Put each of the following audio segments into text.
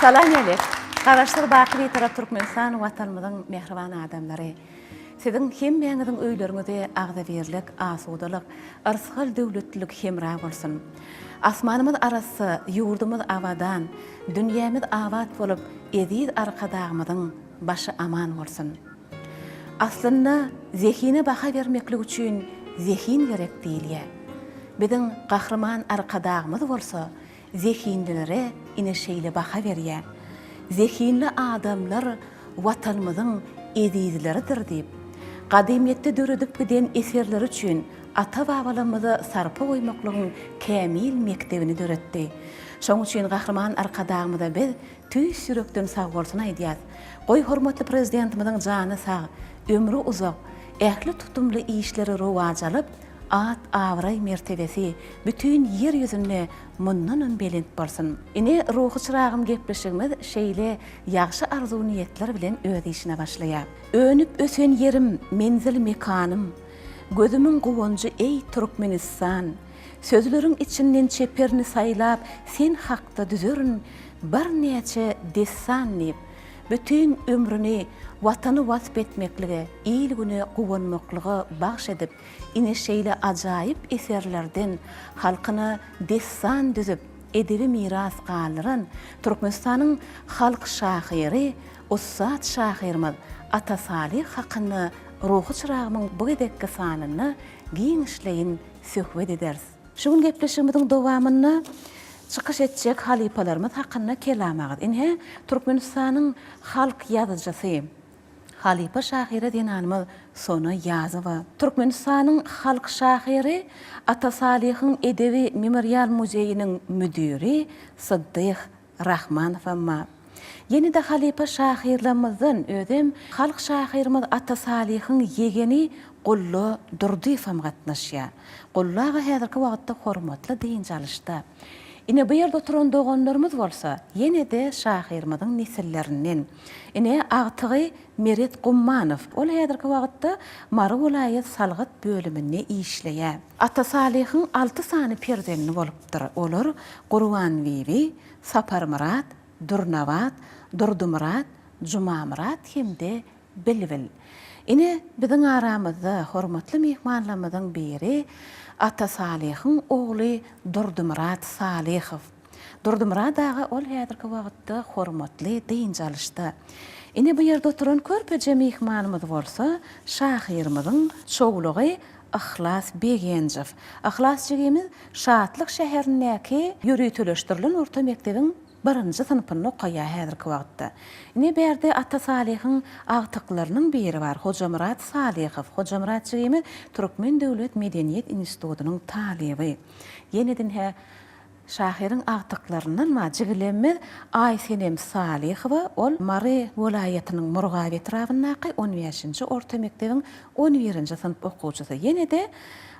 Salam elek. Garaşlar Bakı taraf Türkmenistan vatanımızın mehriban adamları. Sizin hem meňiziň öýleriňizde agdaberlik, asudalyk, arsgal döwletlik hemra bolsun. Asmanymyz arasy, ýurdumyz awadan, dünýämiz awat bolup, ediz arkadagymyzyň başy aman bolsun. Aslında zehine baha vermeklik üçin zehin gerek diýilýär. Biziň gahrman arkadagymyz bolsa, zehinlilere ine şeýle baha berýär. Zehinli adamlar watanymyzyň edizleridir diýip, gadymiyetde döredip giden eserler üçin ata-babalarymyza sarpa goýmaklygyň kämil mektebini döretdi. Şoň üçin gahrman arkadagymyza biz tüý sürekden sag bolsun aýdýar. Goý hormatly prezidentimizin jany sag, ömrü uzak, ähli tutumly işleri rowaja alyp, at awray mertebesi bütün yer yüzüne mundan belent bolsun. Ine ruhy çyragym gepleşigimiz şeýle ýagşy arzu niýetler bilen öz işine başlaýar. Önüp ösen yerim, menzil mekanım, gözümün gowunjy ey Türkmenistan, sözleriň içinden çeperini saylap, sen hakda düzörün bir näçe dessan diýip, bütün ömrüni watany wasp etmeklige, il güne gowunmaklygy bagş edip, ine şeýle ajaýyp eserlerden halkyna dessan düzüp, edebi miras galyran Türkmenistanyň halk şahyry, ussat şahyrymyz Ata Salih hakyny ruhy çyragymyň bu gedekki sanyny giňişleýin söhbet ederiz. Şuň gepleşigimiziň dowamyny çykyş etjek halipalarymyz hakyna kelamagyz. Ine Türkmenistanyň halk ýazyjysy Halipa şahyry dinanymyz sonu ýazyby. Türkmenistanyň halk şahyry Ata Salihyň edebi memorial muzeýiniň müdiri Sıddyk Rahmanow amma. Ýene-de halipa şahyrlarymyzdan ödem halk şahyrymyz Ata Salihyň ýegeni Gullu Durdyýew gatnaşýar. Gullaga häzirki wagtda hormatly diýen çalyşda. Ine bu ýerde oturan doganlarymyz bolsa, ýene-de şahyrymyzyň nesillerinden. Ine agtygy Meret Gummanow, ol häzirki wagtda Mary vilayet salgat bölüminde işleýär. Ata Salihyň 6 sany perzenni bolupdyr. Olar Gurwan Bibi, Sapar Murat, Durnawat, Durdumurat, Jumamrat hemde Bilbil. Ine biziň aramyzda hormatly mehmanlarymyzyň biri Ata Salihyň ogly Durdumurat Salihow. Durdumurat daga ol häzirki wagtda hormatly diýen çalyşda. Ine bu ýerde oturan körpeje mehmanymyz bolsa, şahyrymyzyň çoglugy Ahlas Begenjew. Ahlas jigimiz Şatlyk şäherindäki ýürütüleşdirilen orta mektebiň 1-nji synpyny okaýar häzirki wagtda. Ine berde Ata Salihyň agtyklarynyň biri bar, Hojamurat Salihow. Hojamurat jigimiz Türkmen Döwlet Medeniýet Institutynyň talibi. Ýene-de şahyryň agtyklarynyň majigilenmez Aysenem Salihowa, ol Mary vilayatynyň Murgaby etrawynaky 15-nji orta mektebiň 11-nji synp okuwçysy. Ýene-de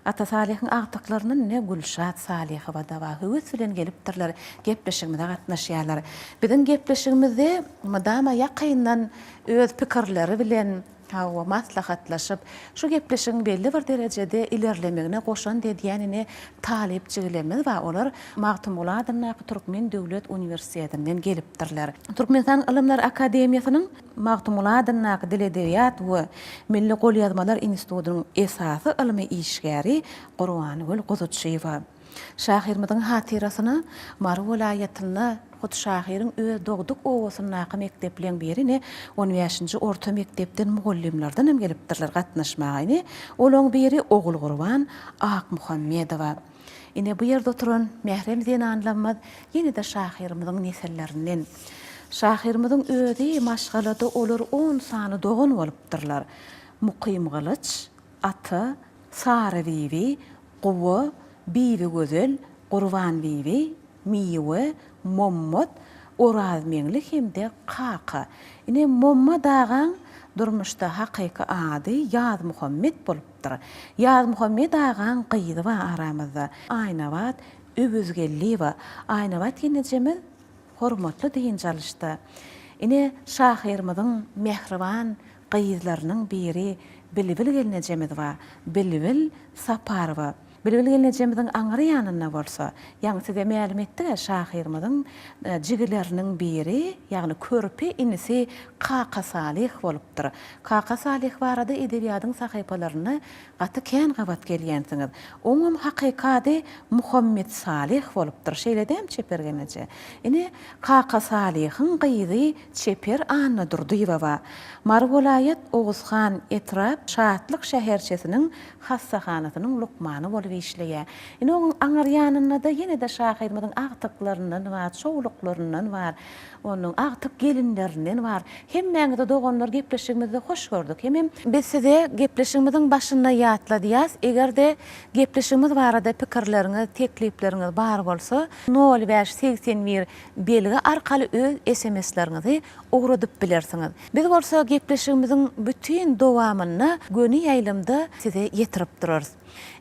Ata Salihyň agtyklarynyň ne Gülşat Salihowa da bar. Höwes bilen gelipdirler, gepleşigimizde gatnaşýarlar. Biziň gepleşigimizde madama ýakyndan öz pikirleri bilen hawa maslahatlaşyp, şu gepleşigiň belli bir derejede ilerlemegine goşan diýenini talipçilerimiz bar. Olar Magtymul adyndaky Türkmen Döwlet Uniwersitetinden gelipdirler. Türkmenistan Ilymlar Akademiýasynyň Magtymul adyndaky Dil Edebiyat we Milli Golýazmalar Institutynyň esasy ilmi işgäri Gurwangul Gozutçyýew. Şahyrymyzyň hatirasyny Mary vilayatyny Hut şahyryň öz dogduk owasyndaky mektepleň birine 15-nji orta mektepden mugallimlerden hem gelipdirler gatnaşmagyny. Olaň biri ogul Gurwan Ak Muhammedowa. Ine bu ýerde oturan Mehrem Zenanlamaz ýene-de şahyrymyzyň nesillerinden. Şahyrymyzyň özi maşgalada olar 10 sany dogan bolupdyrlar. Muqim Gylyç, Ata, Sara Bibi, Guwa, Bibi Gözel, Gurwan Bibi, Miwe, Mommad, Oraz meňli hemde Kaka. Ine Mommad agan durmuşda hakyky ady Ýaz Muhammed bolupdyr. Ýaz Muhammed agan gyýdy we aramyzda. Aynawat Öbüzgelli we Aynawat ýene-jemiz hormatly diýen çalyşda. Ine şahyrymyzyň mehriban gyýzlarynyň biri Bilbil gelinejemiz we Bilbil Saparowa. Bilgilgenejemizin aňyry ýanyna bolsa, ýa-ni size mälim etdi şahyrymyzyň jigileriniň biri, ýagny körpi inisi Kaka Salih bolupdyr. Kaka Salih barada edebiýatyň sahypalaryny gaty kän gabat gelýänsiňiz. Oňam hakykady Muhammed Salih bolupdyr. Şeýledem çepergeneje. Ine Kaka Salihyň gyzy çeper Anna Durdyýewa. Margolayat Oğuzhan Etrap Şatlyk şäherçesiniň hassahanasynyň lukmany bolup işleýär. Ine onuň aňyr ýanyna da ýene de şahyrymyzyň agtyklaryndan we şowluklaryndan bar. Onuň agtyk gelinlerinden bar. Hemmäňe de doganlar gepleşigimizde hoş gördük. Hemem biz size gepleşigimiziň başynda ýatladyýas. Egerde gepleşigimiz barada pikirleriňiz, teklipleriňiz bar bolsa 0581 belgi arkaly öz SMS-leriňizi ugradyp bilersiňiz. Biz bolsa gepleşigimiziň bütün dowamyny göni ýaýlymda size ýetirip durarys.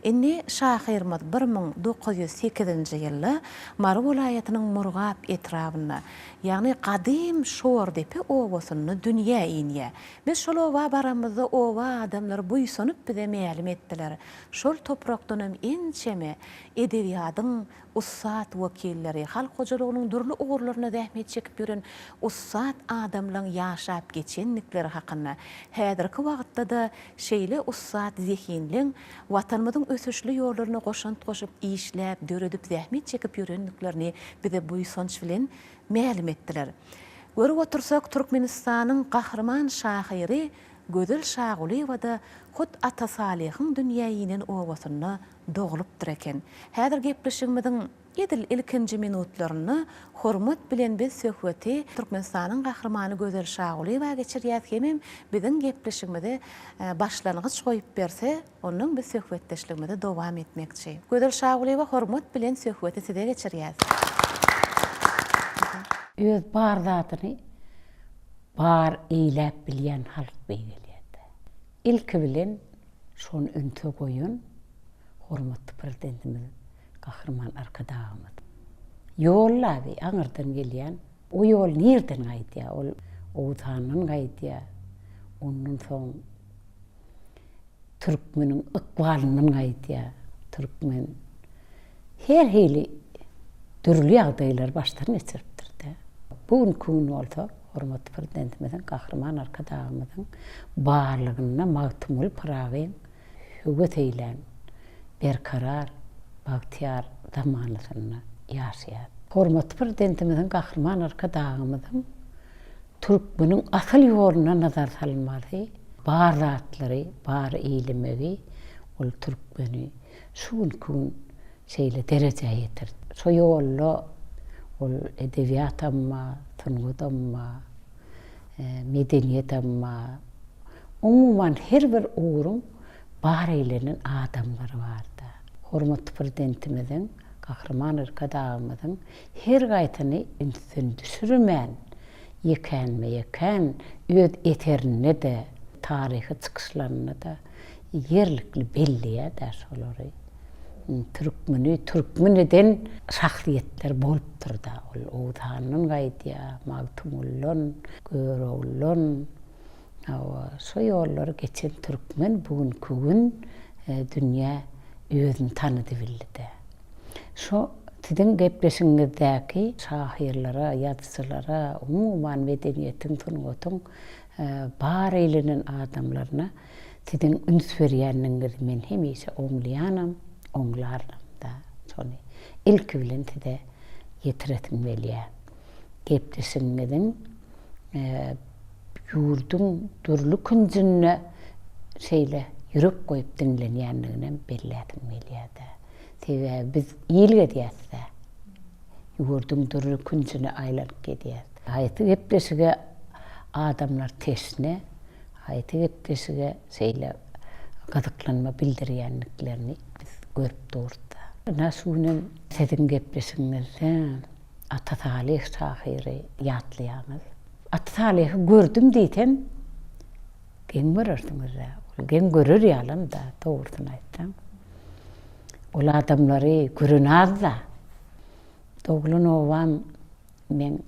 Inni şahyrymyz 1908-nji ýylda Marw welaýatynyň Murgap etrawyna, ýagny Gadym Şor depi owasyny dünýä inýär. Biz şol owa baramyzda owa adamlar buýsanyp bize mälim etdiler. Şol toprakdan ençeme edebiýatyň ussat wekilleri, halk hojalygynyň durly ugurlaryna zähmet çekip ýören ussat adamlaryň ýaşap geçenlikleri hakynda häzirki wagtda da şeýle ussat zehinliň watanymyzyň ösüşli ýollaryna goşup işläp, döredip zähmet çekip ýörenliklerini bize buýsanç bilen mälim etdiler. Görüp otursak Türkmenistanyň gahrman şahyry Gödel Şaguliýewa da hut Ata Salihyň dünýäýiniň owasyny doglup eken. Häzir gepleşigimiziň edil ilkinji minutlaryny hormat bilen biz söhbeti Türkmenistanyň gahrmany Gödel Şaguliýewa geçirýär. Hemem biziň gepleşigimizde başlanygyç goýup berse, onuň biz söhbetdeşligimizde dowam etmekçi. Gödel Şaguliýewa hormat bilen söhbeti size geçirýär. Öz bar zatyny bar eýläp bilýän halk beýgelýärdi. Ilki bilen şonu önte goýun hormatly prezidentimiz gahrman arkadaşymyz. Ýollaby aňyrdan gelýän, o ýol nerden gaýtýar? Ol Oğuzhanyň gaýtýar. Ondan soň türkmeniň ykbalynyň gaýtýar. Türkmen her hili dürli ýagdaýlar başdan geçiripdir. Bugün kun bolsa hormatly prezidentimiziň gahrman arkadaşymyzyň barlygyna magtymyl prawen höwet eýlen berkarar bagtyar zamanyny ýaşaýar. Hormatly prezidentimiziň gahrman arkadaşymyzyň türkmeniň asyl ýoluna nazar salmady. Bar zatlary, bar eýlemevi ol türkmeni şuň kun şeýle derejeye ýetirdi. Şo ýolla ol edebiýat amma, sanat amma, medeniýet amma, umuman her bir ugrun bar eýlenen adamlary bardy. Hormatly prezidentimiziň, gahrman arkadaşymyzyň her gaýtany ünsün düşürmän, ýeken öz eterine de, tarihi çykyşlaryna da yerlikli belliýär şolary. Türkmeniden şahsiýetler bolupdyr da. Ol Oğuzhanyň gaýtýar, Magtymyllyn, Göröwlyn, şo ýollar geçen türkmen bugünkü gün dünýä özüni tanydy bildi. Şo siziň gepleşiňizdäki şahyrlara, ýazgyçylara, umuman medeniýetiň, sangatyň bar eýlenen adamlaryna siziň üns berýänligiňizi men hemişe oňlaýanam. Oňlarnam da şonu ilki bilen size ýetiretim gelýär. Gepleşiňiziň ýurdun durly künjüne şeýle ýürek goýup dinlenýänligine bellätim gelýär. Tebe biz ýylga diýäsde ýurdun durly künjüne aýlanyp gedýär. Haýaty gepleşige adamlar teşne, haýaty gepleşige şeýle gazyklanma bildirýänliklerini görüp durdy. Näşunem siziň gepleşiňizde Ata Salih şahyry ýatlaýanyz. Ata Salihy gördüm diýsen, gen görürsiňiz. Gen görür ýalan da, dogrusyny aýtsam. Ol adamlary görünäz da. Doglan owam men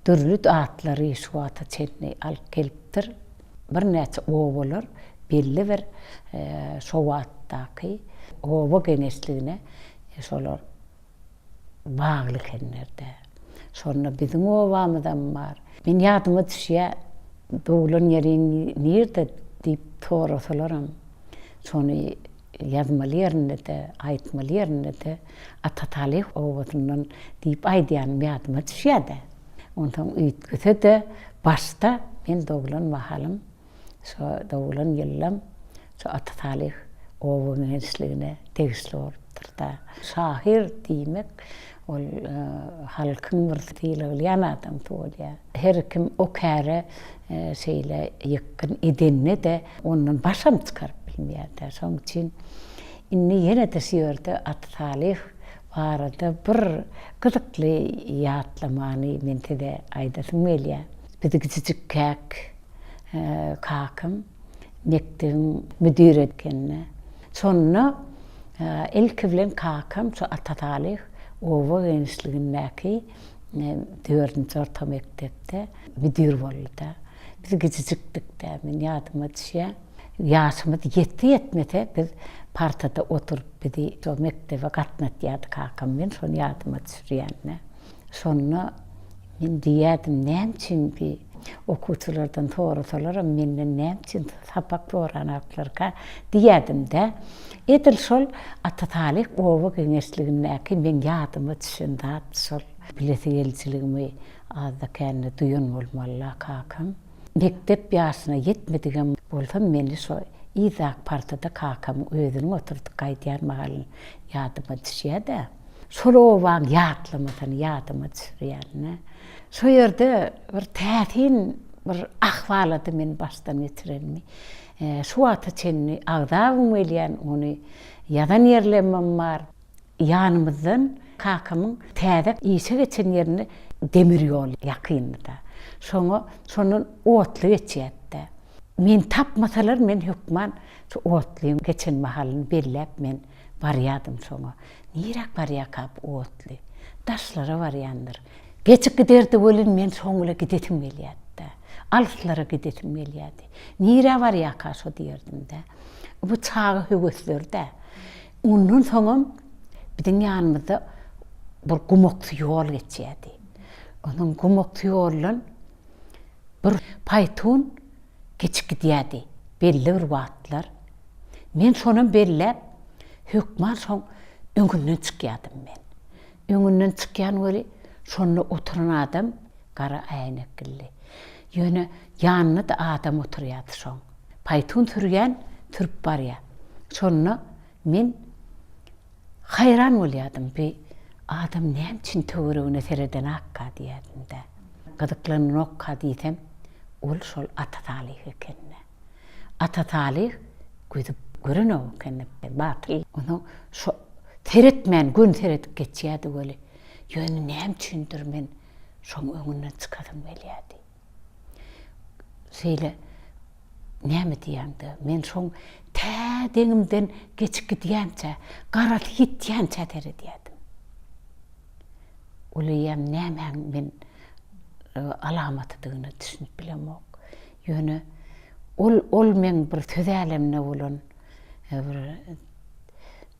dürlü atlary şu ata çetni alyp gelipdir. Bir näçe owalar belli bir sowattaki owa genesligine şolar bağlı kenlerde. Sonra bizim ovamydan bar. Men ýadyma düşýär, doglan ýerin nirde diýip torasalaram. Şonu yazmaly ýerinde de, aýtmaly ýerinde de Atatalih owatyndan diýip aýdýan ýadyma düşýärdi. Ondan üýtgüse de başta men doglan mahalym, şo doglan ýyllam, şo Atatalih owaň gençligine tegisli bolupdyr. Şahir diýmek ol halkyň bir tiýilýän adam bolýar. Her kim o käre şeýle ýakyn edenne de ondan başam çykaryp bilmeýär. Şoň üçin inni ýene de şeýerde Atatalih barada bir gyzykly ýatlamany mende de aýdasym gelýär. Bir kiçik käk kakam mektebin müdür etkenine. Sonra ilk bilen kakam şu Atatalih owa gençligindäki 4-nji orta mektepde müdür boldy. Biz kiçiklikde men ýadyma düşýär. Ýaşymyz ýetmede biz partada oturup bidi o mektebe gatnatýardy kakam men şonu ýadyma düşürýän. Sonra men diýärdim näçin bir okuwçylardan torasalaram menden näçin sabak öğrenaklarga diýärdim de. Edil şol Atatalih owa gençligindäki men ýadyma düşende şol bileti elçiligimi azda känni duýun bolmaly kakam. Mektep ýaşyna ýetmedigen bolsam meni şo izak partada kakam özüniň oturdup gaýdýan mahalyny ýadyma düşýärdi. Şol owaň ýatlamadan ýadyma düşýär. Şo ýerde bir tätin bir ahwalady men başdan geçirenmi. Şu wagta çenni agdabym welýän ony ýadan ýerlemem bar. Ýanymyzdan kakamyň täze işe geçen ýerini demir ýol ýakynda. Şonun otly geçýärdi. Men tapmasalar men hükman şu otly geçen mahalyny belläp men barýardym şoňa. Nirak barýakap otly. Daşlara barýandyr. Geçip giderdi bolun men soňla gidetim gelýärdi. Alslara gidetim gelýärdi. Nira barýaka şo diýerdim-de. Bu çağı höwüslerde. Ondan soňra biziň ýanymyzda bir gumokly ýol geçýärdi. Onuň gumokly ýolun bir paýtun geçip gidýärdi. Belli bir wagtlar. Men şonu belläp hükman soň öňünden çykýardym men. Öňünden çykýan weli şonu oturan adam gara aýnakly. Ýöne ýanyna da adam oturýardy şoň. Paýtun türýän türp barýar. Şonu men hayran bolýardym. Bir adam näçin töweregine sereden akka diýärdim-de. Gydyklanyň okka diýsem, ol şol Atatalih ekenne. Atatalih güdüp görene ekenne batyl. Onu şo teretmen gün teretip geçýärdi weli. Ýöne näçindir men şoň öňünden çykadym gelýärdi. Şeýle näme diýäňdi? Men şoň tä deňimden geçip gidýänçe, garaly gitýänçe diýärdim. Ulyam näme men alamatydygyny düşünip bilemok. Ýöne ol men bir tözelemne bolan bir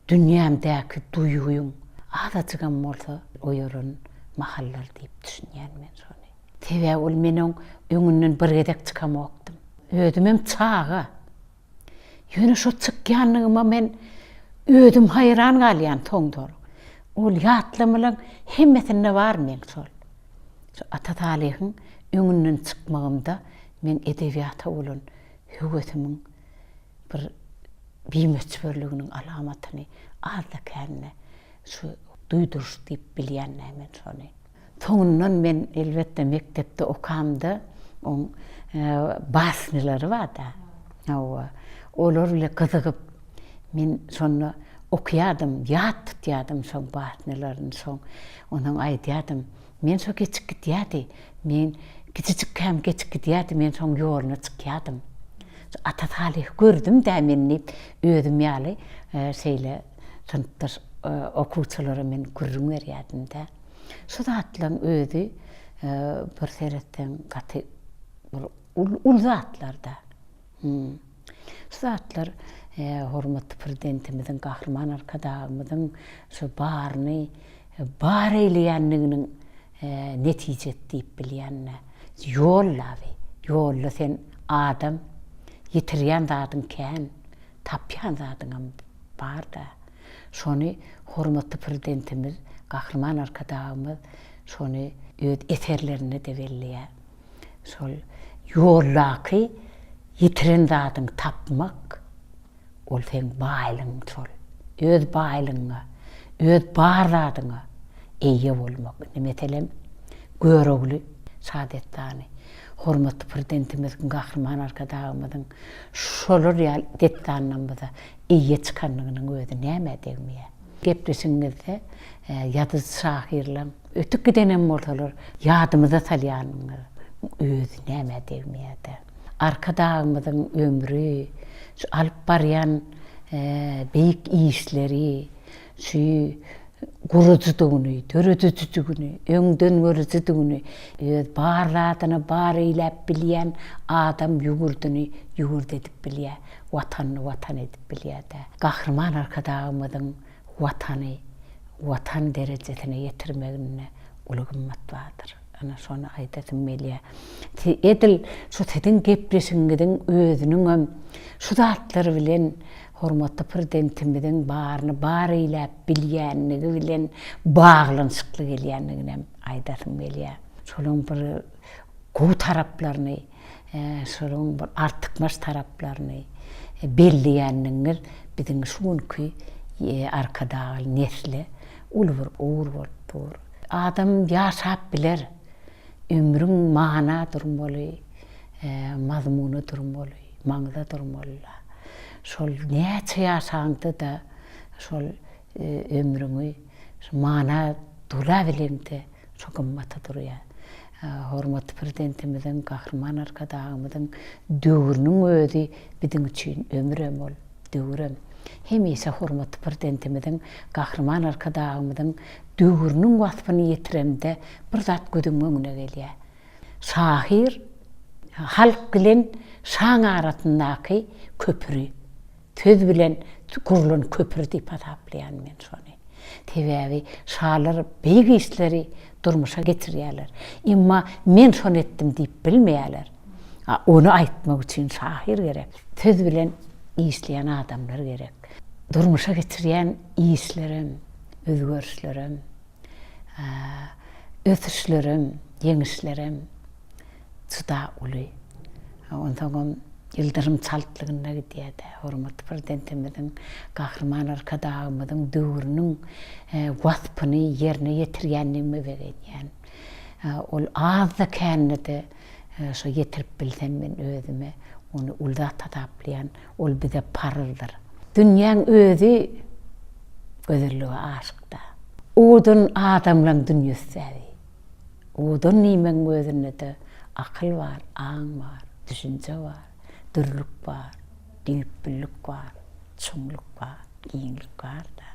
dünýämdäki duýuýum adaçygan bolsa oýaryn mahallar diýip düşünýän men şonu. Tebe ol meniň öňünden bir gedek çykamokdym. Ödümem çağı. Ýöne şo çykýanlygyma men ödüm hayran galýan toňdor. Ol ýatlamalyň hemmesinde bar men şol. Atatalyhyň öňünden çykmagymda men edebiýata bolan höwetimiň bir bimeçberliginiň alamatyny azda känne şu duýduruş diýip bilýän men şonu. Toňundan men elbetde mektepde okamdy. On basnylary bar da. Olar bile gyzygyp men şonu okuyardım, ýat tutýardym şoň basnylaryny şoň. Onuň aýdýardym, men şo geçip gidýärdi. Men kiçik hem geçip gidýärdi, men şoň ýoluna çykýardym. Atatalih gördüm de meni ödüm ýaly şeýle sınıpdaş okuwçylara men gürrüň berýärdim-de. Şu zatlaryň özi bir seretden gaty bir ul zatlarda. Zatlar hormatly prezidentimizin, gahrman arkadagymyzyň şu barny bar eýleýänliginiň netije diýip bilýänne ýollaby. Ýolla sen adam ýitirýän zadyň kän, tapýan zadyň bar da. Şonu hormatly prezidentimiz, gahrman arkadagymyz şonu öz eserlerine de belliýär. Şol ýollaky ýitiren zadyň tapmak ol sen baýlyň şol. Öz baýlyňa, öz bar zadyňa eýe bolmak. Meselem göregli saadetdany. Hormatly prezidentimizin, gahrman arkadagymyzyň şol real detdanynda eýe çykanlygynyň özi näme degmeýär. Gepleşiňizde ýadyjy şahirler ötüp gidenem bolsalar ýadymyza salýanyň özi näme degmeýär. Arkadagymyzyň ömrü, şu alyp barýan beýik işleri, şu gurujudygyny, törüdüjüdigini, öňden görüjüdigini, barladyny bar eýläp bilýän adam ýugurdyny ýugurdy edip bilýär, watanyny watan edip bilýär. Gahrman arkadagymyzyň watany, watan derejesine ýetirmegine uly gymmat bardyr. Ana şonu aýdasym gelýär. Edil şu sedin gepleşiňiziň özüniň şu zatlary bilen hormatly prezidentimiziň barny bar eýläp bilýänligi bilen baglanyşykly gelýänligine aýdasym gelýär. Şolaryň bir gowy taraplaryny, şolaryň bir artykmaş taraplaryny bellýänligiňiz biziň şuňky arkadagy nesli uly bir owur bolup dur. Adam ýaşap biler, ömrüň mana durmaly, mazmuny durmaly, maňda durmaly. Şol näçe ýaşaňdy da şol ömrüňi mana dura bilende çok gymmatda durýar. Hormatly prezidentimiziň, gahrman arkadagymyzyň döwrüniň özi biziň üçin ömrem bol, döwrem. Hemese hormatly prezidentimiziň, gahrman arkadagymyzyň döwrüniň wasfyny ýetiremde bir zat gözüň öňüne gelýär. Şahir halk bilen şaň arasyndaky köpüri, söz bilen gurulan köpüri diýip ataplaýan men şonu. Tebäbi şalar beýik işleri durmuşa getirýärler. Emma men şonu etdim diýip bilmeýärler. Onu aýtmak üçin şahir gerek. Söz bilen işleyen adamlar gerek. Durmuşa getirýän işlerim, özgörüşlerim, ötüşlerim, yeňişlerim juda uly. Ondan Yıldırım çaltlygyna gidýär. Hormatly prezidentimiziň, gahrman arkadagymyzyň döwrüniň wasfyny ýerine ýetirýänligini berenýän. Ol azda kände şo ýetirip bilsem men özüme onu ulda tataplayan ol bize parıldır. Dünýäň özi gözelligi aşykda. Odan adamlaryň dünýäsi. Odan nimeň özünde de akyl bar, aň bar, düşünje bar, dürlük bar, diýiplik bar, çuňluk bar, giňlik bar da.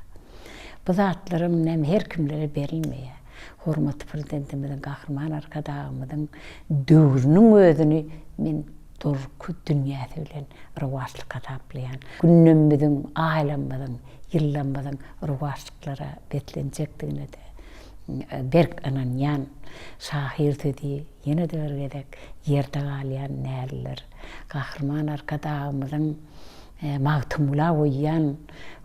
Bu zatlarym näme her kimlere berilmeýär. Hormatly prezidentimiziň, gahrman arkadagymyzyň döwrüniň özüni men durku dünýäsi bilen rowajlyk ataplayan, günnümiziň, ailemimiziň, ýyllamyzyň rowajlyklara betlenjekdigine de berk ananýan şahir dedi, ýene de bergedek ýerde galýan näliler, gahrman arkadagymyzyň magtymla goýan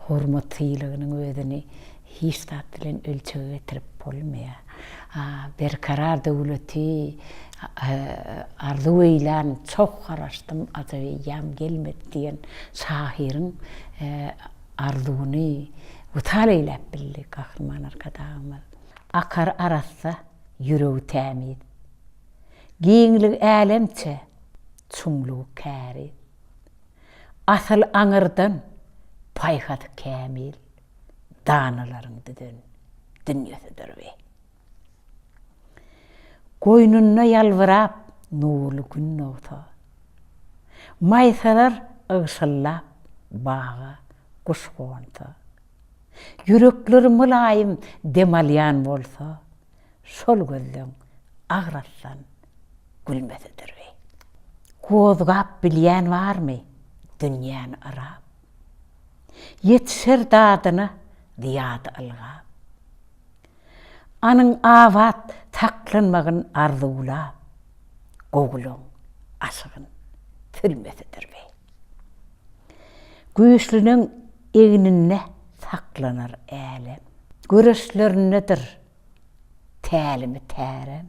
hormatlylygynyň özüni hiç zat bilen ölçege getirip bolmaýar. Berkarar döwleti arzu eýlän çok garaşdym, azaýam gelmedi diýen şahiriň arzuny utal eýläp bildi gahrman arkadagymyz. Akar arassa ýüregi tämid. Giňlik älemçe çuňlugy käri. Asal aňyrdan paýhat kämil. Danalaryň düdün dünýäsidir we. Goýnuna ýalvyrap nurly gün nowta. Maýsalar ygşyllap baga kuş gowanta. Yürekleri mülayim demalyan bolsa, şol gözleň agratsan gülmesidir we. Gozgap bilýän barmy? dünyanı arab. Yetişer dadına diyadı algab. Anın avat taklanmagın arzulab. Goğulun aşığın türmesidir bey. Güýçlüniň eginine saklanır elem. Göreşlerinedir tälimi tärem.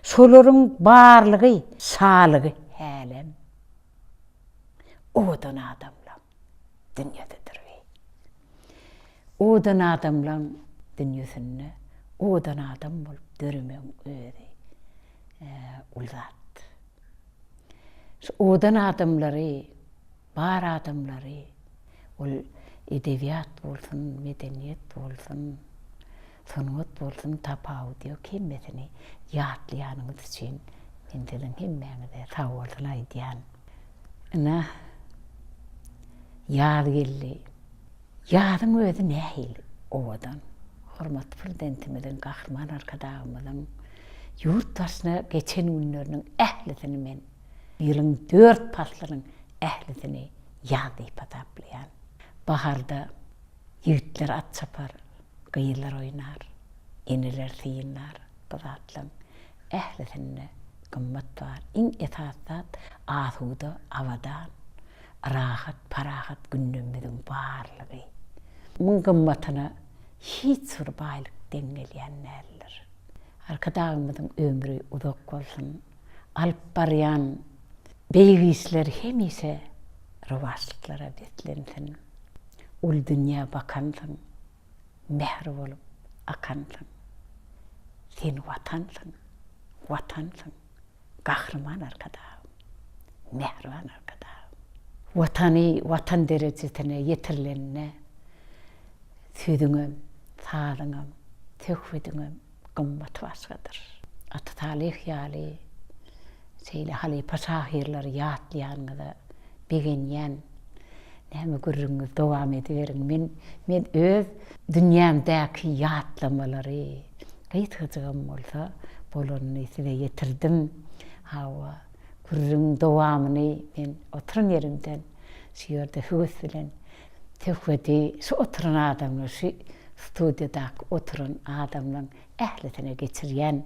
Şolaryň barlygy salygy helem. Odan adamlar dünýädedir bey. Odan adamlar dünýäsinde odan adam bolup dörümeň özi ulzat. Şu odan adamlary, bar adamlary, ol edebiyat bolsun, medeniyet bolsun, sanat bolsun tapawut ýok hemmesini ýatlaýanyňyz üçin men dilim hemmeňize sag bolsun aýdýan. Ana ýad geldi. Ýadyň özi nähili odan. Hormatly prezidentimizin, gahrman arkadaşymyzyň ýurt başyna geçen günleriniň ählisini men ýylyň 4 paslaryň ählisini ýadyp ataplaýan. Baharda ýigitler at çapar, gyýylar oýnar, eneler syýynar, bazatlaň ählisini gymmat bar. Iň etasat asuda awadan, rahat, parahat gündümiziň barlygy. Muň gymmatyna hiç bir baýlyk deňelýän näler. Arkadaşymyzyň ömrü uzak bolsun. Alyp barýan beýgisler hemise rowaşlyklara betlensin. Ul dünýä bakansyň, mehr bolup akansyň. Sen watansyň, gahrman arkadaşym, mehriban arkadaşym. Watan derejesine ýetirlenine süýdüňem, salyňam, töhfediňem gymmat başgadyr. Atatalik ýaly şeýle halipa şahirler ýatlaýanyňyza begenýän näme görüňiz dowam ediň. Men öz dünýämdäki ýatlamalary gaýtgajygam bolsa bolanyny size ýetirdim. Hawa görüň dowamyny men oturan ýerimden şeýerde höwes bilen töhfedi şu oturan adamlar, şu studiýada oturan adamlaryň ählisine geçirýän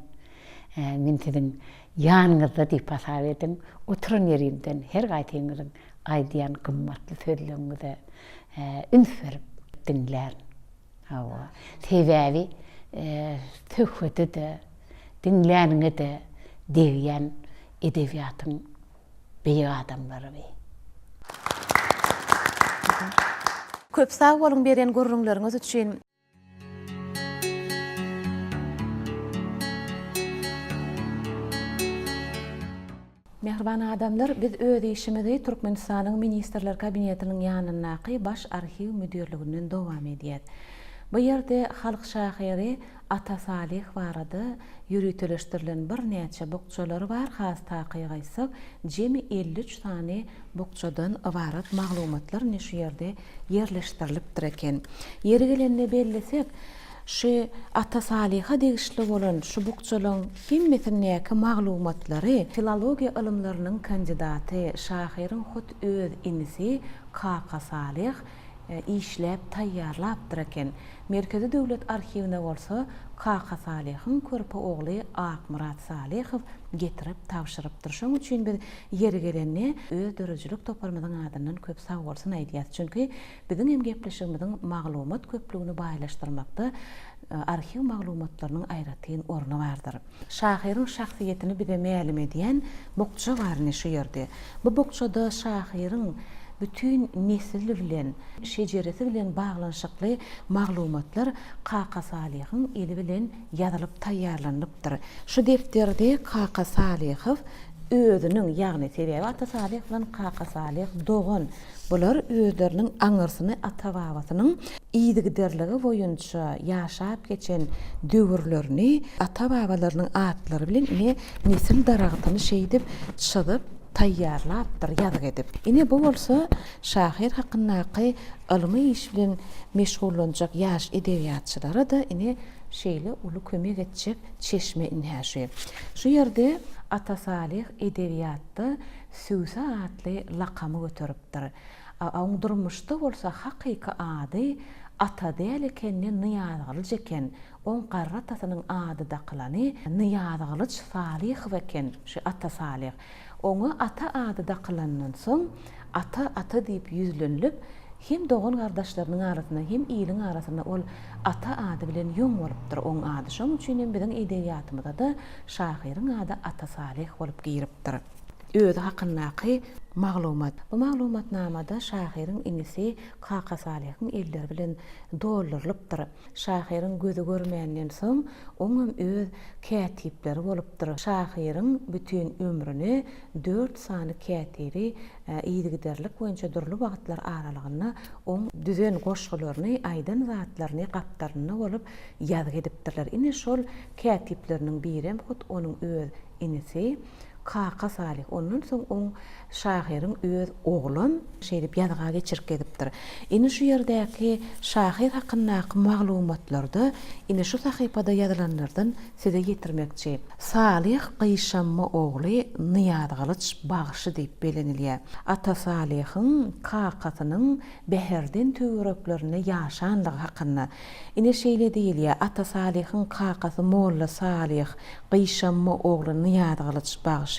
men sizin ýanyňyzda diýip hasap edin. Oturan ýerimden her gaýtyňyzyň aýdýan gymmatly sözleriňize üns berip dinlär. Hawa sebäbi töhfedi de dinlärňe de degýän edebiýatyň beýi adamlary. Köp sag bolun beren görüňleriňiz üçin. Mehriban adamlar, biz öz işimizi Türkmenistanyň Ministrler Kabinetiniň ýanynaky baş arxiw müdürliginden dowam edýär. Bu ýerde halk şahyry Ata Salih barada ýürütleşdirilen bir näçe bukçalary bar. Has taýgaýsak, jemi 53 tane bukçadan ibarat maglumatlar şu ýerde ýerleşdirilipdir eken. Ýeri gelenine bellesek, şu Ata Salih'a degişli bolan şu bukçalaryň hemmetindäki maglumatlary filologiýa ilmläriniň kandidaty şahyryň hut öz inisi Kaka Salih işläp taýýarlapdyr eken. Merkezi Döwlet Arhiwine bolsa Kaka Salihyň körpe ogly Akmurat Salihow getirip tawşyrypdyr. Şoň üçin biz ýeri gelenine öz dörejlik toparmyzyň adyndan köp sag bolsun aýdýar. Çünki biziň hem gepleşigimiziň maglumat köpligini baýlaşdyrmakda arhiw maglumatlarynyň aýratyn orny bardyr. Şahyryň şahsiýetini bize mälim edýän bukça bar şu ýerde. Bu bukçada şahyryň bütün nesli bilen, şejeresi bilen baglanşykly maglumatlar Kaka Salihyň eli bilen ýazylyp taýýarlanypdyr. Şu defterde Kaka Salihow özüniň, ýagny sebäbi Ata Salih bilen Kaka Salih dogan. Bular özleriniň aňyrsyny ata babasynyň iýdigderligi boýunça ýaşap geçen döwürlerini ata babalarynyň atlary bilen nesil daragyny şeýdip çyzyp taýýarlapdyr, ýazyk edip. Ine bu bolsa şahyr hakyndaky ilmi iş bilen meşgullanjak ýaş edebiýatçylara da ine şeýle uly kömek etjek çeşme inhäşi. Şu ýerde Ata Salih edebiyatda Süse adlı lakamy götürüpdir. Oň durmuşda bolsa hakyky ady ata däl ekenini Niýazgalyj eken. Oň garry atasynyň ady da kylany Niýazgalyj Salih eken. Şu Ata Salih. Oňa ata ady da kylandan soň ata diýip ýüzlenilip hem doğan gardaşlarynyň arasynda hem ýylyň arasynda ol ata ady bilen ýoň bolupdyr oň ady. Şoň üçin biziň edebiýatymyzda da şahyryň ady Ata Salih bolup giripdir. Özü hakyndaky maglumat. Bu maglumatnamada şahyryň inisi Kaka Salihyň elleri bilen doldurylypdyr. Şahyryň gözü görmändiň soň oňam öz kätipleri bolupdyr. Şahyryň bütün ömrüni 4 sany kätibi ýygyderlik boýunça durly wagtlar aralygyna oň düzen goşgularyny, aýdan zatlaryny gapdaryny bolup ýazg edipdirler. Ine şol kätipleriniň biri hem onuň öz inisi Kaka Salih. Ondan soň oň şahyryň öz oglum şeýdip ýazga geçirip gedipdir. Ine şu ýerdäki şahyr hakyndaky maglumatlarda ine şu sahypada ýazylanlardan size getirmekçi. Salih Gyşanma ogly Niýazgalyj bagyşy diýip belenilýär. Ata Salihyň kakasynyň beherden töwereklerine ýaşandygy hakynda. Ine şeýle diýilýär. Ata Salihyň kakasy Molla Salih Gyşanma ogly Niýazgalyj bagyşy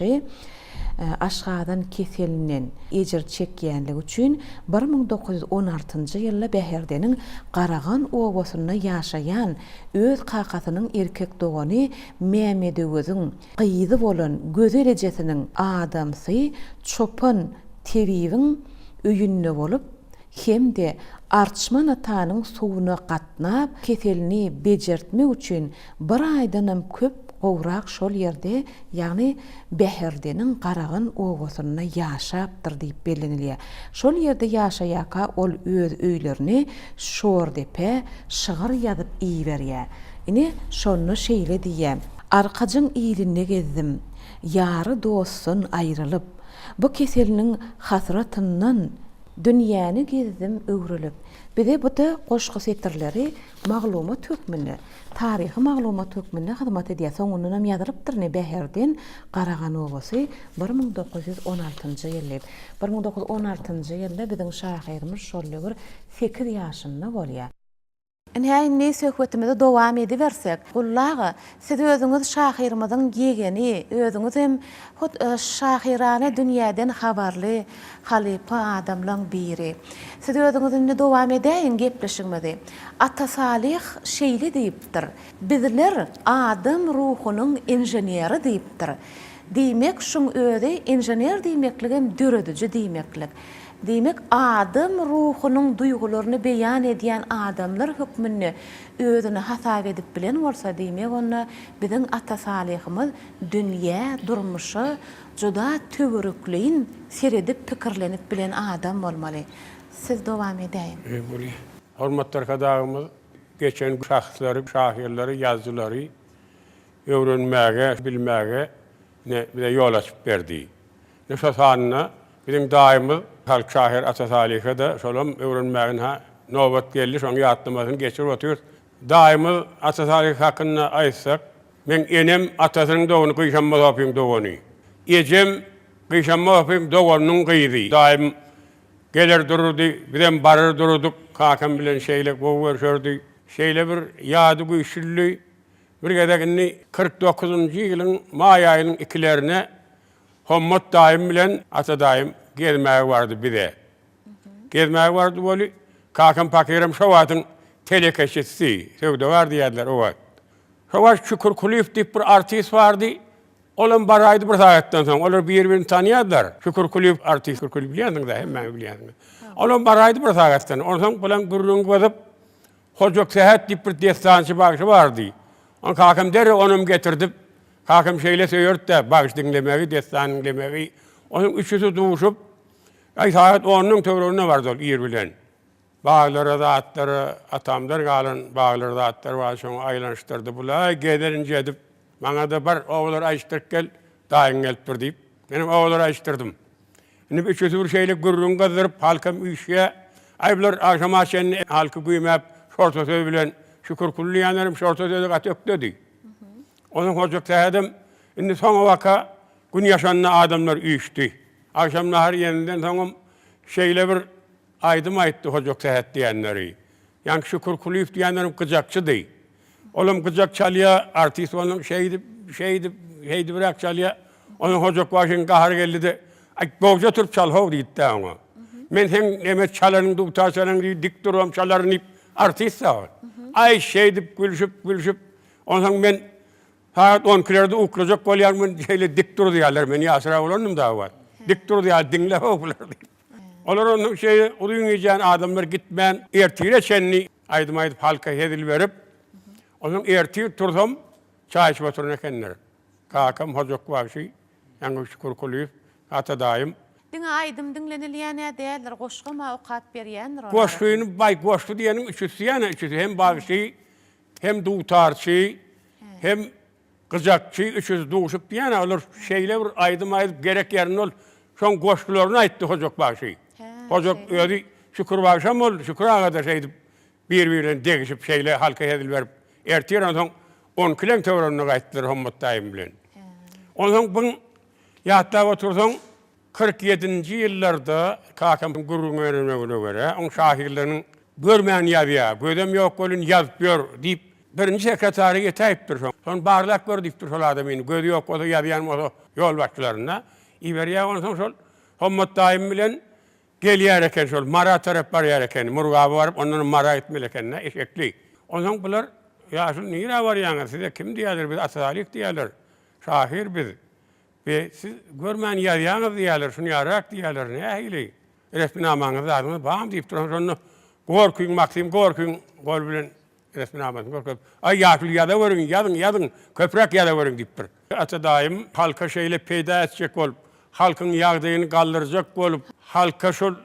aşgadan keselinen ejir çekýänligi üçin 1916-njy ýylda Beherdeniň Garagan owasyna ýaşaýan öz kakasynyň erkek dogany Mehmet Öwüziň gyýdy bolan gözel ejesiniň adamsy Çopan Tebiýiň öýünde bolup hemde Arçman atanyň suwuna gatnap keselini bejertmek üçin bir aýdanam köp gowrak şol ýerde, ýagny Beherdeniň Garagan owasyna ýaşapdyr diýip belenilýär. Şol ýerde ýaşaýaka ol öz öýlerini şordepe, şygyr ýazyp iýberýär. Ine şonu şeýle diýär. Arkacyň iýline gezdim, ýary dostun aýrylyp, bu keseliniň hasratyndan dünýäni gezdim öwrülüp. Bize bu da goşgy setirleri maglumat hökmünde, tarihi maglumat hökmünde hyzmat edýär. Soňundan ýazylypdyr ne Beherden Garagan owasy 1916-njy ýyl. 1916-njy ýylda biziň şahyrymyz şolle bir 8 ýaşynda bolýar. Näme söhbetimizde dowam edibersek, gullagy siz özüňiz şahyrymyzyň gegeni, özüňiz hem şahyrana dünýäden habarly halipa adamlaryň biri. Siz özüňiz dowam edäýin gepleşigmedi. Ata Salih şeýle diýipdir. Bizler adam ruhunyň inженери diýipdir. Diýmek şuň özi inженер diýmekligem dörediji diýmeklik. Demek adam ruhunyň duýgularyny beýan edýän adamlar hökmünde özüni hasap edip bilen bolsa diýmek onda biziň Ata Salihimiz dünýä durmuşy juda töwerekliň seredip pikirlenip bilen adam bolmaly. Siz dowam edäýin. Hormatly arkadaşlarymyz geçen şahslary, şahyrlary, ýazgylary öwrenmäge, bilmäge ne bize ýol açyp berdi. Ne şosanna biziň daýymyz halk şahyr Ata Salih'e de şolum öwrenmägin ha nobat geldi, şoň ýatdymasyny geçirip otur. Daýymyz Ata Salih hakynda aýtsak, men enem atasynyň dogany Gyşanma opyň dogany. Ejem Gyşanma opyň doganynyň gyýdy. Daýym geler dururdy, bizem barar dururduk, kakam bilen şeýle gowy şeýle bir ýady güýçlüli bir gedegini 49-njy ýylyň maý aýynyň 2lerine Hommat daýym bilen Ata daýym gezmäge bardy bize. Gezmäge bardy boli kakam pakirim şowatyň telekeşisi, söwde bardy ýerler o wagt. Şowat Şükür Kuliýew diýip bir artist bardy. Olam baraýdy bir saatdan soň, olar bir-birini tanýarlar. Şükür Kuliýew artist, Şükür Kuliýew bilýändiň-de, hemme bilýändiň. Olam baraýdy bir saatdan, ondan bilen gürrüň gozup, Hojak Sehet diýip bir destançy bagyşy bardy. On kakam dere onum getirdip, kakam şeýle söýürdi, bagyş dinlemegi, destan dinlemegi. Onun üçüsü duşup, ay saat 10'nun töwregine bardy ol ýer bilen. Baglara da atlary, atamlar galan baglara da atlar var, şoň aýlanşdyrdy bulay, gederinje edip, maňa da bar owlar aýşdyryp gel, daýyň gelip bir diýip, menim owlar aýşdyrdım. Indi üçüsü bir şeýle gürrüň gazyryp, halkam üýşe, aýblar aşama şen halky güýmäp, şorta söz bilen, şükür kullýanlarym şorta sözi gat ökdedi. Onun hojak tähedim, indi soňa waka gün yaşanına adamlar üyüştü. Akşam nahar yeniden tamam şeyle bir aydım ayıttı hocuk sehet diyenleri. Yani şükür kulüp diyenlerim kıcakçı değil. Oğlum kıcak çalıya artist oğlum şeydi bırak çalıya. Onun hocuk başın kahar geldi de boğca turup çal hov deydi ama. Men hem emet çalarını tutar çalarını dik durum çalarını artist sağ. Ay şeydi gülüşüp ondan ben saat 10 kilerde uklacak kolyarımın şeyle dik dur diyorlar beni asra olanım da var. Dik dur diyor dinle hoplar. Onlar onun şeyi uyuyacağın adamlar gitmeyen ertiyle çenni aydım halka hedil verip onun erti turdum çay içme oturuna kendileri. Kakam hocuk var şey yani şükür kulüp ata daim. Diňe aýdym dinlenilýän däler, goşgama okat berýändir. Goşguyunu bay goşgu diýenim üçüsi ýa-ni üçüsi hem bagşy hem dutarçy hem kıcakçı üçüz duşup diýene olur şeyle bir aýdym gerek ýerine ol şoň goşgularyny aýtdy hojok bagşy. Hojok öýdi şükür bagşam ol şükür agada şeydi bir-birinden degişip şeyle halka hedil berip ertiýän soň 10 kilen töwranyny gaýtdylar hommat daýym bilen. Ondan bu ýatda otursaň 47-nji ýyllarda kakam gurrun öğrenmegine göre on şahirlerinin görmeyen yazıya, gödem yok olun yazıp yor deyip birinci sekreteri yeteyiptir. Son barlak gördüktir sol adamın, gödü yok olsa yazıyan olsa yol başçılarına. İberiya ondan sol hommat daim bilen geliyer eken sol, mara taraf var yer eken, murgabı varıp onların mara etmelekenine eşekli. Ondan bunlar, ya şu nire var yani size kim diyorlar biz, asalik diyorlar, şahir biz. Ve siz görmeyen yazıyanız diyorlar, şunu yarak diyorlar, ne ehli. Resminamanız adımı bağım deyip durun, sonra korkuyun maksim, korkuyun, gol bilen resminamanız, korkuyun. Ay yaşlı yada verin, yadın, köprek yada verin deyip durun. Ata daim halka şeyle peyda edecek olup, halkın yağdığını kaldıracak olup, halka şu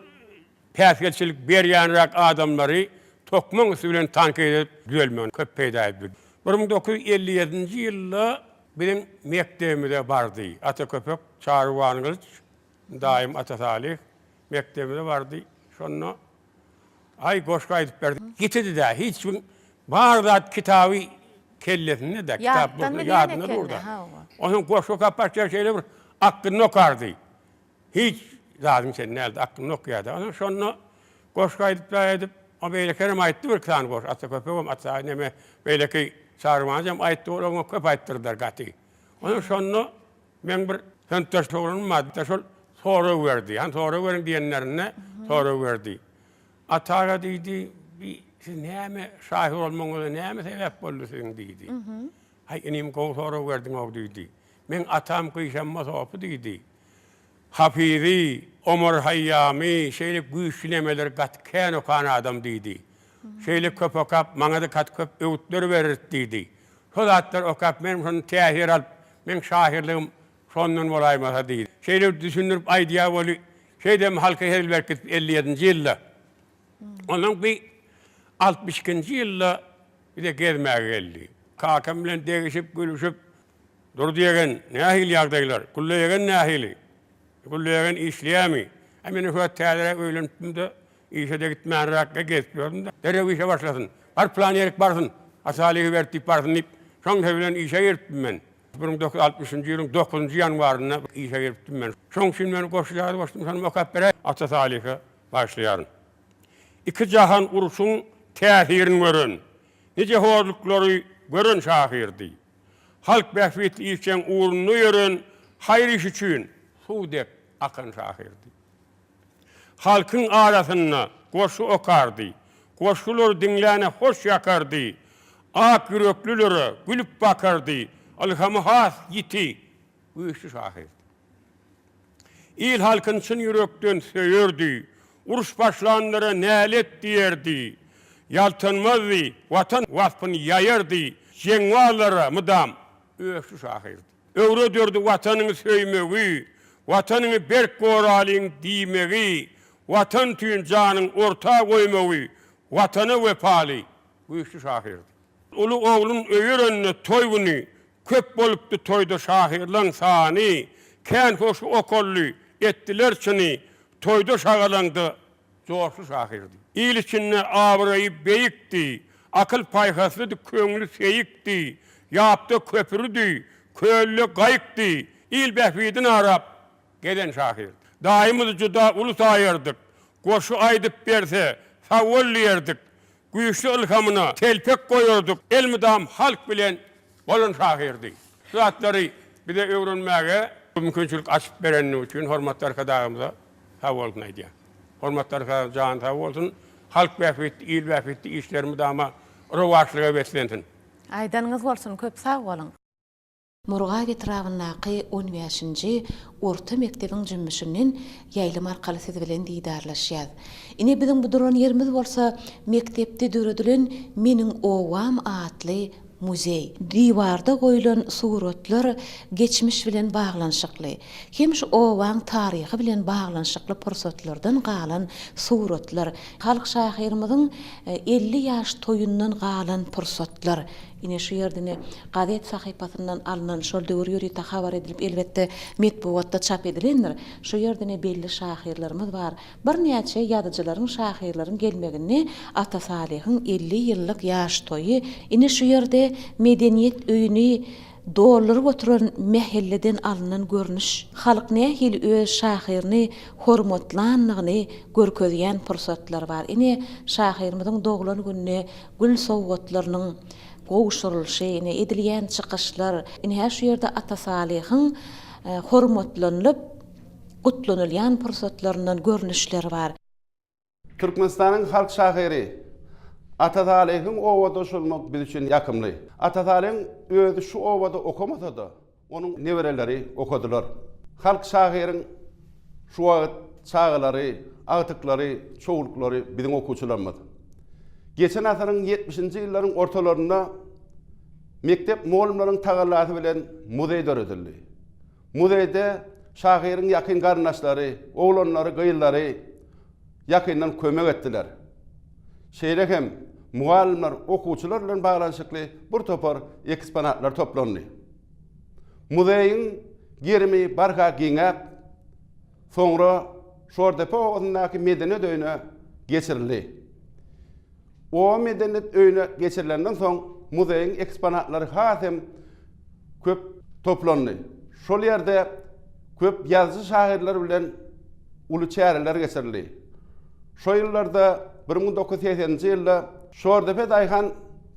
peskeçilik berýänrak adamları tokman usulüne tank edip düelmen köp peyda edildi. 1957-nji ýylda benim mektebimde bardy. Ata köpek çarwanyňyz daim Ata Salih mektebimde bardy. Şonu ay goşga edip berdi. Gitdi de hiç barda kitabı kellesinde de kitap ýadyna durdy. Onun goşga kapakça şeyler bir aklını okardı. Hiç lazım sen nerede aklını okuyordu. Onun şonu goşga edip o böyle kerem ayıttı bir tane goş. Ata köpeğim ata neme böyle ki çağırmayacağım ayıttı onu köp ayıttırdılar gatı. Onun şonu ben bir hıntaş toğrunun madde şol soru verdi. Yani soru verin diyenlerine soru verdi. Atağa dedi siz neyme şahir olmanıza neyme sebep oldu sizin dedi. Hay inim kol soru verdin o dedi. Men atam kıyşanma soğupu dedi. Hafizi, Omar Hayyami, şeyle güçlemeler katken okan adam dedi. Şeyle köp okap, bana da kat köp öğütler verir dedi. Solatlar okap, benim şunu tehir alıp, ben şahirliğim sonunun olaymasa dedi. Şeyle düşünürüp aydiya oli, şeyden halka hedil verkit 57-nji ýylda. Ondan bir 62-nji ýylda bir de gezmeye geldi. Kakam bilen degişip, gülüşüp, dur diyen nahil yağdaylar, kulle yegen nahili. Kulleyen İslami. Hemen şu tälere öýlendim de işe de gitmän rakka gezipdim de. Derewişe işe başlasın. Bar plan ýerek barsın. Asalihi vertip barsın deyip şoň bilen işe giripdim men. 1960-njy ýylyň 9-njy ýanwaryna işe giripdim men. Şoň üçin men goşulýary başladım. Şonu okap bere Ata Salihe başlaýaryn. İki jahan uruşun täsirini görün. Nece howlukları görün şahirdi. Halk behfetli işçen uğrunu görün. Hayır iş üçün. Sudek akın şahirdi. Halkın arasına koşu okardı. Koşular dinleyene hoş yakardı. Ak yüreklülere gülüp bakardı. Alhamı has yiti. Bu işi şahirdi. İl halkın çın yürekten söyürdü. Uruş başlananlara nelet diyerdi. Yaltanmazdı. Vatan vasfını yayırdı. Cenvalara mıdam. Bu işi şahirdi. Öwre dördü vatanını söymeği. Vatanını berk goralin diýmegi, vatan tüýün janyň orta goýmagy, vatana wepaly. Bu işi şahirdi. Ulu oğlun öýür önüne toýguny, köp bolupdy toýda şahirlaň sany, kän hoşu okolly etdiler çyny, toýda şagalandy, joşu şahirdi. İl içinde awraýy beýikdi, akyl paýhaslydy, köňlü seýikdi, ýapdy köpürdi, köllü gaýykdy. il behbidin arap gelen şahir. Daimimiz juda ulus ayırdık. Koşu aydıp berse, savolliyerdik. Güýçli ilhamyna telpek koyurduk. Elmidam halk bilen bolan şahirdi. Zatlary bir de öwrenmäge mümkinçilik açyp berenni üçin hormatly arkadaşlarymyza sag bolsun aýdýar. Hormatly arkadaşlar jan sag bolsun. Halk behbitli, il behbitli işlerimi dama rowaçlyga beslensin. Aýdanyňyz bolsun, köp sag bolun. Murgay etrafyndaky 15-nji orta mektebiň jümmüşinden ýaýlym arkaly siz bilen diýdarlaşýar. Ine biziň bu duran ýerimiz bolsa mektepde döredilen Meniň owam atly muzey. Diwarda goýulan suratlar geçmiş bilen baglanşykly. Hem şu owaň taryhy bilen baglanşykly pursatlardan galan suratlar. Halk şahyrymyzyň 50 ýaş toýundan galan pursatlar. Ine şu ýerdine gadet sahypasyndan alynan şol döwür ýörüte habar edilip elbetde metbuatda çap edilendir. Şu ýerdine belli şahyrlarymyz bar. Bir näçe ýadyjylaryň şahyrlaryň gelmegini Ata Salyhyň 50 ýyllyk ýaş toýy. Ine şu ýerde medeniýet öýüni dolary oturan mehelleden alynan görnüş. Halk nähili öz şahyryny hormatlanlygyny görkezýän pursatlar bar. Ine şahyrymyzyň doglan gününe gül sowgatlarynyň gowşurulşy, ine edilýän çykyşlar, ine her şu ýerde Ata Salyhyň hormatlanylyp gutlanylýan pursatlaryndan görnüşleri bar. Türkmenistanyň halk şahyry Ata Salyhyň owada oşulmak biz üçin ýakymly. Ata Salyhyň özü şu owada okamasa da onuň newereleri okadylar. Halk şahyryň şu wagt çağlary, agtyklary, çoğulklary biziň okuwçylarymyz. Geçen asyryň 70-nji ýyllaryň ortalarynda mektep muallimleriň tagallasy bilen muzey döredildi. Muzeyde şahyryň ýakyn garnaşlary, oglanlary, gyýyllary ýakyndan kömek etdiler. Şeýle hem muallimler, okuwçylar bilen baglanşykly bir topar eksponatlar toplandy. Muzeýiň gerimi barka giňäp, soňra şordepe owundaky medeniýet öýüne geçirildi. O medeniýet öýüne geçirilenden soň muzeýiň eksponatlary hasem köp toplandy. Şol ýerde köp ýazgy şahyrlar bilen uly çäreler geçirildi. Şo ýyllarda 1980-nji ýylda Şordepe daýhan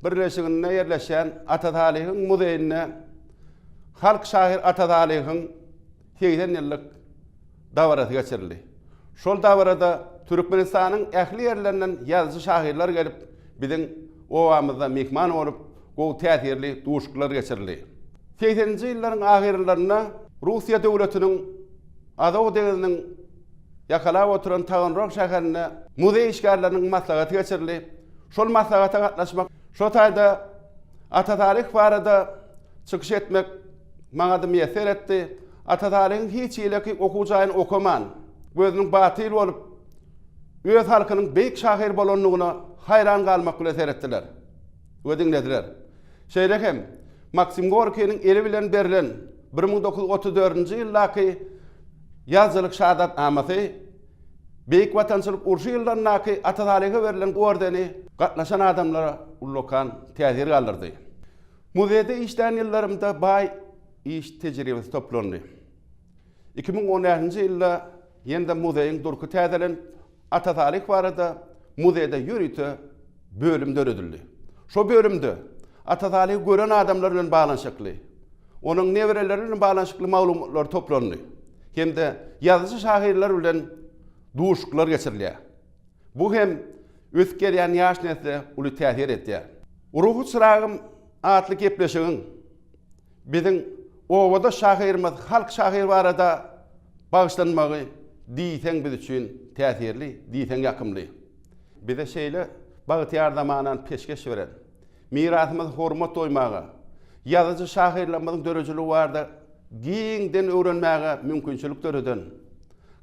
birleşigine ýerleşen Ata Salyhyň muzeýine halk şahyr Ata Salyhyň 80 ýyllyk dawarasy geçirildi. Şol dawarada Türkmenistanyň ähli ýerlerinden ýazgy şahyrlar gelip biziň owamyzda mehman bolup gowy täsirli duşuklar geçirildi. 80-nji ýyllaryň ahirlaryna Russiýa döwletiniň Azow degiziniň yakalap oturan Taganrog şäherine muzey işgärleriniň maslahaty geçirildi. Şol maslahata gatnaşmak, şo taýda Ata Salyh barada çykyş etmek maňa da meser etdi. Ata Salyhyň hiç ýylky okuwjaýyn okaman, gözüniň batyl bolup öz halkynyň beýik şahyr bolanlygyna hayran galmak bilen seretdiler. Ödiňlediler. Şeýle hem Maksim Gorky'niň eli bilen berilen 1934-nji ýyldaky ýazgylyk şahadat namasy beýik watançylyk urşy ýyllaryndaky Ata Salyha berilen ordeni gatnaşan adamlara ullokan täsir galdyrdy. Muzeyde işlän ýyllarymda baý iş tejribesi toplandy. 2010-njy ýylda ýende muzeýiň durky täzelen Ata Salyh barada muzeyde ýürüte bölüm döredildi. Şo bölümde Ata Salyhy gören adamlar bilen baglanşykly, onuň newereleri bilen baglanşykly maglumatlar toplandy. Hem de ýazgy şahyrlar bilen duşuklar geçirilýär. Bu hem ötgerýän ýaş nesle uly täsir etdi. Uruhu çyragym atly gepleşigiň biziň owada şahyrymyz halk şahyr barada bagışlanmagy diýsen biz üçin täsirli, diýsen ýakymly. Bize şeýle bagtyar zamanan peşkeş beren, mirasymyz hormat toýmaga, ýazgy şahyrlarymyzyň dörejiligi barda giňden öwrenmäge mümkinçilik döreden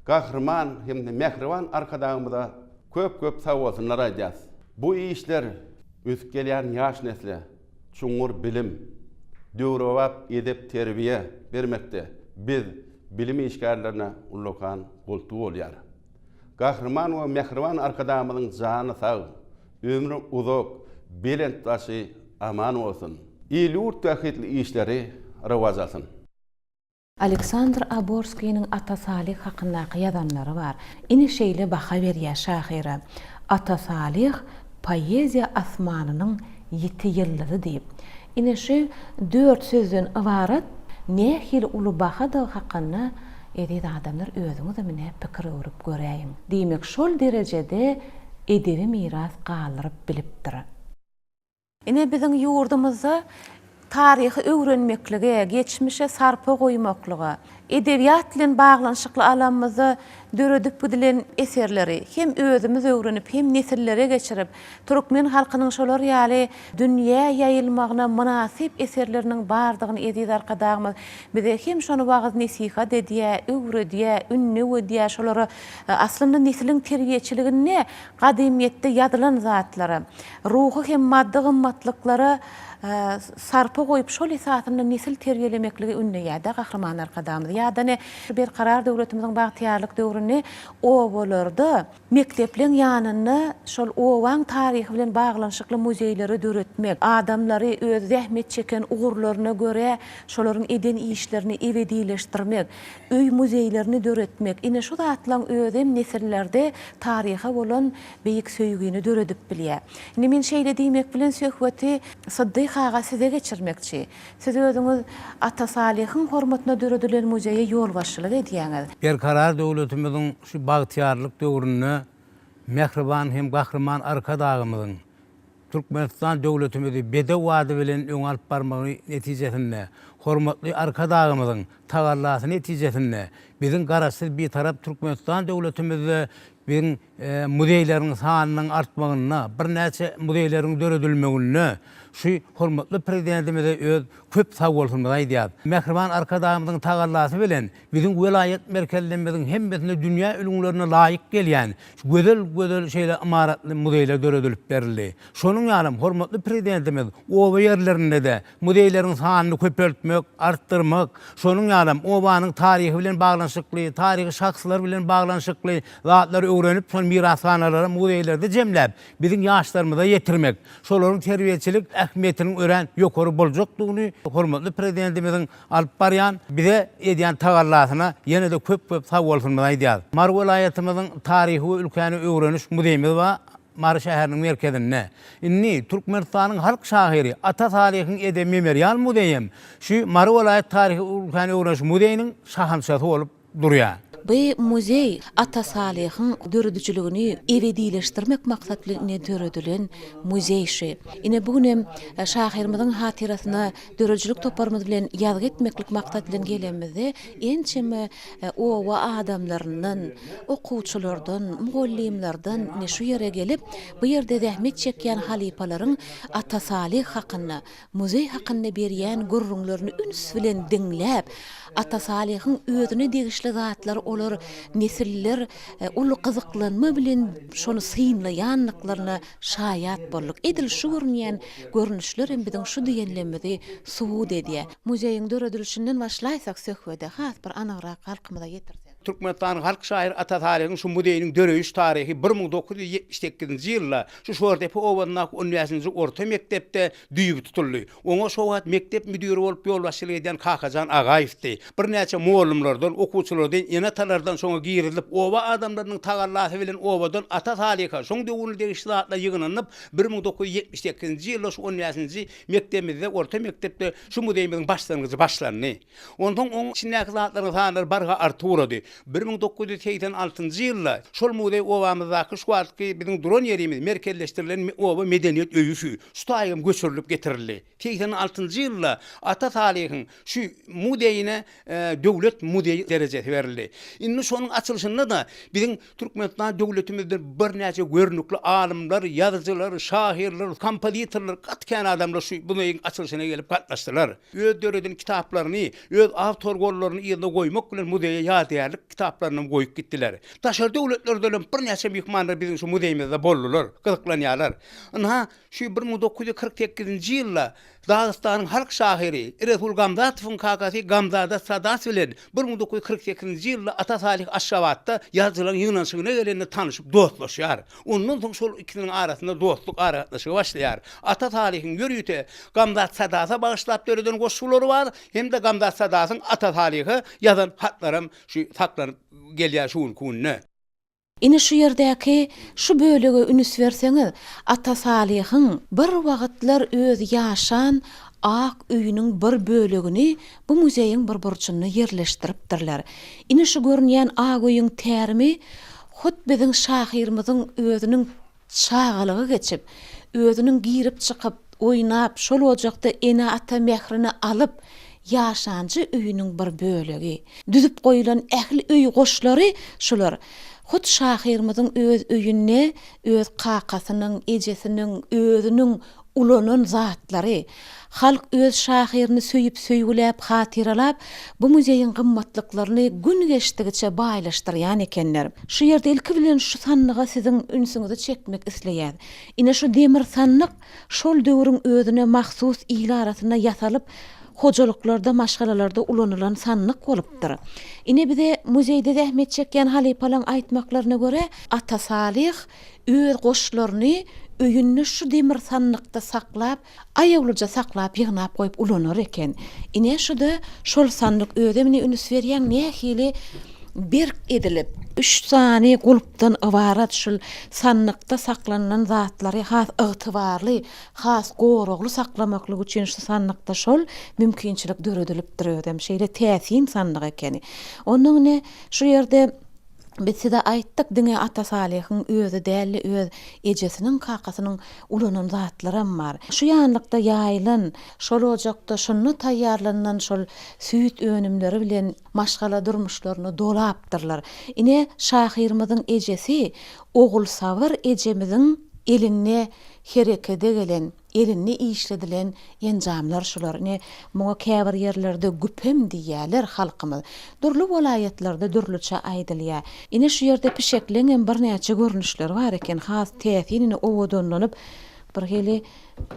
gahrman hem de mehriban arkadaşymyza köp sag bolsunlar aýdýas. Bu işler ötgelýän ýaş nesle çuňur bilim, döwrewap edep terbiýe bermekde biz bilim işgärlerine ullokan boltu bolýar. Gahrman we mehriban arkadaşymyzyň jany sag, ömrü uzak, belent taşy aman bolsun. Ýurt tähitli işleri rewaj alsyn. Aleksandr Aborski'nin Atasalih hakkındaki yazanları var. İni şeyle baka veriyor şahira. Atasalih poeziya asmanının 7 yıldızı deyip. İni şu 4 sözün ibaret nehil ulu baka da hakkında edid adamlar özünü de mine pikir urup göreyim. Demek şol derecede edebi miras kaldırıp bilipdir. Ine bizim yurdumuzda tarihi öwrenmeklige, geçmişe sarpa goýmaklyga, edebiyat bilen baglanşykly alanymyzy döredip gidilen eserleri hem özümüz öwrenip hem nesillere geçirip türkmen halkynyň şolar ýaly dünýä ýaýylmagyna münasip eserleriniň bardygyny edip arkadagymyz bize hem şonu wagt nesihat edýär, öwredýär, ünlü edýär şolary aslynda nesiliň terbiýeçiligine gadymiyetde ýadylan zatlary, ruhy hem maddi gymmatlyklary sarpa goýup şol esasynda nesil terbiýelemekligi ünneýärde gahraman arkadamyz. Ýa-da ne bir karar döwletimiziň bagtyarlyk döwrüni owalarda mektepliň ýanyny şol owaň taryhy bilen baglanşykly muzeýleri döretmek, adamlary öz zähmet çeken ugurlaryna göre şolaryň eden işlerini ebedileşdirmek, öý muzeýlerini döretmek. Ine şu zatlaň özüm nesillerde taryha bolan beýik söýgüni döredip bilýär. Ine men şeýle diýmek bilen söhbeti Sıddyk ağa size geçirmekçi. Siz özüňiz Atasalyhyň hormatyna döredilen muzeýe ýol başçylyk edýäňiz. Bir karar döwletimiziň şu bagtyarlyk döwrüne mehriban hem gahryman arkadagymyzyň Türkmenistan döwletimizi bede wady bilen öň alyp barmagy netijesinde hormatly arkadagymyzyň tagallasy netijesinde biziň garaşsyz bir tarap Türkmenistan döwletimizde bir muzeýleriň sanynyň artmagyna, bir näçe muzeýleriň döredilmegine şu hormatly prezidentimize öz köp sag bolsun diýýär. Mehriban arkadagymyzyň tagallasy bilen biziň welayet merkezlerimiziň hemmesine dünýä ölümlerine laýyk gelýän şu gözel şeýle imaratly muzeýler döredilip berildi. Şonuň ýaly hormatly prezidentimiz owa ýerlerinde de muzeýleriň sanyny köpeltmek, artdyrmak, şonuň ýaly owanyň taryhy bilen baglanşykly, taryhy şahslar bilen baglanşykly zatlary öwrenip şol mirasxanalara, muzeýlerde jemläp biziň ýaşlarymyza ýetirmek. Şolaryň terbiýeçilik ähmiýetiniň ören ýokary boljakdygyny hormatly prezidentimiziň alyp barýan bize edýän tagallasına ýene de köp sag bolsun diýýär. Mar welaýatymyzyň taryhy we ülkäni öwreniş muzeýimiz we Mar şäheriniň merkezinde. Inni Türkmenistanyň halk şahyry Atasalyhyň edebi memorial muzeýim şu Mar welaýat taryhy ülkäni öwreniş muzeýiniň şahanşasy bolup durýar. Bu muzeý Atasalyhyň döredüçiligini ebedileşdirmek maksat bilen döredilen muzeýşi. Ine bugün şahyrymyzyň hatirasyna döredüçilik toparymyz bilen ýazgy etmeklik maksat bilen gelenmizde ençeme owa adamlarynyň, okuwçylardan, mugallimlerden ne şu ýere gelip bu ýerde zähmet çekýän halipalaryň Atasalyh hakyna, muzeý hakyna berýän gurrunlaryny üns bilen diňläp Atasalyhyň özüne degişli zatlary olar nesiller ulu gyzyklanma bilen şonu syňlaýanlyklaryna şaýat bolduk. Edil şu görünýän görnüşler hem biziň şu diýenlemidi suwud edýär. Muzeýiň döredilişinden başlaýsak söhbete has bir anagyrak halkymyza ýetirdik. Türkmenistan halk şair Atasalyhyň şu muzeýiniň döreýüş taryhy 1978-nji ýylda şu Şortepe owanyň Üniversitesi orta mektepde düýüp tutuldy. Oňa şo wagt mektep müdiri bolup ýol başçylyk edýän Kakajan Agaýewdi. Bir näçe muallimlerden, okuwçylardan, enatalardan soňa girilip owa adamlarynyň tagallasy bilen owadan Atasalyha şoň döwrüne degişli zatlar ýygnanyp 1978-nji ýylda şu üniversitesi mektebimizde orta mektepde şu muzeýimiziň başlangyjy başlandy. Ondan oň içindäki zatlaryň sanary barga arturady. 1986-njy ýylda şol muzeý owamyzdaky şu wagtky biziň duran ýerimiz merkezleşdirilen owa medeniýet öýüşi şu taýym göçürilip getirildi. 86-njy ýylda Atasalyhyň şu muzeýine döwlet muzeýi derejesi berildi. Indi şonuň açylşynda da biziň Türkmenistan döwletimizde bir näçe görnükli alymlar, ýazyjylar, şahirler, kompozitorlar, gatken adamlar şu muzeýiň açylşyna gelip gatnaşdylar. Öz döredin kitaplaryny, öz awtor gollaryny ýerine goýmak bilen muzeýe ýadýarlyk kitaplaryny goýup gitdiler. Taşar döwletlerden bir näçe mehmanlar biziň şu muzeýimizde boldular, gyzyklanýarlar. Ana şu 1948-nji ýylda Dağıstanın halk şahiri Resul Gamzatov'un kakası Gamzada Sadas bilen 1948-nji ýylda Ata Salih Aşgabatda yazılan ýygnanşygyna gelenle tanışyp dostlaşýar. Ondan soň şol ikiniň arasynda dostluk aratlaşygy başlaýar. Ata Salih'in ýörüýte Gamzat Sadasa bagyşlap berýän goşulary bar, hem de Gamzat Sadasyň Ata Salih'e ýazan hatlarym şu saklanyp gelýär şuň kunna. Ine şu yerdäki şu bölege ünüs berseňiz, Ata Salih'in bir wagtlar öz ýaşan ak öýüniň bir bölegini bu muzeýiň bir burçyny ýerleşdiripdirler. Ine şu görünýän ak öýüň termi hut biziň şahyrymyzyň özüniň çağalygy geçip, özüniň girip çykyp, oýnap, şol ojakda ene ata mehrini alyp ýaşanjy öýüniň bir bölegi. Düzüp goýulan ähli öý goşlary şular. Hut şahyrymyzyň öz öýünne, öz kakasynyň, ejesiniň, özüniň ulanan zatlary, halk öz şahyryny söýüp söýgüläp, hatyralap, bu muzeýiň gymmatlyklaryny gün geçdigiçe baýlaşdyrýan ekenler. Şu ýerde ilki bilen şu sannyga siziň ünsüňizi çekmek isleýär. Ine şu demir sannyk şol döwrüň özüne mahsus ýyl arasyna ýasalyp, hojalyklarda, maşgalalarda ulanylan sannyk bolupdyr. Ine bize muzeýde zähmet çekýän halypalaň aýtmaklaryna görä, Ata Salih öz goşlaryny öýünni şu demir sannykda saklap, aýawlyja saklap ýygnap goýup ulanyr eken. Ine şuda şol sannyk ödemini ünüs berýän nähili berk edilip, 3 sany gulpdan ibarat şol sannykda saklanan zatlary has ygtybarly, has gorugly saklamaklyk üçin şu sannykda şol mümkinçilik döredilipdir ödem. Şeýle täsin sannyk ekeni. Onuň ne şu ýerde biz size aýtdyk, diňe Ata Salih'in özü däli öz ejesiniň kakasynyň ulanan zatlarym bar. Şu ýanlykda ýaýlan, şol ojakda şunu taýýarlanan şol süýt önümleri bilen maşgala durmuşlaryny dolapdyrlar. Ine şahyrymyzyň ejesi ogul Sabır ejemiziň eline herekede gelen, elini işledilen enjamlar şular. Ne muňa käbir ýerlerde güpem diýýärler halkymyz. Durly welaýetlerde durlyça aýdylýar. Ine şu ýerde pişekleňen bir näçe görnüşler bar eken, has täsinini owadanlanyp bir hili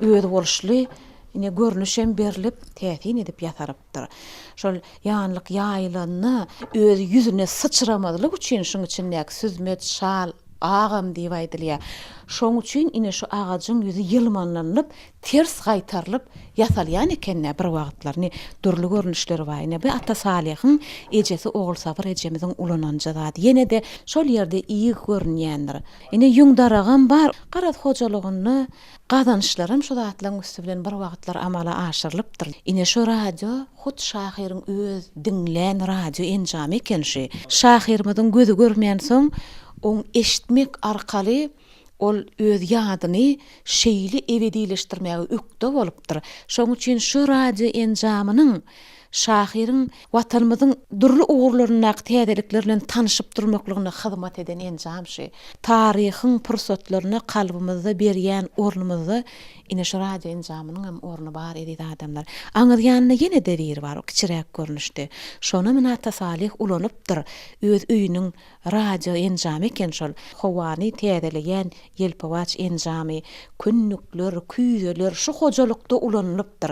öz bolşly ine görnüşem berilip täsin edip ýatarypdyr. Şol ýanlyk ýaýlanyny öz ýüzüne sıçramadylyk üçin şoň için näk süzmet, şal, ağam diýip aýdylýar. Şoň üçin ine şu agajyň ýüzi ýylmanlanyp, ters gaýtarylyp ýasalýan ekenler bir wagtlar. Ne durly görnüşleri bar. Ne bu Ata Salih'in ejesi ogul Sabır ejemiziň ulananja zat. Ýene de şol ýerde iyi görnýändir. Ine ýuňdaragam bar. Garat hojalygyny, gazançlarym şu zatlaryň üstü bilen bir wagtlar amala aşyrylypdyr. Ine şu radio hut şahyryň öz diňlen radio enjamy eken şi. Şahyrymyzyň gözü görmeýän soň on eşitmek arkaly ol öz ýadyny şeýli ebedileşdirmäge ökde bolupdyr. Şoň üçin şu radio enjamynyň şahyryň watanymyzyň durly ugurlaryna täzelikler bilen tanyşyp durmaklygyna hyzmat eden enjam şi. Taryhyň pursatlaryna kalbymyzda berýän ornumyzda ine şu radio enjamynyň hem ornu bar edi adamlar. Aňyrýanyna ýene de bir bar, o kiçirek görnüşde. Şonu men Ata Salih ulanypdyr. Öz öýüniň radio enjamy eken şol. Howany täzelegän ýelpewaç enjamy, künnükler, küýzeler şu hojalykda ulanlypdyr.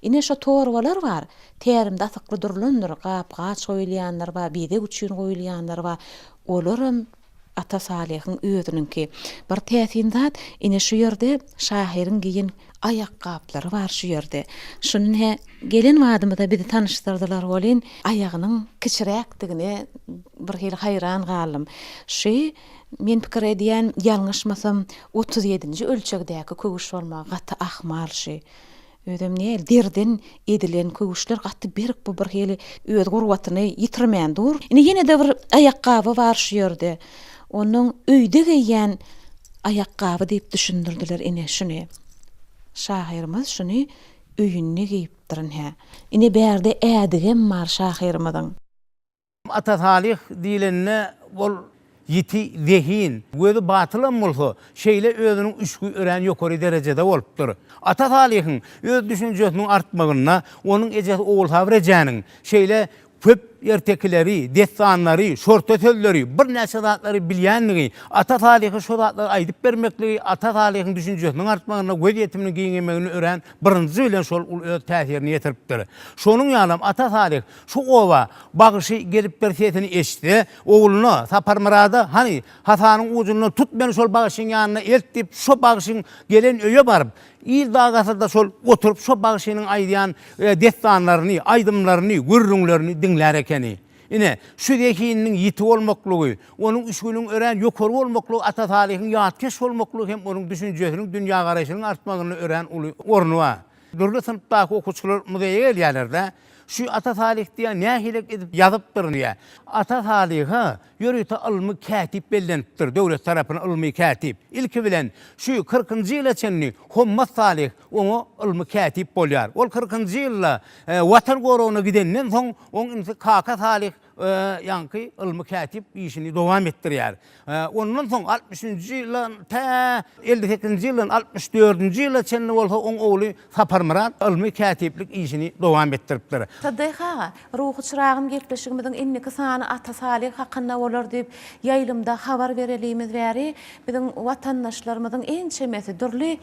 Ine şu torbalar bar. Tärimde asykly durlandyr, gap-gaç goýulýanlar bar, bede üçin goýulýanlar bar. Olaram Ata Salih'in özüninki bir täsin zat. Ine şu ýerde şahyryň giyin ayakkabylary bar şu ýerde. Şunun he gelen wadymyda bizi tanıştyrdylar bolin, ayagynyň kiçirekdigine bir hili hayran galym. Şu men pikir edýän ýalňyşmasam 37-nji ölçekdäki kögüş bolmagy gaty ahmal şi. Ödem näl derden edilen kögüşler gatty berk bu bir hili öz gurwatyny ýitirmändir. Ine ýene de bir ayakkaby bar şu ýerde. Onun öýde giyýän ayakkaby diýip düşündirdiler ine şunu. Şahyrymyz şunu öýünne giyipdirin he. Ine bärde ädigem bar şahyrymyzyň. Ata Salih diýilenne bol yiti zehin, gözü batylan bolsa, şeýle özüniň üçgü ören ýokary derejede bolupdyr. Ata Salih'in öz düşünjesiniň artmagyna, onuň ejesi ogul Sabır ejeniň şeýle köp ertekileri, destanları, şortötölleri, bir näçe zatları bilýänligi, ata tarihi şu zatları aýdyp bermekligi, ata tarihin düşünjesiniň artmagyna, göz ýetimini giňemegini ören birinji bilen şol öz täsirini ýetiripdir. Şonuň ýalam ata tarih şu owa bagyşy gelip bersetini eşdi, oğluna Saparmyrada hani Hasanyň ujundan tut beni şol bagyşyň ýanyna eltip, şo bagyşyň gelen öýe baryp İl dağasında sol oturup şu bağışının aydayan destanlarını, aydımlarını, gürrünlerini dinler ekeni. Yine şu dekinin yiti olmaklığı, onun üçgülün öğren yukarı olmaklığı, ata tarihin yatkeş olmaklığı hem onun düşüncesinin, dünya karayışının artmağını öğren ornu var. Dörlü sınıftaki okuçular müdeye gelýärler. Şu ata tarih diye nähilek edip yazıptır diye. Ata tarihi yörüte ilmi katip bellenipdir. Devlet tarafına ilmi katip. İlki bilen şu 40-njy ýyla çenni Hommat Salih onu ilmi katip bolýar. Ol 40-njy ýylla watan gorawna gidenden soň oň Kaka Salih yankı ilmi katip işini dowam etdirýär. Ondan soň 60-njy ýylan ta 58-njy ýylan 64-njy ýyla çenni bolsa oň ogly Saparmyrad ilmi katiplik işini dowam etdiripdir. Tadyha ruhy çyragym gelipleşigimiziň inniki sany ata Salih hakynda bolar diýip ýaýlymda habar berelimiz bäri biziň watandaşlarymyzyň en çemesi dürli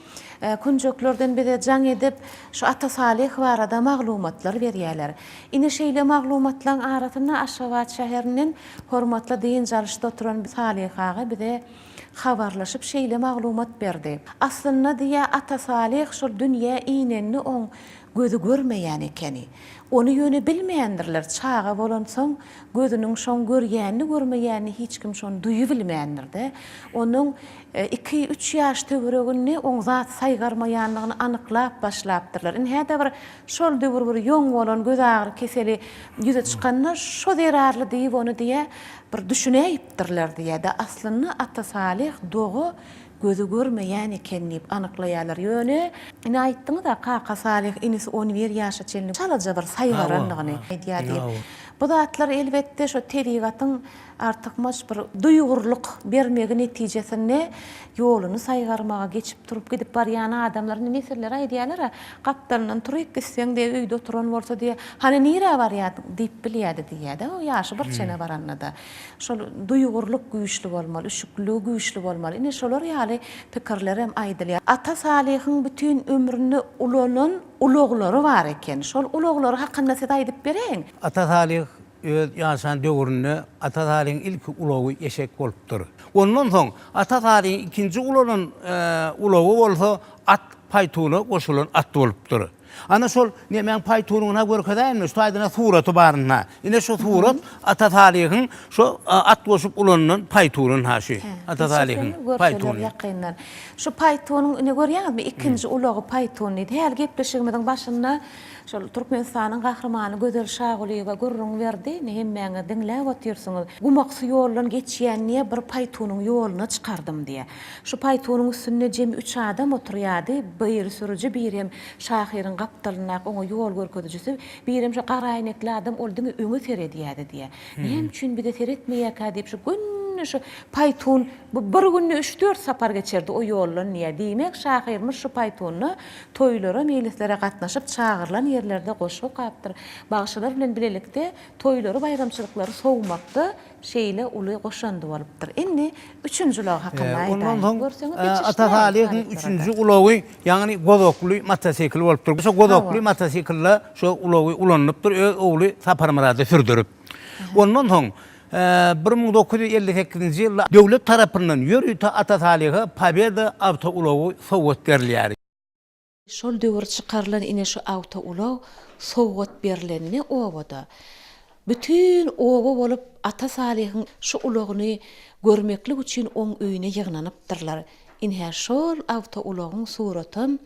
kunjoklardan biri jaň edip şu ata Salih barada maglumatlar berýärler. Ine şeýle maglumatlaryň arasynda Aşgabat şäheriniň hormatly diýin jalşyda oturan bir Salih ağa bize habarlaşyp şeýle maglumat berdi. Aslynda diýe ata Salih şol dünýä iňenni oň gözü görmeýän ekeni. Onu ýöne bilmeýändirler. Çağa bolan soň gözüniň şoň görýänini, görmeýänini hiç kim şonu duýup bilmeýändir-de. Onuň 2-3 ýaş töweregini oň zat saýgarmaýanlygyny anyklap başlapdyrlar. Häde bir şol döwür bir ýoň bolan göz agyry keseli ýüze çykanda şo derarly diýip onu diýe bir düşünäýipdirler diýe-de. Aslynda ata Salih dogu gözü görmeýän ekenini anyklaýarlar. Ýöne ine aýtdyňyz da Kaka Salih inisi 11 ýaşa çelini çalaja bir saýgaranlygyny aýdýar. Bu zatlar elbetde şu terigatyň artykmaş bir duýgurluk bermegi netijesinde ýoluny saýgarmaga geçip turup gidip barýan adamlaryň meselleri aýdýarlar. Gapdalynyň turyp gitseň de öýde oturan bolsa diýe, hani nire barýar diýip bilýärdi diýe-de. O ýaşy bir çene baranda. Şol duýgurluk güýçli bolmaly, üşüklük güýçli bolmaly. Ine şolar ýaly pikirler hem aýdylýar. Ata Salihiň bütün ömrüni ulanan uloglary bar eken. Şol uloglary hakynda siz aýdyp bereň. Ata Salih ýaşan döwründe ata Salih'in ilk ulogy eşek bolupdyr. Ondan soň ata Salih'in ikinji ulanyň ulogy bolsa at paýtuny goşulan at bolupdyr. Ana şol nämen paýtunyna görkezäými? Şu aýdyna suraty barynda. Ine şu surat ata Salih'in şu at goşup ulanyň paýtunyň haşy. Ata Salih'in paýtuny. Şu paýtunyň ine görýärmi? İkinji ulogy paýtuny. Her gepleşigimiziň başynda şol Türkmenistanyň gahrymany Gözel Şagulyga gurrun berdi. Hemmeňe diňläp otyrsyňyz. Gumaksy ýoldan geçýänniýe bir paýtunyň ýoluny çykardym diýe. Şu paýtunyň üstünde jemi 3 adam oturýardy. Biri sürüji, biri hem şahyryň gapdalyna oňa ýol görkezijisi, biri hem şu garaýnekli adam ol diňe öňe seredýärdi diýe. Näme üçin bide seretmeýär ka diýip şu şu paýtun bir günde 3-4 sapar geçerdi o ýollan niýe diýmek şahyrmyş şu paýtuny toýlara, mejlislere gatnaşyp çağırlan ýerlerde goşup gapdyr. Bagşylar bilen bilelikde toýlary, bayramçylyklary sowmakdy, şeýle uly goşandy bolypdyr. Indi 3-nji ulag hakynda aýdaýar. Ata Salih'in 3-nji ulagy, ýagny godokly motosikl bolupdyr. Şu godokly motosiklle şu ulagy ulanypdyr, öz ogly Saparmyrada sürdürüp. Ondan soň 1958-nji ýylda döwlet tarapyndan ýörüte ata Salih'e Pobeda awtoulagy sowgat berilýär. Şol döwür çykarlan ine şu awtoulag sowgat berilenini owada. Bütün owa bolup ata Salih'in şu ulagyny görmeklik üçin oň öýüne ýygnanypdyrlar. Ine şol awtoulagyň suraty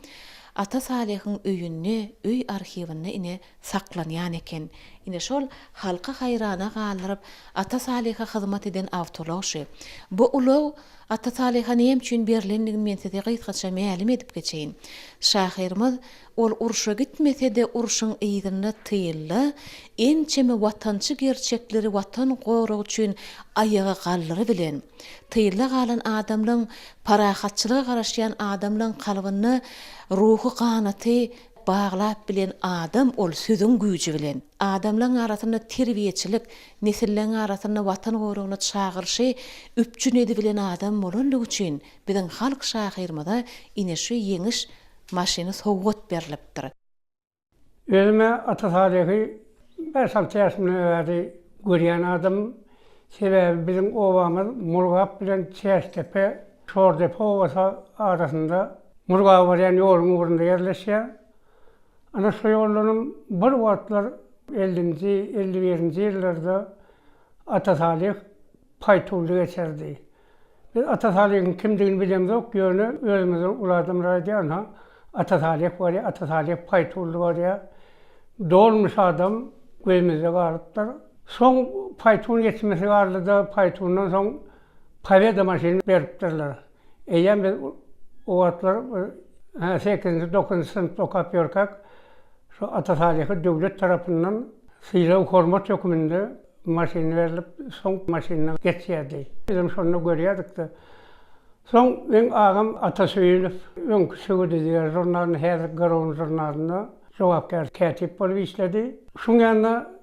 ata Salih'in öýünni, öý arhiwinde ine saklanýan eken. Ine şol halka hayrana galyryp ata Salih'a hyzmat eden awtoulag. Bu ulag ata Salih'a näme üçin berilendigini men size gaýtgaça mälim edip geçeýin. Şahyrymyz ol uruşa gitmese de uruşyň ýygyny tyýylla, en çeme watançy gerçekleri watan goragy üçin ayaga gallary bilen tyýylla galan adamlaryň parahatçylyga garaşýan adamlaryň kalbyny ruhy ganaty bağlap bilen adam ol sözün güýji bilen. Adamlaryň arasynda terbiýeçilik, nesilleň arasynda watan gorugyny çağırşy, üpçün edi bilen adam bolanlygy üçin biziň halk şahyrymyza ine şu ýeňiş maşyny sowgat berilipdir. Özüme Atatürk'ü 5-6 ýaşymda görýän adam. Sebebi bizim ovamız Murgap bilen Çeştepe, Şordepe ovası arasında Murgap varyan yolun uğrunda yerleşýär. Ana şu yolların bir wagtlar 50-nji, 51-nji ýyllerde Atatürk paýtully geçerdi. Biz Atatürk'ün kimdigini bilemzok, ýöne özümizden uladymlara diýýär, Atatürk var ya, Atatürk paýtully var ya. Dolmuş adam gözümizde garypdyr. Son paýtun geçmesi garlyda paýtundan soň paveda maşyny beripdirler. Eýem biz o wagtlar 8-9 sınıfda okap ýörkak, şu Atatürk'e döwlet tarapyndan syýlaw hormat höküminde maşyny berilip, soň maşynyna geçýärdi. Bizim şonu görýärdik-de. Soň men agam Atasöýünow öňkü söwüde diýer jurnalyny häzir garawyn jurnalyna jogapkar katip bolup işledi. Şuň ýanynda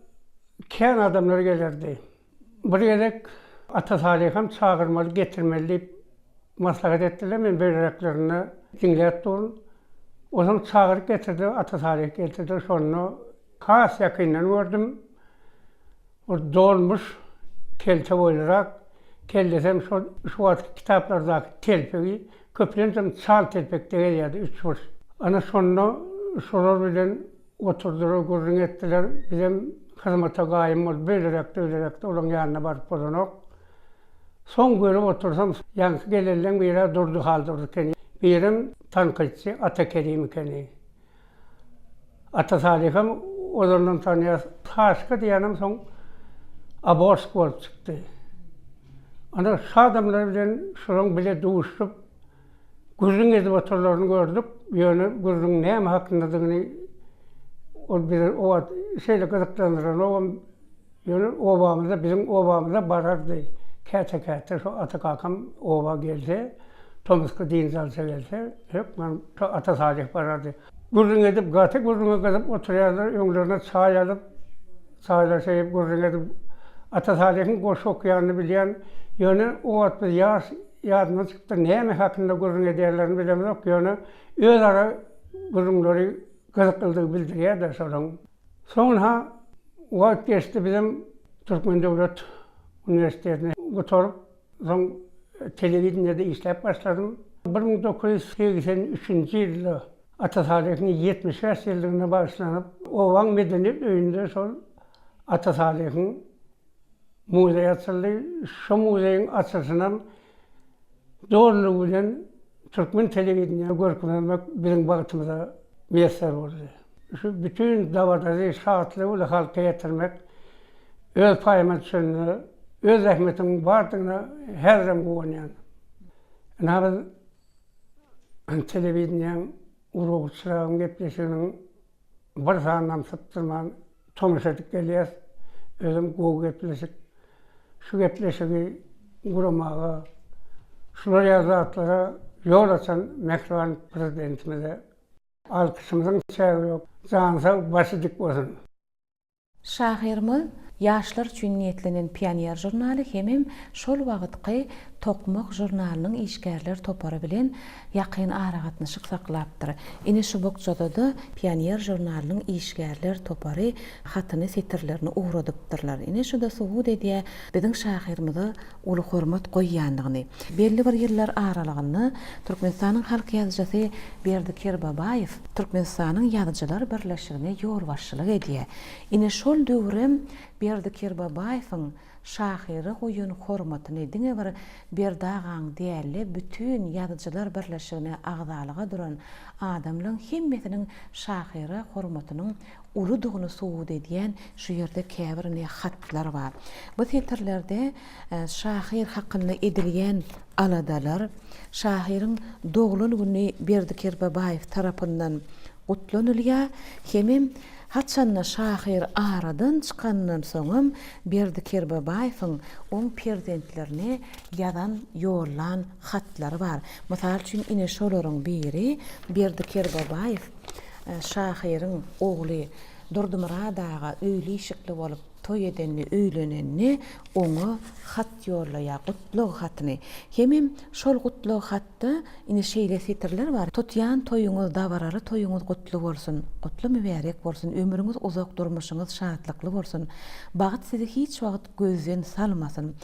kän adamlar gelerdi. Bir gerek Atatürk'e çağırmaly, getirmeli diýip maslahat etdiler. Men beýlereklerini diňläp durun. Oňa çağıryp getirdi, Atatürk getirdi. Şonu has ýakyndan gördüm. O dolmuş kelçe boýlarak kellesem şu wagt kitaplardaky telpegi köplendim çal telpekde gelýärdi 3 burs. Ana şonu şolar bilen oturdular, gurrun etdiler. Bizim hyzmata gaýym bolup beýlerekde olaň ýanyna baryp bolanok. Soň görüp otursam ýanky gelenleň biri durdy haldyrdy. Birim tanqyçy Atakerim ekeni. Atatürk'üm olandan tanýar taşka diýenim soň Aborsk bolup çykdy. Ana şu adamlar bilen şoň bile duşup gurrun edip oturlaryny gördük. Ýöne gurrun näme hakyndadygyny o bir o şeýle gyzyklandyran o ýöne obamyza bizim obamyza barardy. Käte şu Atakakam oba gelse, Tomuska diýin salsa gelse, hep men Atatürk barardy. Gurrun edip gaty gurruna gyzyp oturýarlar, öňlerine çaý alyp, çaýlar şeýip gurrun edip Atatürk'ün goşu okuyanını bilýän ýöne o wagt biz ýadyma çykdy, näme hakynda gurrun edýärlerini bilemok, ýöne özara gurrunlary gyzykyldygy bildirýär-de şolaň. Soňra wagt geçdi bizim Türkmen Döwlet Üniversitetine götürüp, soň telewizionyada işläp başladym. 1983-nji ýylda Atatürk'ün 70 ýyldygyna başlanyp, Owaň Medeniýet öýünde şol Atatürk'ün muzeyi açıldı. Şu muzeyin açılışından doğruluğu bilen Türkmen televizyonu görkemlenmek bizim bagtymyza müyesser oldu. Şu bütün davatları şahatlı ulu halka yetirmek, öz paýyma düşenini, öz rahmetinin bardygyny her zaman goýanýan. Näme televizyonun urugçylaryň gepleşiginiň bir sanam sypdyrman tomuşa edip gelýär. Özüm gowy gepleşik. Şu gepleşigi guramaga, şular ýazatlara ýol açan Mehriban prezidentimize alkışymyzyň çägi ýok. Jansa başy dik bolsun. Şahyrmy ýaşlar üçin niýetlenen Pioner jurnaly hemem şol wagtky Tokmak jurnalynyň işgärler topary bilen ýakyn aragatnaşyk saklapdyr. Ine şu bokjada Pioner jurnalynyň işgärler topary hatyny setirlerini uğradypdyrlar. Ine şu da suwud edýär biziň şahyrymyza uly hormat goýýandygyny. Belli bir ýyllar aralygyny Türkmenistanyň halk ýazgysy Berdikir Babaýew Türkmenistanyň ýazgyjylar birleşigine ýol başçylyk edýär. Ine şol döwrem Berdikir Babaýewiň şahyry goýan hormatyny diňe bir dağaň diýerli bütün ýazgyjylar birleşigine agdalyga duran adamlaryň hemmetiniň şahyry hormatynyň uludygyny suwud edýän şu ýerde käbir hatlar bar. Bu setirlerde şahyr hakynda edilýän aladalar, şahyryň doglan güni Berdikir Babaýew tarapyndan gutlanylýar, hemem haçanna şahyr aradan çykandan soňam Berdikir Babaýewiň oň prezidentlerine ýazan ýollan hatlary bar. Mysal üçin ine şolaryň biri Berdikir Babaýew Şahyryň ogly Durdumara daga öýli işikli bolup toy edenni, öýlenenni oňa hat ýollaýar, gutluk hatyny. Hemem şol gutluk hatda ine şeýle setirler bar. Tutýan toýuňyz dabarary, toýuňyz gutly bolsun, gutly mübarek bolsun, ömrüňiz uzak durmuşyňyz şatlykly bolsun. Bagyt sizi hiç wagt gözden salmasyn.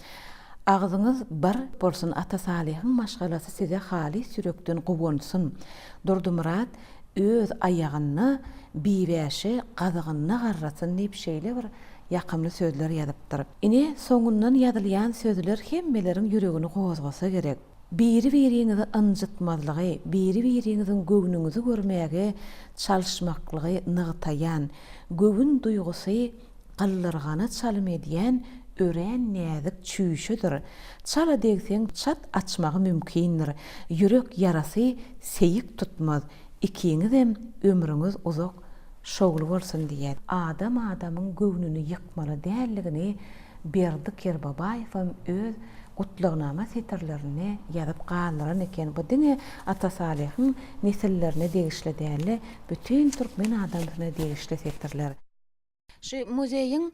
Ağzınız bir bolsun, ata salihin maşgalasy size hali sürekden gowunsun. Durdumrat öz ayagyny bibeşi gazygyny garrasyn diýip şeýle bir ýakymly sözler ýazypdyr. Ine soňundan ýazylýan sözler hemmeleriň ýüregini gozgasa gerek. Biri-biriňizi ynjytmazlygy, biri-biriňiziň göwnüňizi görmäge çalışmaklygy nygtaýan, gövün duýgusy gallyrgana çalym edýän ören näzik çüýşüdir. Çala degseň çat açmagy mümkindir. Ýürek yarasy seyik tutmaz. İkiňiz hem ömrüňiz uzak şogly bolsun diýär. Adam adamyň göwnüni ýykmaly dälligini Berdi Kerbabaýew öz gutlugynama setirlerini ýazyp galyran eken. Bu diňe ata Salihin nesillerine degişli däli, bütün türkmen adamlaryna degişli setirler. Şu muzeýiň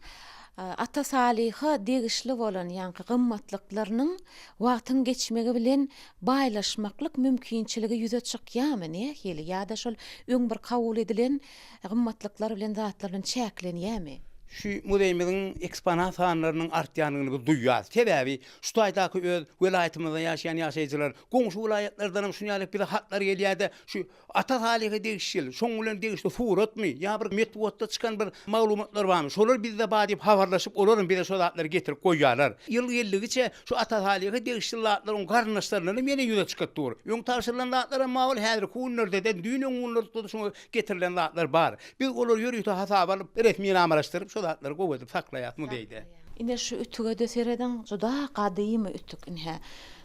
ata Saliha degişli bolan ýanky gymmatlyklarynyň wagtyň geçmegi bilen baýlaşmaklyk mümkinçiligi ýüze çykýarmy ne? Heli ýa-da şol öň bir kabul edilen gymmatlyklar bilen zatlar bilen çäklenýärmi? Şu muzeýimiziň eksponat sanlarynyň artýanyny biz duýýar. Sebäbi şu taýdaky öz welaýatymyzda ýaşaýan ýaşaýjylar goňşy welaýatlardan şunýalyk bir hatlar gelýärdi. Şu ata Salihy degişil, şoň bilen degişli suratmy ýa bir metwatda çykan bir maglumatlar barmy? Şolar bizde badyp habarlaşyp olaryň bize şol hatları getirip goýýarlar. Ýyl geldigiçe şu ata Salihy degişli hatlaryň garnaşlaryny meni ýüze çykdyr. Ýöň taşyrylan hatlara magul häzir kunlarda da düýnüň gunlarda şoňa getirilen hatlar bar. Biz olar ýörüýte hasap alyp resmi amaraşdyryp şol hatları gowy edip saklaýatmy diýdi. Ine şu ütüge dösereden juda gadymy ütük inhe.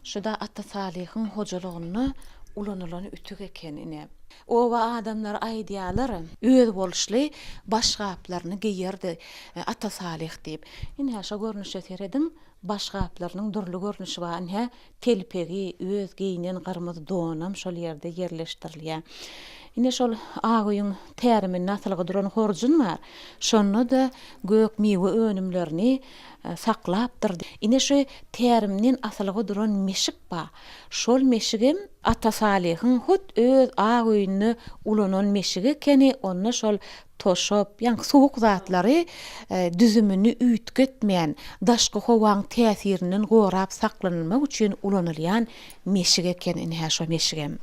Şuda ata Salihyň hojalygyny ulanylan ütük eken ine. Owa adamlar aýdýarlar, öz boluşly başgaplaryny giýerdi ata Salih diýip. Ine şo görnüşe seredin başgaplarynyň durly görnüşi bar. Inhe telpegi, öz giýinen gyrmyzy donam şol ýerde ýerleşdirilýär. Ine şol agyň tärimini nasıl duran horjun bar. Şonu da gök miwe önümlerini saklapdyr. Ine şu tärimden asylygy duran meşik bar. Şol meşigim ata Salihyň hut öz agyny ulanan meşigi ekeni, onna şol toşop, ýa suwuk zatlary düzümini üýtgetmeýän, daşky howaň täsirinden gorap saklanylmak üçin ulanylýan meşig eken ine şo meşigim.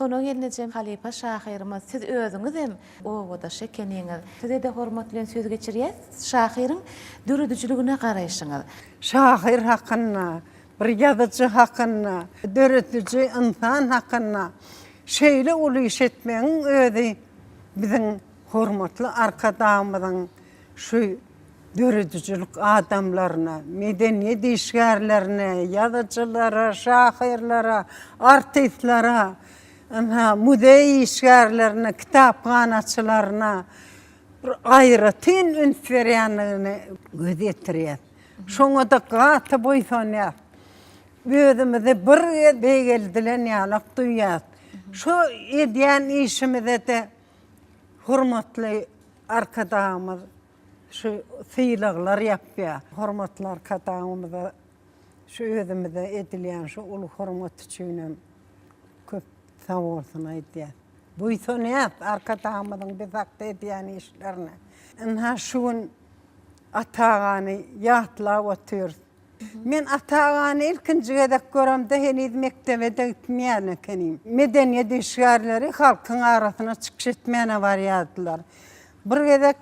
Sonuň gelnejem Halipa Şahyrymyz, siz özüňiz hem owada şekeniňiz. Size de hormat bilen söz geçirýäs. Şahyryň döredüjiligine garaýşyňyz. Şahyr hakyna, bir ýazyjy hakyna, döredüji insan hakyna şeýle uly iş etmegiň özi biziň hormatly arkadaşymyzyň şu döredüjilik adamlaryna, medeniýet işgärlerine, ýazyjylara, şahyrlara, artistlara, muzeý işgärlerine, kitapxanaçylaryna aýry tin üns berýänligini gözetdirýär. Şoňa da gaty boýsanýar. Özümizi bir beýgeldilen ýalak duýýar. Şo edýän işimize de hormatly arkadaşymyz şu syýlyklar ýapýar. Hormatly arkadaşymyza şu özümize edilýän şu uly hormat üçin köp sağ bolsun aýdýar. Boýsanýar arkadaşymyzyň bizakda edýän işlerine. Inha şuň atagany ýatlap otur. Men atagany ilkinji gedek göremde heniz mektebede gitmeýän ekenim. Medeniýet işgärleri halkyň arasyna çykyş etmeýän barýardylar. Bir gedek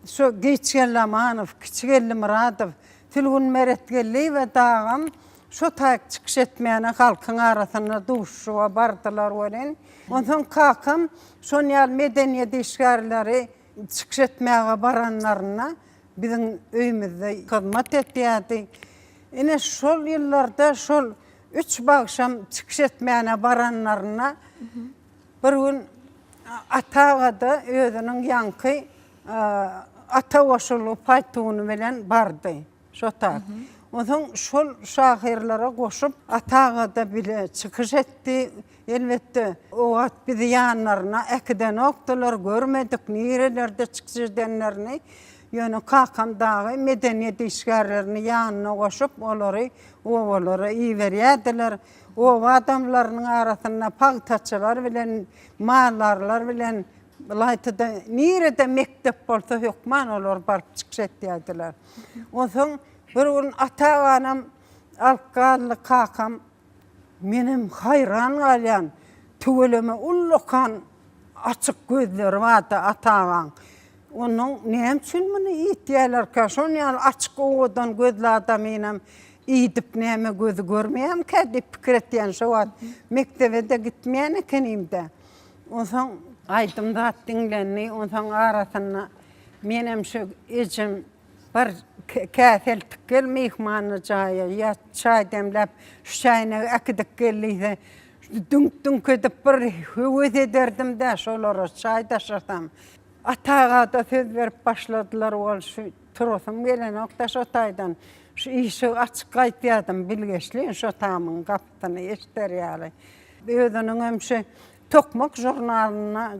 şu Geçgellamanow, Kiçigelli Muradow, Tülgün Meretgelli we dagam şu tak çykyş etmeýän halkyň arasyna duşuşa bardylar welen. Ondan kakam şol ýal medeniýet işgärleri çykyş etmäge baranlaryna biziň öýümizde hyzmat etýärdi. Ine şol ýyllarda şol 3 bagşam çykyş etmäge baranlaryna bir gün atagada özüniň ýanky ata oşulu paytuny bilen bardy. Şo tak. Odan şol şahirlere koşup atağa da bile çıkış etti. Elbette o at bizi yanlarına ekiden oktalar görmedik. Nerelerde çıkış edenlerini yani Kakam Dağı medeniyet işgarlerini yanına koşup ovaları iyi veriyediler. O adamların arasında pagtaçılar bilen, mallarlar bilen, laytıda nerede mektep olsa hükman olur barıp çıkış ettiler. Ondan bir gün ata-anam alkallı Kakam benim hayran alayan tüveleme ullukan açık gözleri vardı ata-anam. Onun ne için bunu ihtiyalar kaşon yani açık oğudan gözlü adamıyla İyidip neyme gözü görmeyem ki deyip fikir ettiyen şu var. Mektebe de gitmeyene keneyim de. Ondan aydımda dinlenni, ondan arasında benim şu içim bir kâfeltik gel mihmanı caya ya çay demlep şu çayına akidik gelliyse dünk edip bir hüvüz ederdim de şolara çay taşırsam. Atağa da söz verip başladılar ol şu turusum gelen oktaş otaydan. Şu işi açık kayıtladım bilgeçliğin şu tamın kaptanı ister yani. Ödünün ömşü Tokmak jurnalına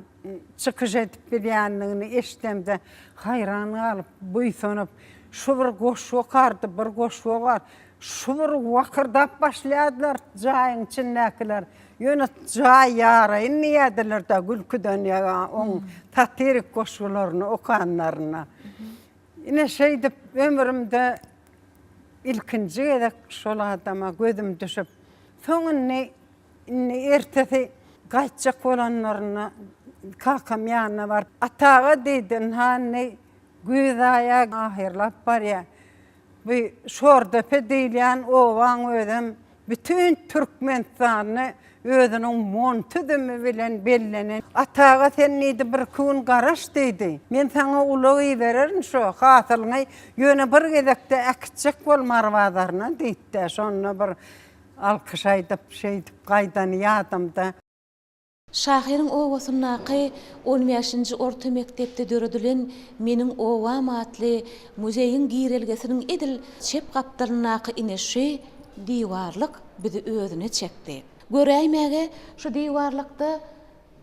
çıkış edip bilyenliğini işlemde hayranı alıp buysunup şu bir koşu kardı bir koşu var. Şu bir vakırdap başladılar cayın içindekiler. Yine cay yarayın niyediler de gülküden ya on tatirik koşularını okanlarına. Yine şeydi ömrümde İlkinci edek şol adama gözüm düşüp sonun ertesi kaçacak olanlarına Kakam yanına var. Atağa deydin ne güzaya ahirlap var ya. Bir şordepe deyleyen ovan ödüm bütün Türkmenistan'ı ödünün montudumu bilen bellenen. Atağa sen neydi bir kun garaş deydi. Men sana uluğu vererin şu hatırlığına yöne bir gedekte ekçek bol marvadarına deydi. Sonra bir alkış aydıp şeydip kaydan yadımda. Şahirin owasynaky 15-nji orta mektepde döredilen menin owam atly muzeyin girelgesiniň edil çep kapdalynaky ineşi diwarlyk bizi özüne çekdi. Göräýmäge şu diwarlykda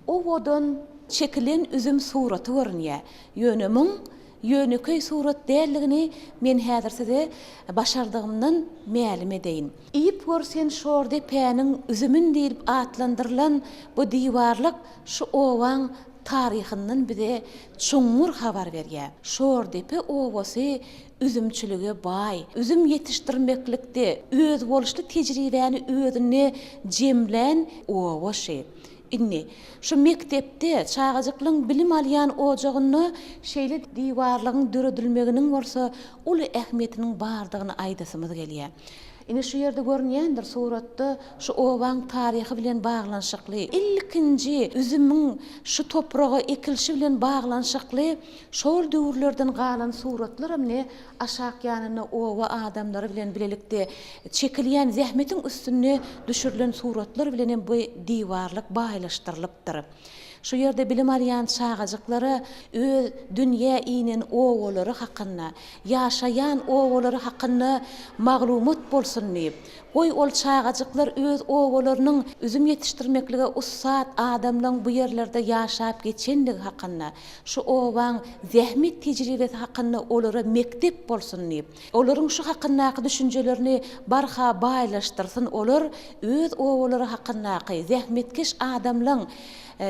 owadan çekilen üzüm suraty görünýär. Ýönemin yönüköy surat dälligini men häzir size başardygymdan mälim edeýin. İýip görsen şordy päniň üzümün diýip atlandyrylan bu diwarlyk şu owaň taryhyndan bize çoňmur habar berýär. Şordepe owasy üzümçülüge bay, üzüm yetişdirmeklikde öz boluşly tejribäni özüne jemlen owaşy. İnni şu mektepde çağajyklaryň bilim alýan ojagyny şeýle diwarlygyň döredilmeginiň bolsa uly ähmiýetiniň bardygyny aýdasymyz gelýär. Ine şu ýerde görünýändir suratda şu owaň taryhy bilen baglanşykly ilkinji üzümiň şu toprağa ekilşi bilen baglanşykly şol döwürlerden galan suratlar hemne aşak ýanyna owa adamlary bilen bilelikde çekilýän zähmetiň üstüne düşürilen suratlar bilen bu diwarlyk baýlaşdyrylypdyr. Şu ýerde bilim alýan çağajyklary öz dünýä inen owalary hakynda, ýaşaýan owalary hakynda maglumat bolsun diýip, goý ol çağajyklar öz owalarynyň üzüm ýetişdirmeklige ussat adamlaryň bu ýerlerde ýaşap geçendigi hakynda, şu owaň zähmet tejribesi hakynda olara mektep bolsun diýip, olaryň şu hakyndaky düşünjelerini barha baýlaşdyrsyn, olar öz owalary hakyndaky zähmetkeş adamlaryň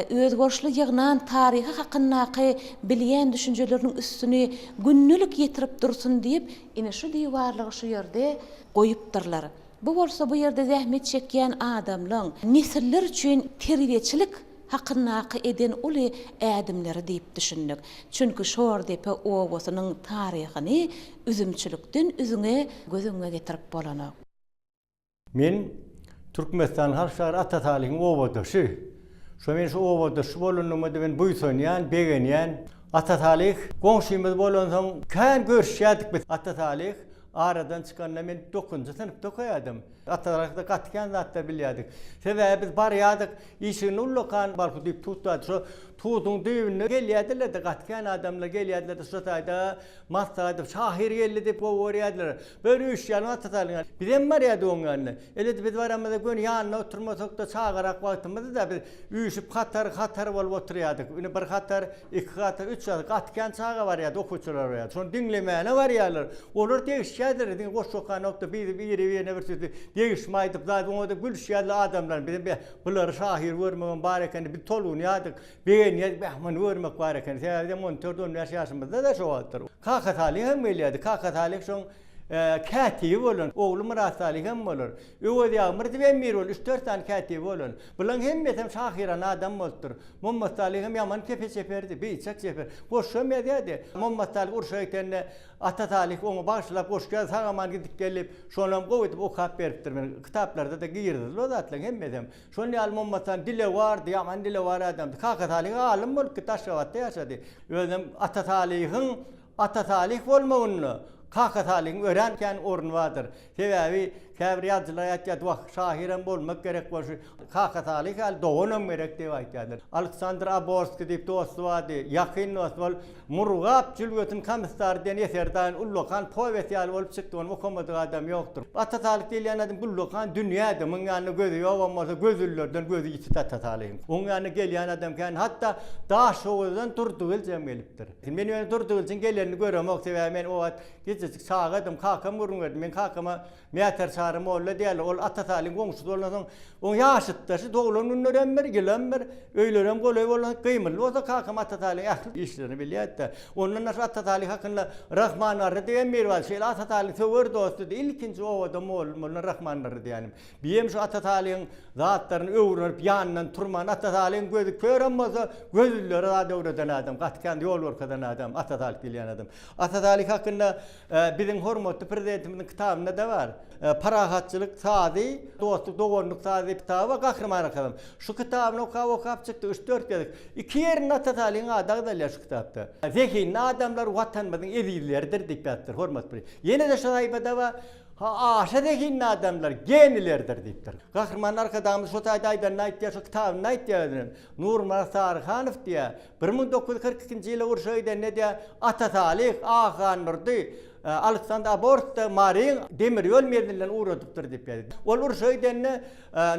özgörüşli ýygnan taryhy hakyndaky bilýän düşünjeleriniň üstüne günnülük ýetirip dursun diýip ine şu diwarlygy şu ýerde goýupdyrlar. Bu bolsa bu ýerde zähmet çekýän adamlaryň nesiller üçin terbiýeçilik hakyndaky eden uly ädimleri diýip düşündik. Çünki şordepe owasynyň taryhyny üzümçülükden üzüňe gözüňe getirip bolanyk. Men Türkmenistan halk şahyry Atatalyň owadaşy. Şomen şu owadaşy bolanyňda ben buýsanýan, begenýän Atatalyk goňşymyz bolan soň kän görüşýärdik biz. Atatalyk aradan çıkanla men 9-njy sınıfda koyadım. Atalarykda gatken zatlar bilýärdik. Sebäbi biz barýardyk, işini ullokan balky diýip tutdy. Şo tuğdun düýününe gelýärdiler de gatken adamlar gelýärdiler de şu taýda masada şahir geldi diýip gowarýardylar. Böyle üç ýaly atalarlar. Bizem barýardy oňany. Ele biz baramyzda gün ýanyna oturmasak da çağırak wagtymyzda da biz üýüşip hatar bolup oturýardyk. Ine bir hatar, iki hatar, üç hatar gatken çağa barýardy, okuwçylar barýardy. Şonu dinlemäne barýarlar. Olar degişýärdir, diň goşgokan nokta biri bir sözi degişmäýdi. Zaten oňa da gülüşýärler adamlar. Bizim bular şahir görmegen bar eken bir toluny ýadyk. Beýen behman görmek bar eken. Sebäbi monitordon ýaşaýarmyzda da şo boldur. Kakataly hem gelýärdi. Kakataly şoň katibi bolun, oğlum Murat hem bolur. Öwedi ýagmyr diýen mir bol, 3-4 tane katibi bolun. Bulan hemmetem şahiran adam boldur. Muhammed Ali hem ýaman kepe seferdi, beýçek sefer. Goşşam ýa-da Muhammed Ali urşaýtende Atatalik onu başlap goşga sagaman gidip gelip şonam goýup okap beripdir. Men kitaplarda da giyirdi. O zatlaň hemmetem. Şonu al Muhammed Ali dile wardy, ýaman dile war adam. Kakataly alim bolup Taşrawatda ýaşady. Özüm Atatalik bolmagyny Kakatalyň öğrenken orun vardır. Sebäbi käbir ýazgylar aýtýar, wagt şahiren bolmak gerek bolsa Kakataly hal doganam gerek diýip aýtýarlar. Aleksandr Aborski diýip dostu bardy. Ýakyn dost bol Murgap Jülgötün kamystar diýen eserden ullokan powet ýaly bolup çykdy. Onu okumady adam ýokdur. Atatalik diýen adam ullokan dünýäde müň ýanyna gözi ýok bolmasa gözüllerden gözi ýitip Atatalyň. Oň ýanyna gelýän adam kan hatta daş owuzdan turdugyl jem gelipdir. Men ýöne turdugyl için geleni göremok sebäbi men o wagt gececik sağadım, kakam görünmedi. Men kakama meter çağırım oğlu diýerler. Ol Atatalyň goňşusy bolan soň o ýaşytdaşy doglanyn örenmer, gelenmer, öýlerem golay bolan gymyl. O da kakam Atatalyň ähli işlerini bilýärdi. Ondan sonra Atatalyň hakynda Rahmanary diýen bir bar. Şeýle Atatalyň söwer dosty ilkinji owada molla Rahmanary diýenim. Biýem şu Atatalyň zatlaryny öwrünip ýanyna turman Atatalyň gözi köremmese gözülleri da öwreden adam, gatkan ýol orkadan adam, Atatalyň diýen adam. Atatalyň hakynda bizim hormatly prezidentimiň kitabyna da bar. Parahatçılık sadi, dostluk, dogonluk sadi kitabı Kahraman Akadem. Şu kitabını okap çıktı 3-4 dedik. 2 yerin Atatalyň adağı da şu kitapta. Zeki adamlar vatanymyzyň edillerdir diýipdir, hormatly. Ýene de şu aýbada var. Aşadaki adamlar genilerdir diýipdir. Kahraman Akademimiz şu taýda aýdan aýtýar, şu kitabyny aýtýar. Nurmar Sarhanow diýär. 1942-nji ýyly urşaýda ne diýär? Atatalyň Agan Nurdy Aleksandr Abort'ta Marin demiryol merdilen uğradıptır diýip ýa-da. Ol urşaýdenne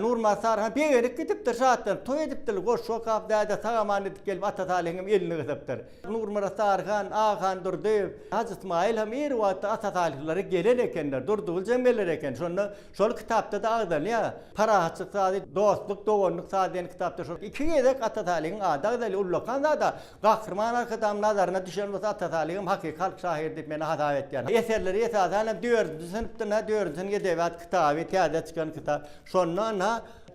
Nurmar Sarhan beýerek gidipdir şahatdan toý edipdir. Goş şokap da sagaman edip gelip Atatalyň elini gysapdyr. Nurmar Sarhan Agan Durdy, Hacı İsmail hem ýer wagtda Atatalyklary gelen ekenler, durdugyl jemgeler eken. Şol kitapda da agdal ýa. Parahatçylyk sady, dostluk, dogonluk sadyň kitapda şol 2 ýerek Atatalyň adagy ullokan da Kahraman Akadem nazarına düşen Atatalyň hakykat şair diýip meni hadaýat etýär. Eserleri esasen 4-nji sınıfdan 4-nji edebiyat kitabı, täze çykan kitap. Şondan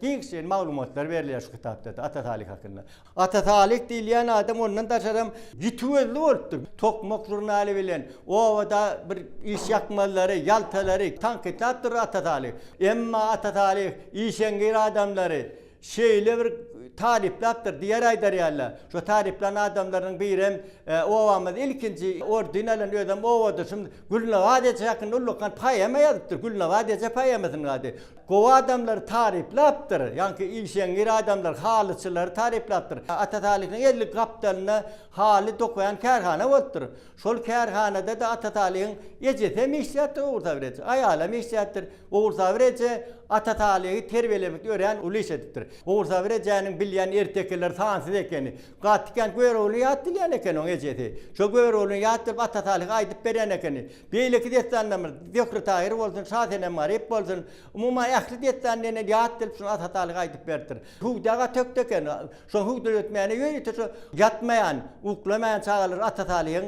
giňşen maglumatlar berilýär şu kitapda Atatalyň hakynda. Atatalyk diýilýän adam ondan daşaram ýitwezli bolupdyr. Tokmak jurnaly bilen o da bir iş ýakmalary, ýaltalary tanqidlatdyr Atatalyk. Emma Atatalyk işeňgir adamlary şeýle bir taliplapdyr diýer aýdarýarlar. Şu taliplan adamlaryň birem owamyz ilkinji ordinalan ödem owadyr. Şimdi Gülnawady ýakyn ullukan paýama ýazypdyr. Gülnawady paýamasyny gady. Gowa adamlar tariplapdyr. Ýani işeňgir adamlar, halyçylar tariplapdyr. Atatalyň 50 kapitalyna haly dokuyan kärhana bolupdyr. Şol kärhanada da Atatalyň ejete meşiyatda uğursa berýär. Aýala meşiyatdyr. Uğursa berýär. Atatalyňy terbiyelemek ören ulyş edipdir. Uğursa berýäniň bilýän ertekler sansyz ekeni. Gatken görewli ýatdylýan eken oň ejeti. Şo görewli ýatdyp Atatalyň aýdyp berýän ekeni. Beýleki destanlar, sekretäri bolsun, şahsene marip bolsun, umuma ähli destanlaryna ýatdyp şunu Atatalyň aýdyp berdir. Hugdaga tökteken, şo hugda ötmäne ýöýte şo ýatmaýan, uklamaýan çağalar Atatalyň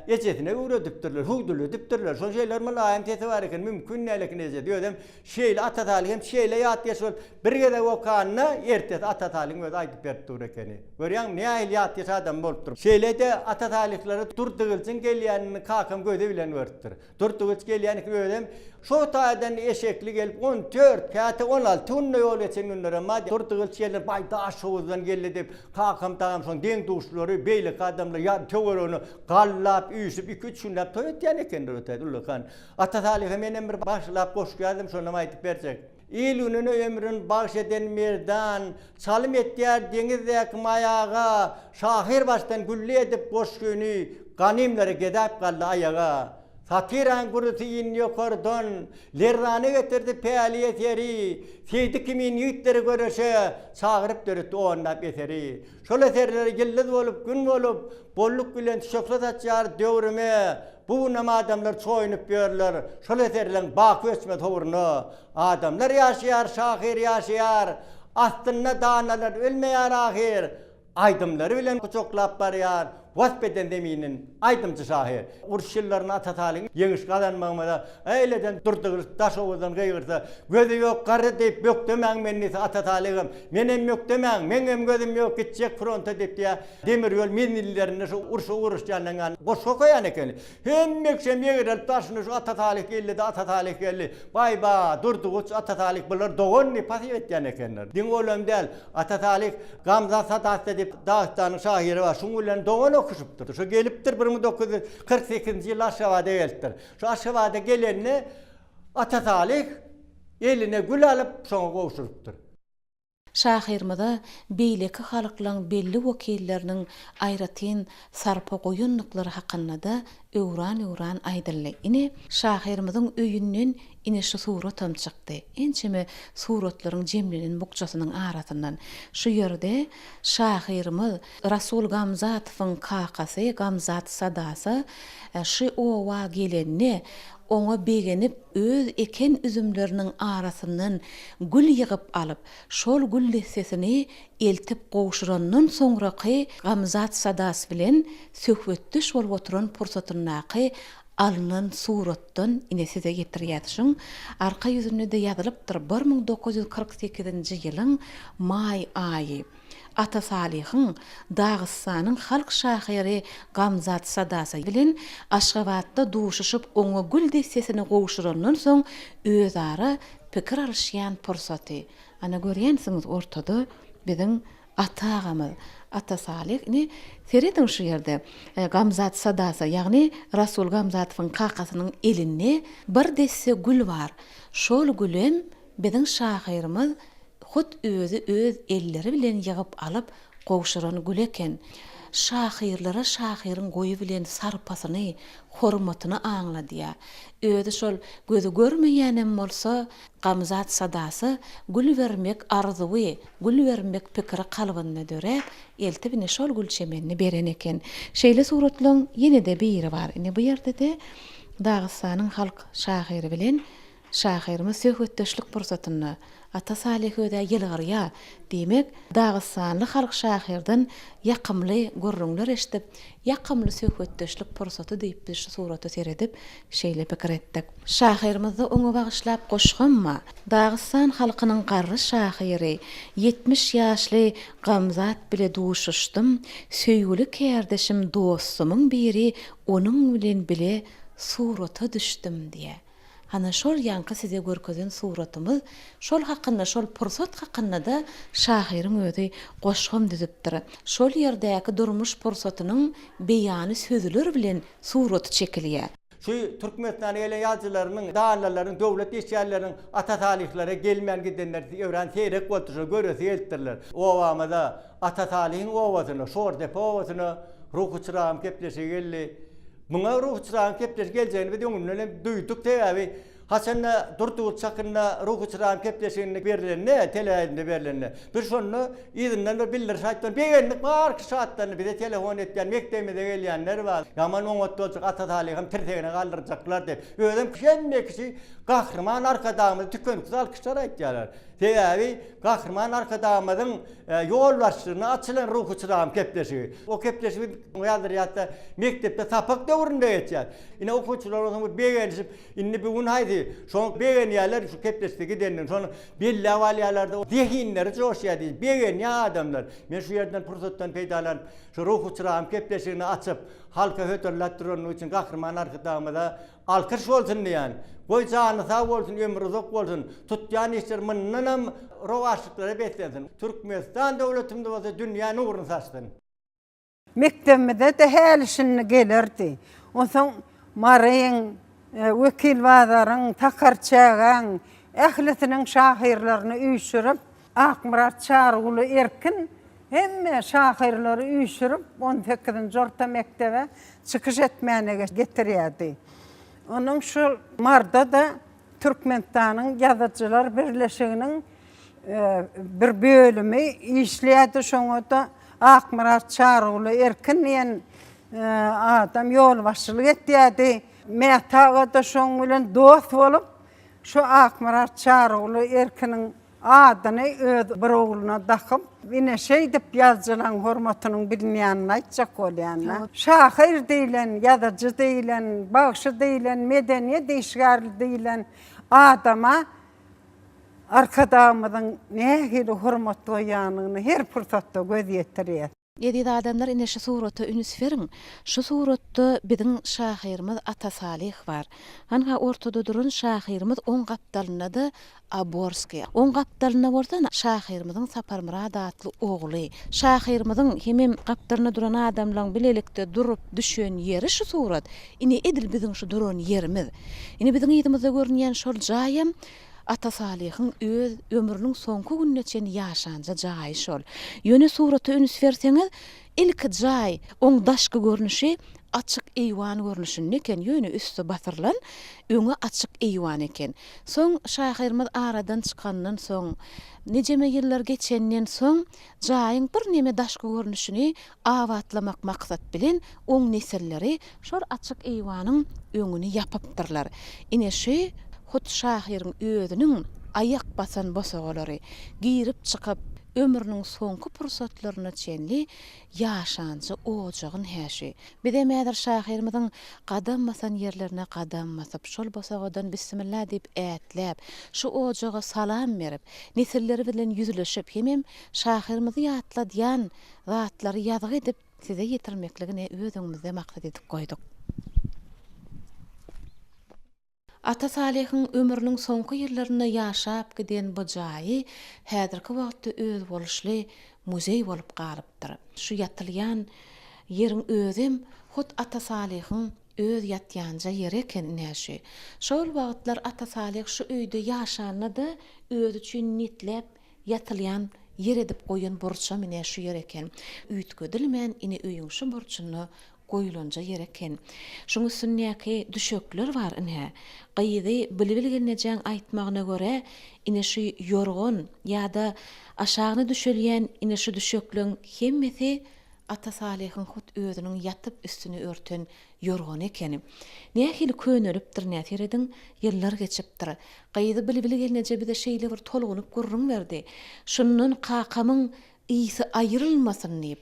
ejetine öwredipdirler, hugdul edipdirler. Şo şeýler mulaýym tesi bar eken, mümkin nälekin ejet diýerim. Şeýle Atatalyň şeýle ýat ýaşap bir gede okanyna ertet Atatalyň Atatalığın öz aytıp berdi ekeni. Görýän ne aýlyat ýaşa adam bolupdyr. Şeýlede Atatalykları durtugylçyn gelýänini kakam göde bilen berdir. Durtugylç gelýän gödem şo taýdan eşekli gelip 14, käte 16 tunna ýol geçen günlere ma durtugylç ýerler baýda şowuzdan geldi dep kakam tagam soň deň duşlary beýle adamlar ýa töweroni gallap üýsüp 2-3 günläp toýatýan ekendir ötedi Ulkan. Atatalyk menen bir başlap goşýardım şonu aýtyp berjek. İl gününü ömrün bağış eden merdan, çalım etdiğer denizdeki mayağa, şahir baştan güllü edip boş günü, ganimleri gedap kaldı ayağa. Satiran kurutu in yokordon, lerranı getirdi peyaliyet yeri, seydi kimin yiğitleri görüşe, çağırıp dörüttü oğunlap yeteri. Şol eserleri gillid olup, gün olup, bolluk bilen tişoklat açar devrime, bu nama adamlar soyunup görürler, şol eserlerin bakı öçme tovrunu. Adamlar yaşayar, şahir yaşayar, astınna danalar ölmeyar ahir, aydımları bilen kuchoklap barıyar, vasbeden deminin aydımcı şahir. Urşillarına Atatalığın yeğiş kazanmağımda eyleden durduguz, taş ovuzdan gıygırsa, gözü yok, karı deyip yok demen mennisi Atatalığım, menem yok demen, menem gözüm yok, gidecek fronta deyip diye demir yol minillerine şu uruş canlıgan, boş koyan ekeni. Hem mekşem yeğirel taşını şu Atatalıq geldi de Atatalıq geldi. Bay ba, durduguz Atatalıq bunlar doğun pasif etken ekenler. Din oğlum del, Atatalıq Gamza Sadası deyip Dağıstanın şahiri var, şungulen doğun okuşuptur. Şu geliptir 1948 yıl Aşağıda geliptir. Şu Aşağıda gelenini Atatalıq eline gül alıp sonra kovuşuruptur. Şahirmada beýleki halklaryň belli wekilleriniň aýratyn sarpa goýunlukları hakynda da öwran aýdyldy. Ine şahirmyzyň öýünden ine şu suratam çykdy. Ençeme suratlaryň jemlenen bukçasynyň arasyndan. Şu ýerde şahirmy Rasul Gamzatywyň kakasy Gamzat Sadasy şu owa gelenni oňa begenip öz eken üzümleriniň arasyndan gül ýygyp alyp, şol gül lessesini eltip gowşurandan soňraky Gamzat Sadasy bilen söhbetde şol oturan pursatyndaky alınan suratdan ine size getirýärdiň. Arka ýüzünde de ýazylypdyr 1948-nji ýylyň may aýy. Atasalygyň Dağystanyň halk şahiri Gamzat Sadasy bilen Aşgabatda duşuşyp oňa gül dessesini gowşurandan soň özara pikir alşýan pursaty. Ana görýänsiňiz ortada biziň atagamy Atasalyk ne seredin şu ýerde Gamzat Sadasy ýagny Rasul Gamzatywyň kakasynyň elinde bir desse gül bar. Şol gülem biziň şahirimiz hut öz elleri bilen ýygyp alyp gowşuran gül eken. Şahirlere şahirin goyu bilen sarpasyny, hormatyny aňladýar. Özi şol gözü görmeýänem bolsa, Gamzat Sadasy gül vermek arzuwy, gül vermek pikiri kalbynda dörep, eltibine şol gül çemenini beren eken. Şeýle suratlaryň ýene-de biri bar. Ine bu ýerde de Dağystanyň halk şahiri bilen şahirimiz söhbetdeşlik pursatyny Atasalyk öde ýylgyrýa. Demek, Dağystanly halk şahirden ýakymly gurrunlar eşitip, ýakymly söhbetdeşlik pursaty diýip biz şu suraty seredip şeýle pikir etdik. Şahirimizi oňa bagyşlap goşganma. Dağystan halkynyň garry şahiri 70 ýaşly Gamzat bile duşuşdym. Söýgüli kärdeşim dostumyň biri onuň bilen bile surata düşdüm diye. Hana şol ýanky size görkezen suratymyz, şol hakynda, şol pursat hakynda da şahiriň özi goşgam düzüpdir. Şol ýerdäki durmuş pursatynyň beýany sözler bilen suraty çekilýär. Şu Türkmenistan ele ýazgylarynyň, dağlaryň, döwlet işgärläriniň Atatalyklara gelmän gidenler öwren seyrek bolsa göresi eltdirler. Owamyda Atatalykň owasyny, şordepe owasyny ruhçyram kepleşe geldi. Buna ruhçıran kepler geleceğini ve diyorlar duyduk tabi. Hasanna Durtugul çakında ruhçıran kepleşini verilenne, telefonda verilenne. Bir sonra izinler biller saatler beğendik var ki saatlerini bize telefon etken mektebimde gelyenler var. Yaman on ottu olacak Atatalykym tirtegine kaldıracaklar deyip. Ödüm kişi Kahraman arkadağımızı tükönükse alkışlar aytyalar. Sebebi kahraman arkadağımızın yol başlığına açılan ruhu çırağım kepleşi. O kepleşi yazdır yatta mektepte tapak dövründe geçer. Yine okuçular o zaman beğenişip inni bir gün haydi. Son beğen yerler şu kepleşte gidenin. Sonra bir laval yerlerde dehinleri çoğuş yedi. Beğen ya adamlar. Ben şu yerden fırsattan peydalanıp şu ruhu çırağım kepleşini açıp halka hötörlattıronun için kahraman arkadağımıza alkış olsun diyen. Koy canı sağ olsun, ömrü uzak olsun. Tutyan işler mınınam rovaşlıkları beslesin. Türkmenistan devletimde olsa dünyanın uğrunu saçsın. Mektebimde de her işini gelirdi. Ondan marayın, vekil vadarın, takarçağın, ehletinin şahirlerini üyüşürüp, Akmurat Çarıgulu Erkin, hem şahirleri üyüşürüp, 18. orta mektebe çıkış etmeyene getiriyordu. Onun şu marda da Türkmenistan'ın Yazıcılar Birleşiği'nin bir bölümü işleydi. Şonu da Akmurat Çarıgulu Erkin diyen adam yol başçılık etdi. Mehtağı da şonu bilen dost olup şu Akmurat Çarıgulu Erkin'in adını bir oğluna takıp yine şey deyip yazılan hürmetinin bilmeyenine açacak olayanlar. Şahir deyilen, yazıcı deyilen, bağışı deyilen, medeniyet işgali deyilen adama arkadağımızın ne gibi hürmetli oyanını her fırsatta göz yetiriyor. Yedi adamlar ine şu surata üns verin. Şu suratta bizim şahirimiz Atasalih var. Hanha ortada durun şahirimiz on kaptalına da Aborski. On kaptalına ordan şahirimizin Saparmurad adlı oğlu. Şahirimizin hemem kaptalına duran adamlan bilelikte durup düşen yeri şu surat. Ine edil bizim şu duran yerimiz. Ine bizim yedimizde görünýän şol jayam Atasalih'in öz ömrünün sonku günneçen yaşanca jaý şol. Ýöne suraty üns berseňiz, ilk jaý, oň daşky görnüşi açyk eýwan görnüşünde eken, ýöne üstü batyrlan, öňe açyk eýwan eken. Soň şahirimiz aradan çykandan soň, nejeme ýyllar geçenden soň, jaýyň bir neme daşky görnüşini awatlamak maksat bilen oň nesilleri şol açyk eýwanyň öňüni ýapypdyrlar. Ine şu hut şahirin özünün ayak basan bosoğulary girip çıkıp ömrünün sonku pursatlaryna çenli yaşancı ocağın häşi. Bidemädir şahirimizin qadam basan yerlerine qadam basıp şol bosoğudan bismillah diýip ätläp şu ocağa salam berip nesilleri bilen yüzleşip hemem şahirimizi ýatladýan zatlary ýazyk edip size ýetirmekligini özüňizde maksat edip goýduk. Atasalih'in ömrünün sonku ýyllaryna ýaşap giden bu jaýy häzirki wagtda öz boluşly muzey bolup galypdyr. Şu ýatylýan ýeriň özüm hut Atasalih'in öz ýatýanja ýeri eken näşe. Şol wagtlar Atasalih şu öýde ýaşandy, öz üçin nitlep ýatylýan yer edip goýan burça mine şu yer eken. Üýtgedilmän ine öýüň şu burçyny goýulanja yer eken. Şoň üstündäki düşökler bar ine. Gaýdy bilbilgenejäň aýtmagyna görä, ine şu yorgun ýa-da aşagyna düşelýän ine şu düşökleň hemmesi Atasalih'in hut özüniň ýatyp üstüni örten yorgun ekeni. Nähili könelipdir näteredin, ýyllar geçipdir. Gaýdy bilbilgeneje bide şeýle bir tolgunup gurrun berdi. Şunun qakamyň ýygy aýrylmasyn diýip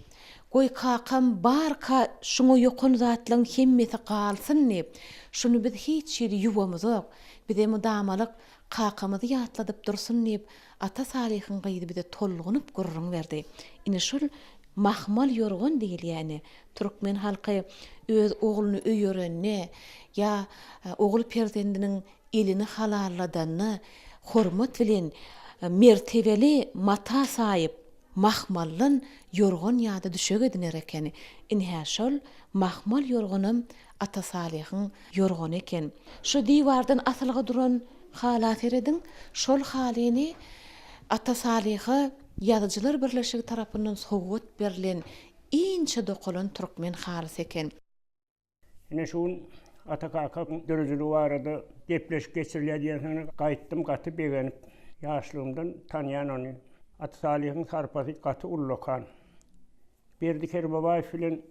goý kakam barka şuňa ýokun zatlaryň hemmesi galsyn diýip, şunu biz hiç ýeri ýubamyz ok. Bize mudamalyk kakamyzy ýatladyp dursun diýip Atasalih'in gaýdy bize tolgunup gurrun berdi. Ine şol mahmal yorgun değil yani. Türkmen halkı öz oğlunu öýörenne ya oğul perzendinin elini halalladanny hormat bilen mertebeli mata saýyp mahmallyn yorgun ýa-da düşeg ediner ekeni. Inhä şol mahmal yorgunum Atasalih'in yorgun eken. Şu diwardan asylga duran halat eredin, şol halyny Atasalih'a Yazıcılar Birleşigi tarapyndan sowgat berilen inçe dokulan Türkmen halysy eken. Ine şuň Atakakaň dörüjüligi barada gepleşip geçirilýär diýen gaýtdym gaty begenip ýaşlygymdan tanýan ony. Atasalih'in sarpasy gaty Ullokan. Berdiker Babaýew bilen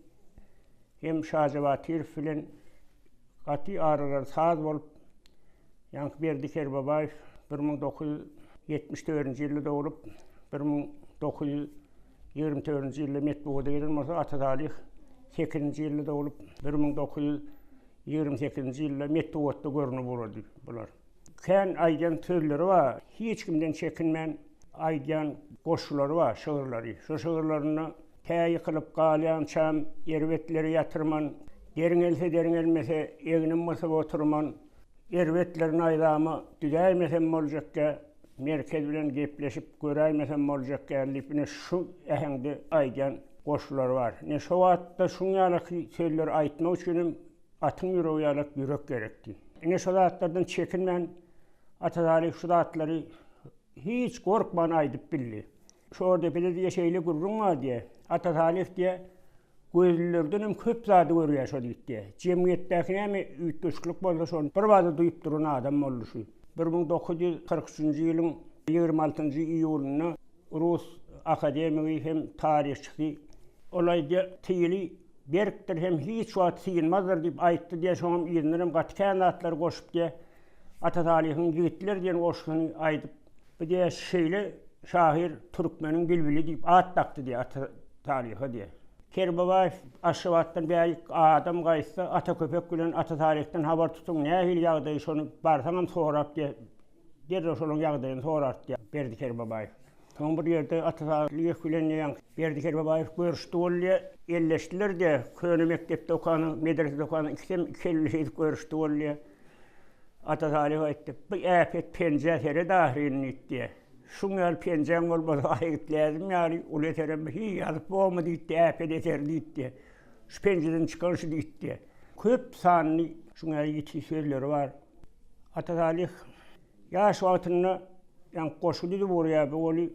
hem Şajawatyr bilen gaty aralar saz bolup Yankı Berdi Kerbabayev 1974 yılda doğulup 1924 yılda metbuğda girilmesi Atatalih 8. yılda doğulup 1928 yılda metbuğda görünüp olurdu bular. Ken aydan türleri var. Hiç kimden çekinmeyen aydan koşulları var, şığırları. Şu şığırlarını təyi kılıp qalayan çam, ervetleri yatırman, derin else derin elmese, eginin masa oturman, ervetlerin aydamı düzəymesem olacakka, merkez bilen gepleşip göreymesem olacakka, lipine şu ehengde aydan koşulları var. Ne şu vatta şun yalık söyler aytma uçunum, atın yüreği yalık yürek gerekti. Ne şu dağıtlardan çekinmen, Atatalih şu dağıtları hiç korkman aydıp bildi. Şu orada belediye şeyle gururun var diye. Atatalih diye gözlülerden köp zadı görüyor şu diye. Cemiyetteki mi ütüşlük boldu şonu. Bir bazı duyup durun adam oldu şu. 1943 yılın 26. iyulunu Rus akademiyi hem tarihçisi olayda tiyili berktir hem hiç vaat sıyınmazdır deyip ayıttı diye şonum izinlerim katken atlar koşup diye Atatalih'in gittiler diye koştuğunu aydıp bir diye şeyle şahir Türkmenin bülbülü deyip at taktı diye Atatalih'e diye. Kerbabayev aşıvattan bir adam kayısı ata köpek gülen Atatalih'ten haber tutun ne hil yağdayı şonu barsanım soğurak diye derre şolun yağdayını soğurak diye Berdi Kerbabayev. Son bir yerde Atatalih gülen ne Berdi Kerbabayev görüştü oluyor elleştiler diye köyünü mektepte okanı medrese okanı iki elleşeydik görüştü oluyor. Atatalih ayıttı bir afet pencereye dahilini itti. Şunlar penceren olmadı ayıt lazım yani uleterim hiç yazıp olmadı itti afet eterdi itti. Şu pencereden çıkan şu itti. Köp sanlı şunlar yetiş sözleri var. Atatalih yaş altında yani koşuldu buraya böyle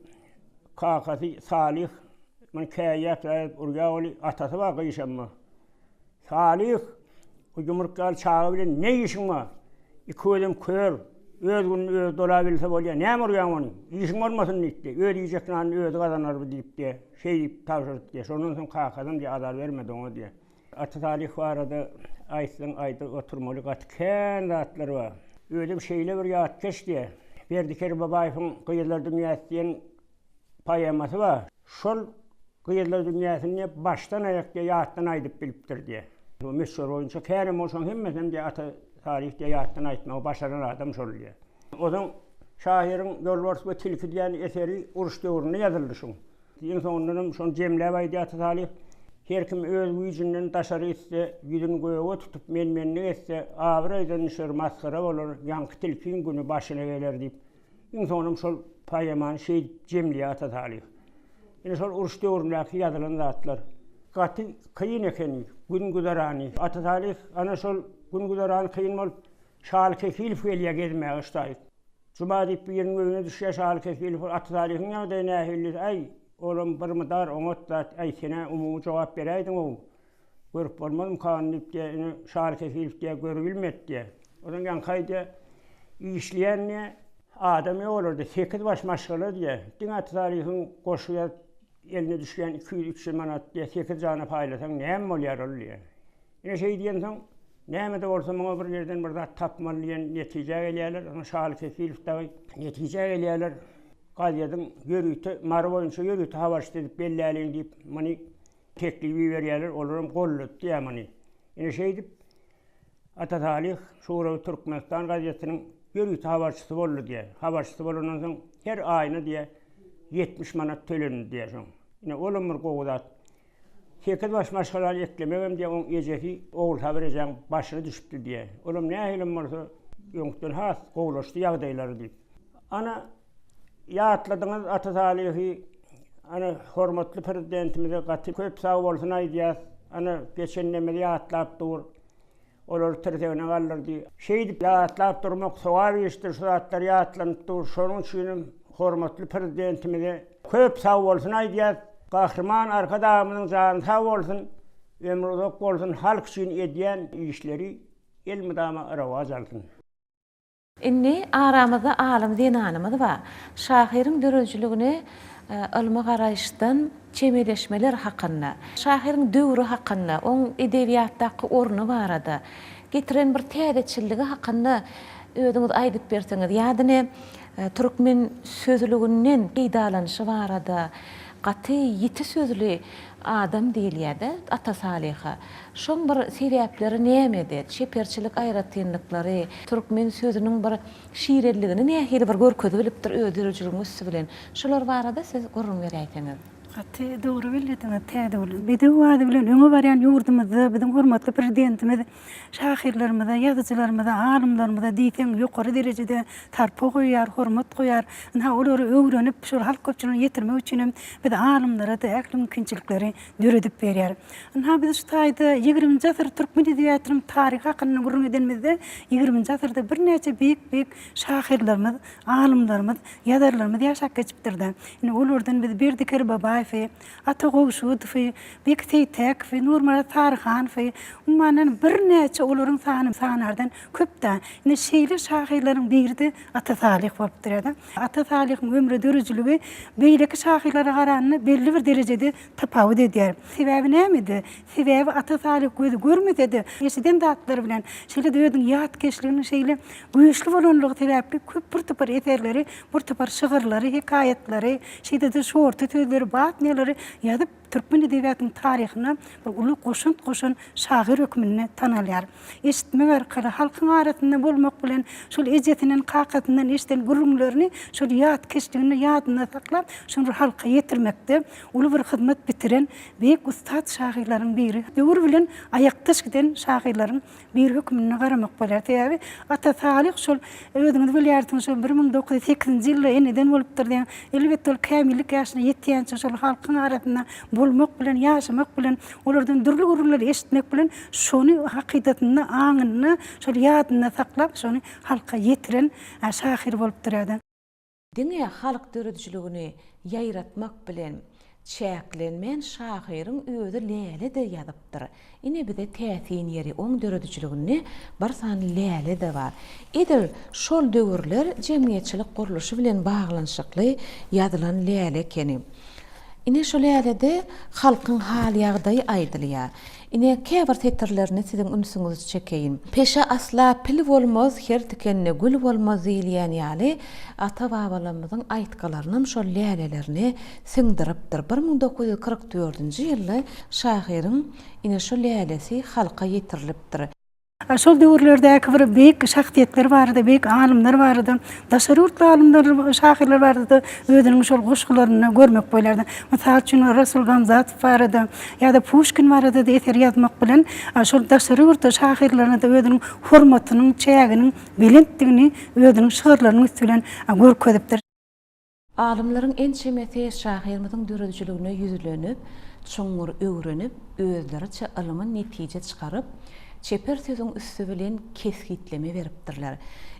kakası Salih ben kayyat oraya öyle atası var kıyışamma. Salih o yumurtlar çağı bile ne işin var? İki ödüm kör, öz günün öz dolabilse oluyor. Ne mi oraya onu? İşin olmasın deyip öyle yiyecekten öz kazanır deyip diye. Şey deyip tavşırıp diye. Sonun son kalkadım diye adar vermedi ona diye. Atatalih vardı, ayıtın ayda oturmalı katken rahatları var. Öyle bir şeyle bir yağıt geç diye. Berdi Kerbabayev'in Kıyırlar Dünyası diyen payaması var. Şol Kıyırlar Dünyası'nı baştan ayak diye yağıttan aydıp biliptir diye. O meşhur oyuncu kerim olsan hemmesem diye tarihte yağıttan aytma o başaran adam şol diye. Odan şahirin Yolvars ve Tilki diyen eseri Uruş dövründe yazıldı şun. En sonundan şun cemlevaydı Atatalih. Her kim öz gücünden taşarı etse, yüzünü göğe tutup menmenini etse, ağıraydan nişir maskara olur, yankı tilkin günü başına gelir deyip. En sonum şol payaman şey cemliye Atatalih. Yani şol Uruş dövründeki yazılan zatlar. Katı kıyın ekeni, gün güdarani. Atatalih ana şol gün güdarani kıyın olup şal kefil fiyeliye gezmeye ıştayık. Cuma deyip bir yerin önüne düşüyor şal kefil Atatalih'in yanında nehirli ay. Oğlum bir mıdar onotlat ay sene umumu cevap vereydin o. Görüp olmadım kanunluk diye, şal kefil diye görülmet diye. Odan yankaydı işleyen ne adamı olurdu. 8 baş maşgalı diye. Din Atatalih'in koşuya eline düşen 200-300 manat diye 8 canı paylasan neyem oluyor oluyor. Yine şey diyensen neyem de olsa bana bir yerden burada tapmalıyan netice geliyorlar. Ona şal kefil netice geliyorlar. Qaziyadan yürüytü, marı boyunca yürüytü havaş dedip belli deyip mani teklifi veriyorlar, olurum kollut diye mani. Yine şey deyip Atatalih, Şuravi Türkmenistan gaziyatının yürüytü havaşçısı oldu diye. Havaşçısı olundan sonra her ayına diye 70 manat tölenir diye son. Yine olumur qoğudat. 8 baş maşgalalı eklemem diye onun eceki oğul habereceğim başına düşüptü diye. Olum ne ehilim varsa yonktan has qoğulaştı yağdayları deyip. Ana yağıtladığınız Atatalih'i ana hormatlı prezidentimize katı köp sağ olsun aydiyaz. Ana geçenlemede yağıtlap dur. Olur tırtevine kalır diye. Şey deyip yağıtlap durmak soğar iştir şu atlar yağıtlanıp dur. Şunun için hormatlı prezidentimize köp sağ olsun aydiyaz. Kahraman arkadağımının canı sağ olsun. Ömrü uzak olsun. Halk için ediyen işleri el müdama aravaz alsın. Inni aramızda alım zinanımız var. Şahirin döröcülüğüne ılmı qarayışdan çemeleşmeler hakkında, şahirin dövrü hakkında, onun edebiyattaki ornu var adı, getiren bir tədetçiligi hakkında ödüňiz aýdyp berseňiz, ýa-da türkmen sözlügünden gydalanyşy barada gaty ýiti sözlü adam diýilýär-de ata salyha. Şoň bir sebäpleri nämedi? Çeperçilik aýratynlyklary, türkmen sözüniň bir şiirelligini nähili bir görkezi bilipdir öýdürjüligiň üstü bilen. Şolar barada siz gurrun berýäňiz. Hatta doğru bildiğiniz tədavül. Bir de o adı bilen öňe barýan ýurdumyzda bizim hormatly prezidentimiz, şahirlerimize, ýazyjylarymyza, alimlerimize diýsen ýokary derejede tarpa goýar, hormat goýar. Ha olary öwrenip şol halk köpçüligine ýetirmek üçin biz alimlere de äkli mümkinçilikleri döredip berýär. Ha biz şu taýda 20-nji asyr türkmen edebiýatynyň taryhy hakyny gurrun edenmizde 20-nji asyrda bir näçe büyük şahirlerimiz, alimlerimiz, ýazarlarymyz ýaşap geçipdirdi. Ine olardan biz Berdiker Babay Atagow Şudufi, Bekti Tekfi, Nurmara Tarhanfi, ummanan bir näçe olaryň sanardan köpde. Ine şeýle şahirleriň birdi Ata Salih bolup durýar. Ata Salihyň ömrü dörüjüligi beýleki şahirlere garanyny belli bir derejede tapawut edýär. Sebäbi nämedi? Sebäbi Ata Salih gözi görmedi. Eşiden datlar bilen şeýle döýdüň ýat keşligini şeýle güýçli bolanlygy sebäpli köp bir topar eserleri, bir topar şygyrlary, hikayetlary, şeýle şorty tözleri neleri ýazyp türkmen edebiýatynyň taryhyna bir uly goşun şahyr hökmüne tanalýar. Eşitmek arkaly halkyň arasynda bolmak bilen şol ejetiniň kakatyndan eşiten gurrunlaryny şol ýat keşligini ýadyna saklap, şonu halka ýetirmekde uly bir hyzmat bitiren beýik ustad şahyrlaryň biri. Döwür bilen aýakdaş giden şahyrlaryň bir hökmüne garamak bolar. Täbi Ata Salih şol öýdüňiz bilýärsiňiz şol 1908-nji ýylda eneden bolupdyr diýen elbetde ol kämillik ýaşyna ýetýänçe şol halkyň arasynda bolmak bilen, ýaşamak bilen, olardan dürli gurulary eşitmek bilen şonu hakykatyny, aňyny şol ýadyna saklap, şonu halka ýetiren şahir bolup durýar. Diňe halk döredijligini ýaýratmak bilen çäklenmen şahyryň özi läle de ýazypdyr. Ine bide täsin ýeri oň döredijligini bar sany läle de bar. Edil şol döwürler jemgyýetçilik guruluşy bilen baglanyşykly ýazylan läle ekeni. Ine şol ýerde halkyň hal ýagdaýy aýdylýar. Ine käbir tetirlerini siziň ünsüňizi çekeýin. Peşa asla pil bolmaz, her tikenne gül bolmaz diýilýän ýaly ata babalarymyzyň aýtkalaryny şol lälelerini siňdiripdir. 1944-nji ýylda şahyryň ine şol lälesi halka ýetirilipdir. Şol döwürlerdäki bir beýik şahsiýetler bardy, beýik alimler bardy. Daşary urtly alimler, şahirler bardy. Özüniň şol goşgularyny görmek boýlardy. Mysal üçin Rasul Gamzatow bardy, ýa-da Pushkin bardy diýip eser ýazmak bilen şol daşary urtly şahirlerini de özüniň hormatynyň, çäginiň, bilentdigini özüniň şygyrlarynyň üstünden görkezipdir. Alimleriň en çemeti şahirimiziň döredijligine ýüzlenip, çoňur öwrenip, özleriçe ylmy netije çykaryp, çeper sözüň üstü bilen keskitleme beripdirler.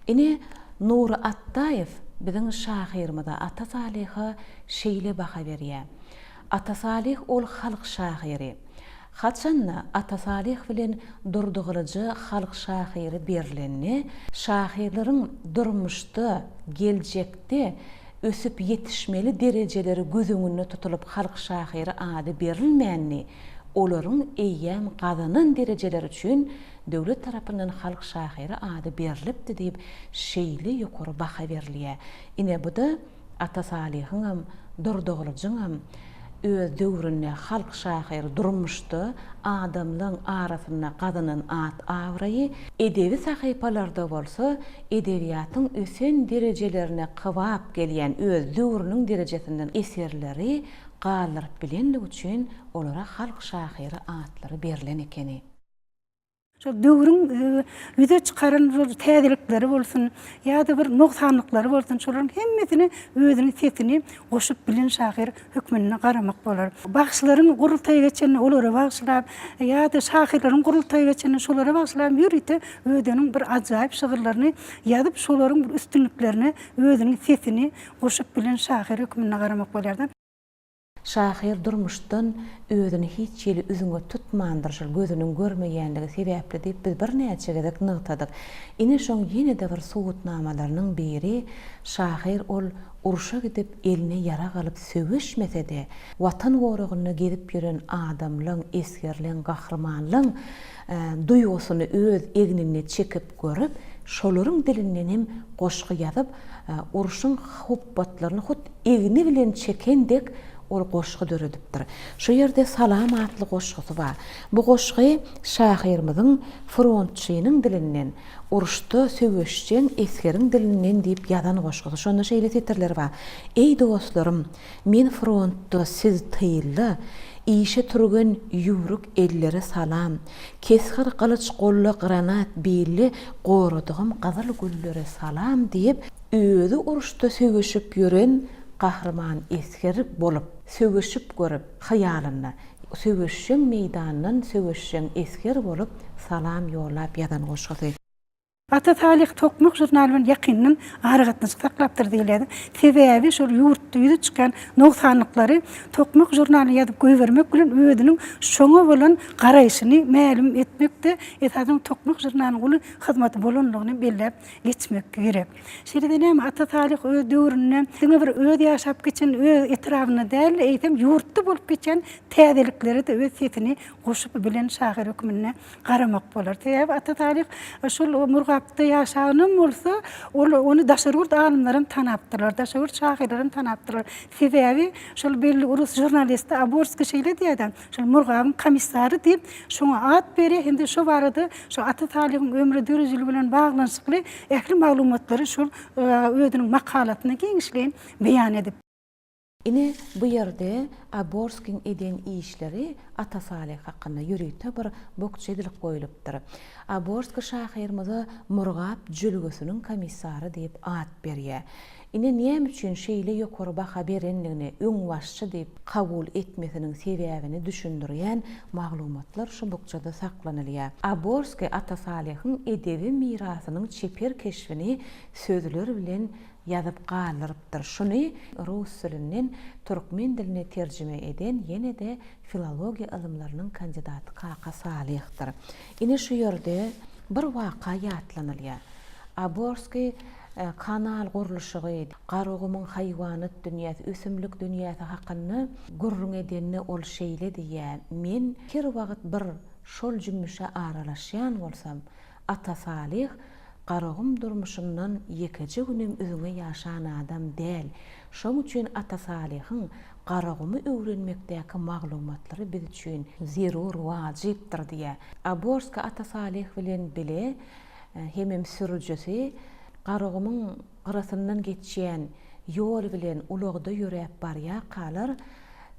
Ine Nuri Attaýew biziň şahyrymy-da Ata Salyha şeýle baha berýär. Ata Salyh ol halk şahyry. Haçanna Ata Salyh bilen durdugylyjy halk şahyry berilenni şahyrlaryň durmuşda, geljekde ösüp yetişmeli derejeleri gözüňünde tutulup halk şahyry ady berilmänni. Olaryň eýýäm gazynyň derejeleri üçin döwlet tarapyndan halk şahyry ady berilipdi diýip şeýle ýokary baha berilýär. Ine bu da Ata Salyhyň hem durdugylyjyň hem öz döwründe halk şahyry durmuşdy, adamlaryň arasyna gazynyň at awraýy, edebi sahypalarda bolsa edebiýatyň ösen derejelerine kybap gelýän öz döwrüniň derejesininden eserleri galyryp bilenlik üçin olara halk şahyry atlary berilen ekeni. Şol döwrüň ýüze çykaran täzelikleri bolsun, ýa-da bir noksanlyklary bolsun, şolaryň hemmesini özüniň sesini goşup bilen şahyr hökmüne garamak bolar. Bagşlaryň gurultaýa geçeni olara bagşlap, ýa-da şahyrlaryň gurultaýa geçeni şolara bagşlap ýürüte özüniň bir ajaýyp şygyrlaryny ýazyp şolaryň bir üstünliklerini özüniň sesini goşup bilen şahyr hökmüne garamak bolardy. Şahyr durmuşdan özüni hiç ýeli üzüňe tutmandyr, şol gözüniň görmeýänligi sebäpli diýip biz bir näçe gezek nygtadyk. Ine şoň ýene de bir suwutnamalarynyň biri şahyr ol uruşa gidip eline ýara galyp söwüşmese de watan goragyny gezip ýören adamlaryň, esgerliň, gahrmanlaryň duýgusyny öz egnine çekip görüp şolaryň dilinden hem goşgy ýazyp, uruşyň hupbatlaryny hut egni bilen çekendek ol goşgy döredipdir. Şu ýerde Salam atly goşgysy bar. Bu goşgy şahyrymyzyň frontçynyň dilinden, uruşda söwüşçen eskeriň dilinden diýip ýazan goşgysy. Şonda şeýle tetirler bar. Ey dostlarym, men frontda siz tyýylla işe turgan yuruk ellere salam. Keskir kılıç gollu granat belli goradığım gazyl güllere salam diýip özü uruşda söwüşip ýören kahraman esker bolup söwüşip görüp hayalyna söwüşçen meýdanyndan söwüşçen esker bolup salam ýollap ýadan goşgysy. Atatalik Tokmak jurnalynyň ýakynyn aragatny saklapdyr diýilýär. Sebäbi şol ýurtda ýüze çykan noksanlyklary Tokmak jurnaly ýazyp göýbermek bilen özüniň şoňa bolan garaýşyny ma'lum etmekde, esasyň Tokmak jurnalynyň uly hyzmaty bolanlygyny belläp geçmek gerek. Şeýle hem Atatalik öz döwrüne, diňe bir öz ýaşap geçen öz etrawyna däl, eýtem ýurtda bolup geçen täzelikleri de öz setini goşup bilen şahyr hökmüne garamak bolar. Sebäbi Atatalik şol Murgapda ýaşagynam bolsa, onu daşarurt alymlaryň tanapdylar, daşarurt şahyrlaryň tanapdylar. Sebäbi şol belli urus jurnalisti Aborski şeýle diýýär. Şol Murgabyň komissary diýip, şoňa at beri, hem şu barada şu Atatalygyň ömrü dörejili bilen baglanyşykly ähli maglumatlary şol özüniň makalatyny geňişleýin beýan edip. Ine bu ýerde Aborskiň eden işleri Atasalih hakynda ýürekde bir bokçedik goýulypdyr. Aborski şahyrymyza Murgap jülgüsiniň komissary diýip at berýär. Ine näme üçin şeýle ýokary baha berenligini öňbaşçy diýip kabul etmesiniň sebäbini düşündirýän maglumatlar şu bokçada saklanylýar. Aborski Atasalyhyň edebi mirasynyň çeper keşfini sözler bilen ýazyp galyrypdyr. Şuny rus dilinden türkmen diline terjime eden ýene de filologiýa ilmlarynyň kandidaty Kaka Salihdir. Ine şu ýerde bir waka ýatlanylýar. Aborski kanal gurulşygy, garagymyň haýwanat dünýäsi, ösümlik dünýäsi hakynda gurrun edenini ol şeýle diýär. Men her wagt bir şol jümmüşe aralaşýan bolsam, Atasalih garagym durmuşyndan ýekeje günem özüňe ýaşan adam däl. Şoň üçin Atasalyhyň garagymy öwrenmekdäki maglumatlary biz üçin zerur wajypdyr diýär. Aborski Atasalyh bilen bile hemem sürüjesi garagymyň garasyndan geçýän ýol bilen ulagda ýörep barýa kalar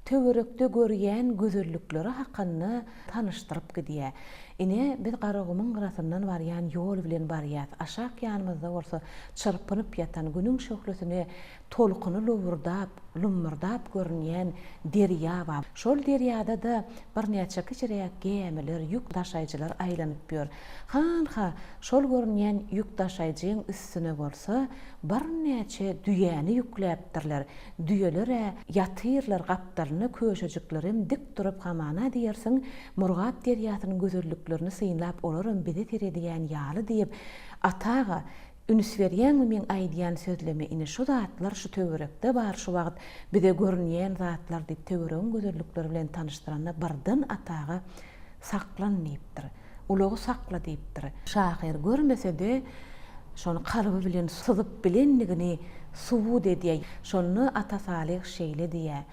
töwerekde görýän gözellikleri hakynda tanışdyryp gidýär. Ine biz garagymyň garasyndan barýan ýol bilen barýar. Aşak ýanymyzda bolsa çyrpynyp ýatan günüň şöhletine tolkuny lumurdap görünýän derýa bar. Şol derýada da bir näçe kiçirek gemiler, ýük daşaýjylar aýlanyp ýör. Ha, şol görünýän ýük daşaýjyň üstüne bolsa bir näçe düýäni ýükläpdirler. Düýelere ýatyrlar, gapdalyny köşejikler hem dik durup hamana diýersiň, Murgap derýasynyň gözelliklerini synlap olaram bizi terediýän ýaly diýip ataga üns berýänmi men aýdýan sözleme ine şu zatlar şu töwerekde bar şu wagt bize görünýän zatlar diýip töweregiň gözellikleri bilen tanışdyranda birden ataga saklanýypdyr. Ulogy sakla diýipdir. Şahyr görmese-de şonu kalby bilen syzyp bilenligini subut edýär. Şonu Atasalih şeýle diýär.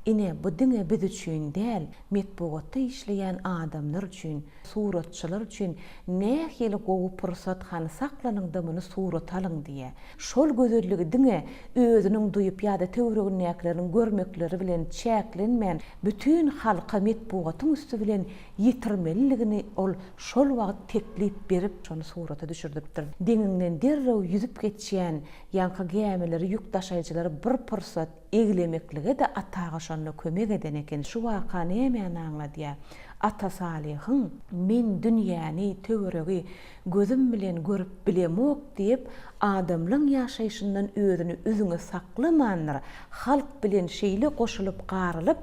Ine bu diňe biz üçin däl, metbuatda işleýän adamlar üçin, suratçylar üçin nähili gowy pursat han saklanyňda muny surat alyň diýär. Şol gözelligi diňe özüniň duýup ýa-da töweregin näklerini görmekleri bilen çäklenmän bütün halka metbuatyň üstü bilen ýitirmeliligini ol şol wagt teklip berip şonu surata düşürdipdir. Deňinden derrew ýüzüp geçýän ýanky gemileri, ýük daşaýjylary bir pursat eglemeklige de ataga şonda kömek eden eken. Şu waka näme aňladýar? Atasalyhyň men dünýäni töweregi gözüm bilen görüp bilemok diýip adamlyň ýaşaýşyndan özüni üzüňe saklamandyr. Halk bilen şeýle goşulyp garylyp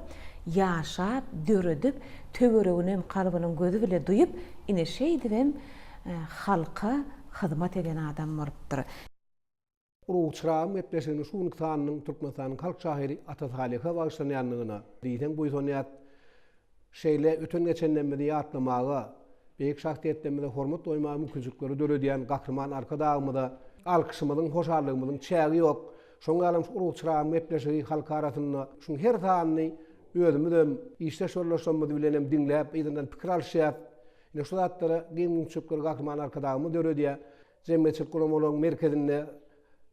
ýaşap, döredip, töweregini hem kalbynyň gözü bilen duýup, ine şeýdir hem halka hyzmat eden adam bolypdyr. Uruçram etmesini şunuktanyň Türkmenistanyň halk şahyry Atasalyha bagşlanýanlygyna diýen bu ýetňät şeýle öten geçenden beri ýatlamaga beýik şahsiýetlerimize hormat doýma mümkinçilikleri döredýän gahrman arkadagymyda alkyşymyzyň, hoşallygymyzyň çägi ýok. Şoňa alam urugçyram gepleşigi halk arasynda şuň her taýany özümizem işle şollaşmady bilen hem dinläp, ýa-da pikir alşýar. Ine şu zatlara gymçyklar gahrman arkadagymy döredýär. Jemgyýetçilik guramalaryň merkezinde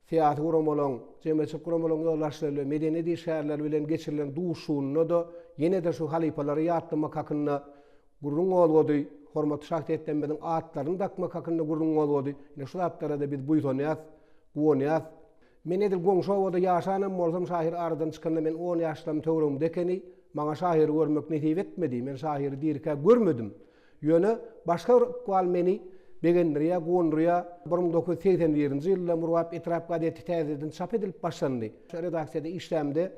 Siyasi guramalaryň, jemgyýetçilik guramalaryň ýoldaşlary, medeni şäherler bilen geçirilen duşuny da ýene de şu halipalary ýatlamak hakynda gurrun boldy, hormatly şahsiýetlerimiň atlaryny dakmak hakynda gurrun boldy. Ine şu zatlara da biz buýsanýas, gowonýas. Men edil goňşowda ýaşanan bolsam şahir aradan çykanda men 10 ýaşlam töwrüm dekeni, maňa şahir görmek nesip etmedi. Men şahir dirkä görmedim. Ýöne başga gal meni begenriya, gonriya 1981-nji ýylda Murwap Etrap gadeti täzeden çap edilip başlandy. Redaksiýada işlemde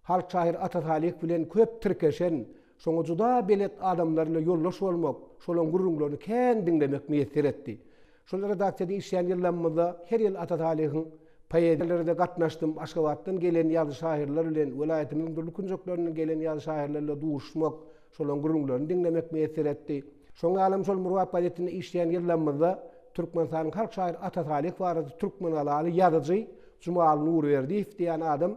halk şahir Atatalik bilen köp tirkeşen, şoňa juda belet adamlarla ýollaş bolmak, şolaň gurrunlaryny kän dinlemek meýesir etdi. Şol redaksiýada işleýän ýyllarymyzda her ýyl Atatalygyň paýedelerinde gatnaşdym. Aşgabatdan gelen ýazy şahirler bilen, welaýetimiň durly künjekleriniň gelen ýazy şahirlerle duşmak, şolaň gurrunlaryny dinlemek meýesir etdi. Şoňa alam şol Murwap gadetinde işleýän ýyllarymyzda Türkmenistanyň halk şahyry Atatalik barada Türkmen alaly ýazyjy Jumal Nurberdiýew diýen adam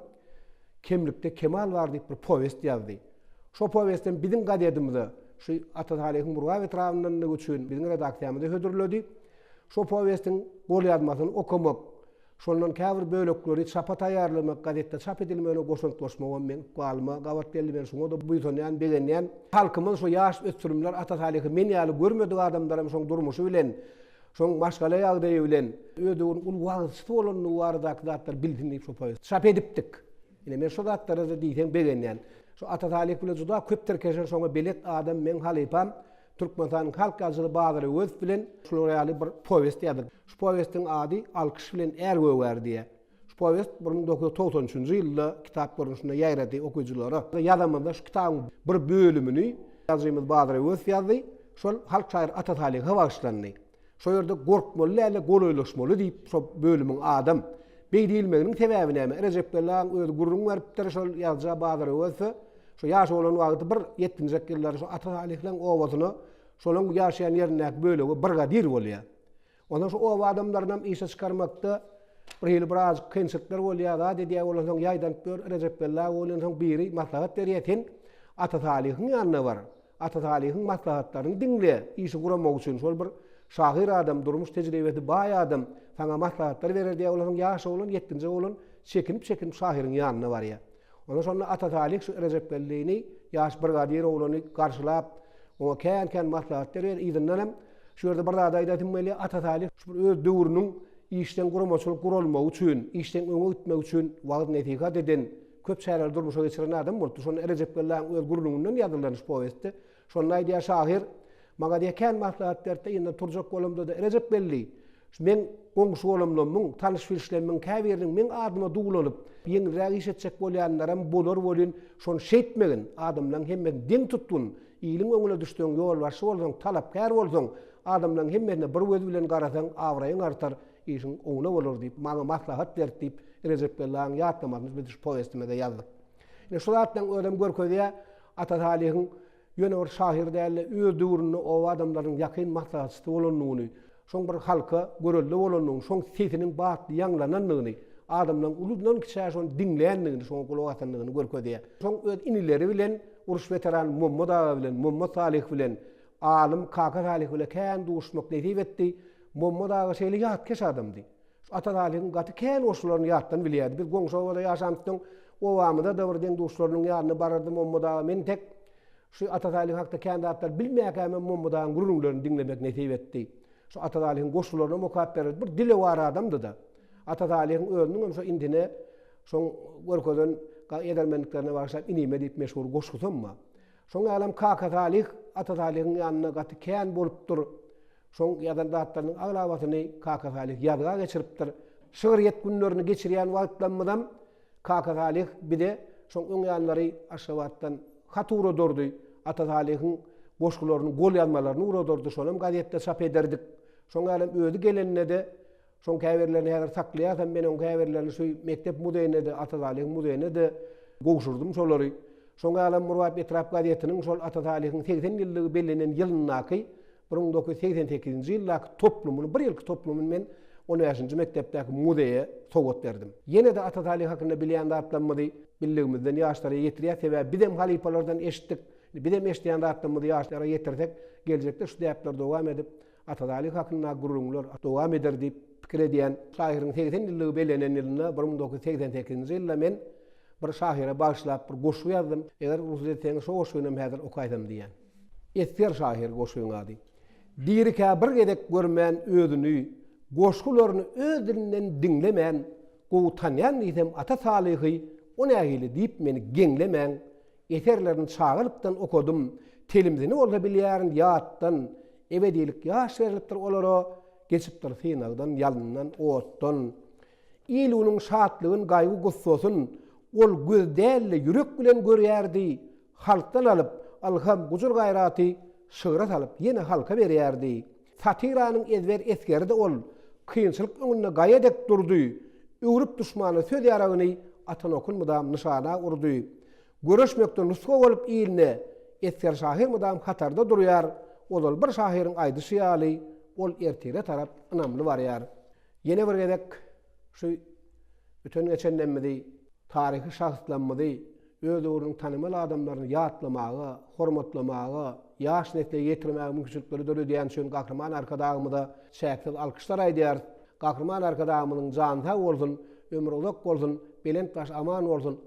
Kemlikde Kemal bar diýip bir powest ýazdy. Şo powestden biziň gadetimizde şu Atatalygyň Murwap etrafyndan geçen biziň redaksiýamyzda hödürledi. Şo powestden gol ýazmasyny okumak, şondan käbir bölekleri çapa taýýarlamak, gadetde çap edilmegine goşuntlaşmagy men galma gawatly men şoňa da buýsanýan begenýän halkymyň şu ýaş ösdürümler Atatalygy men ýaly görmedik adamlarym şoň durmuşy bilen, şoň maşgala ýagdaýy bilen ödüň ul wagty bolanyny wardak zatlar bildiňip şo powest çap edipdik. Ine men şo zatlary da diýsem begenýän. Şu Atatalyk bilen juda köp tirkeşen şoňa belet adam men halipam Türkmenistanyň halk ýazyjy Bahadır Öz bilen şol ýaly bir powest ýazdy. Şu powestiň ady Alkyş bilen Ergöwer diýe. Şu powest 1993-nji ýylda kitap görnüşinde ýaýrady okujylara. Ýazamynda şu kitabyň bir bölümini ýazymyz Bahadır Öz ýazdy. Şol halk şahyry Atatalik bagyşlandy. Şo ýerde gorkmaly ýa-da goloýlaşmaly diýip şo bölümiň adam beýdilmeginiň sebäbi näme? Recep Belaň öz gurrun beripdir şol ýazja Bahadır Öz. Şu ýaş bolan wagty bir 70-nji ýyllary şu Atatalikleň owazyny şolaň ýaşaýan ýerine bölegi birgadir bolýar. Ondan şu owa adamlarynam işe çykarmakda bir ýyl biraz kynçyklar bolýar da diýär bolan ýaýdan bir Recep Belaň bolan soň biri maslahat berýän Atatalikň ýanyna bar. Atatalikň maslahatlaryny dinle, işi guramak üçin şol bir şahir adam, durmuş tejribesi baý adam sana maslahatlar berer diýär bolan ýaşa bolan 7-nji bolan çekinip şahiriň ýanyna barýar. Ondan sonra Atatalik şu Recep Belli'ni yaş brigadir oğlunu karşılap ona kän maslahatlar ber. Ýa-da şu ýerde bir zat aýdymyly Atatalik şu öz döwrüniň işden guramaçylyk gurulmak üçin, işden öňe gitmek üçin wagt netigat eden köp şäherler durmuşa geçiren adam boldy. Şonu Recep Belliň öz gurulundan ýazylanyş powestde. Şonu aýdýar şahir maga diýär kän maslahat berdi ýa-da turjak bolamda da Recep Belli. Men goňşy bolamdan, tanyş bilişleriň käbiriniň men adyma duglanyp ýeň raýys etjek bolýanlaram bolar bolýan, şonu şeýtmegin adamlaryň hemme din tutdun, ýylyň öňüne düşdüň ýol başy bolsaň, talapkar bolsaň, adamlaryň hemmesine bir göz bilen garasaň awraýyň artar, işiň oňuna bolar diýip maňa maslahat berdi diýip Recep Belliň ýatlamady biz powestime de ýazdy. Ine şu zatdan ödem görkezýär Atatalygyň ýöne bir şahir däli öz döwrüne o adamlaryň ýakyn maslahatçy bolanyny, şoň bir halka göreldi bolanyny, şoň sesiniň batly ýanglananyny, adamlaryň uluddan kiçä şonu dinleýänligini, şoň kulak atanlygyny görkezýär. Şoň öz inileri bilen uruş veteran Muhammed Ağa bilen, Muhammed Salih bilen, alim Kaka Salih bilen kän duşmak nesip etdi. Muhammed Ağa şeýle ýatkeş adamdy. Atatalygyň gaty kän oşularyny ýatdan bilýärdi. Biz goňşowda ýaşamyşdyň, owamyda da birden duşlarynyň ýanyna barardy Muhammed Ağa. Men tek şu Atatalyk hakda kän zatlar bilmeýäkä men Muhammed Ağaň gurulunlaryny dinlemek nesip etdi. Şu Atatalygyň goşularyna mukap berdi. Bir dili war adamdy da. Atatalygyň özüniň şu indine şoň görkezden edermenliklerine başlap inime diýip meşhur goşgusymma. Şoň alam Kakatalyk Atatalygyň ýanyna gaty kän bolupdyr. Şoň ýadan zatlarynyň aglawatyny Kakatalyk ýadga geçiripdir. Şöhret günlerini geçirýän wagtlamydam Kakatalyk bide şoň öň ýanlary aşgabatdan hat uradordy. Atatalygyň goşgularyny gol ýazmalaryny uradordy. Şonam gazetde çap ederdik. Şoň alam öýdi gelenine de şoň käbirlerini häzir saklaýarsam men oň käbirlerini şu mektep mudaýyna da Atatalyk mudaýyna da gowşurdum şolary. Şoň alam Murwap Etrap gazetiniň şol Atatalygyň 80 ýyllygy bellenen ýylynaky 1988-nji ýyldaki toplumyny, bir ýylky toplumyny men 15-nji mektepdäki muzeýe sowgat berdim. Ýene de ata talyk hakynda bilýän zatlarymyzy bildigimizden ýaşlara ýetirýär we bidem halipalardan eşitdik. Bidem eşitýän zatlarymyzy ýaşlara ýetirsek, geljekde şu däpler dowam edip ata talyk hakynda gurulmalar dowam eder diýip pikir edýän şahyryň 80 ýyllygy belenen ýylyna 1988-nji ýylda men bir şahyra başlap bir goşu ýazdım. Eger uzuleteň şo goşuny häzir okaýdym diýen. Etger şahyr goşuň ady. Dirika bir gedek görmän özüni, goşgularyny öz dilinden dinlemän, gowy tanýan idem ata talygy o nähili diýip meni geňlemän, eterlerini çağırıpdan okudum, telimizini orada bilýärin ýatdan, ebedilik ýaş berilipdir olara, geçipdir synagdan, ýalyndan, otdan. İlunyň şatlygyny, gaýgy gussosun, ol gözdälle ýürek bilen görýärdi, halkdan alyp, alham gujur gaýraty şygrat alyp ýene halka berýärdi. Satiranyň ezber eskerdi ol, kynçylyk öňünde gaýadek durdy, öwrüp düşmany söz ýaragyny atan okun mudam nişana urdy. Görüşmekden nusga bolup iline etker şahyr mudam hatarda durýar, ol bir şahyryň aýdyşy ýaly, ol ertere tarap ynamly barýar. Ýene bir gedek şu öten geçenlemidi, tarihi şahslanmady, öz uğrun tanımalı adamlarını ýatlamagy, hormatlamagy, ýaş nesle ýetirmäge mümkinçilikleri döredýän şol gahrman arkadagymyda şäkil alkyşlar aýdýar. Gahrman arkadagymyň jany sag bolsun, ömrü uzak bolsun, belent baş aman bolsun.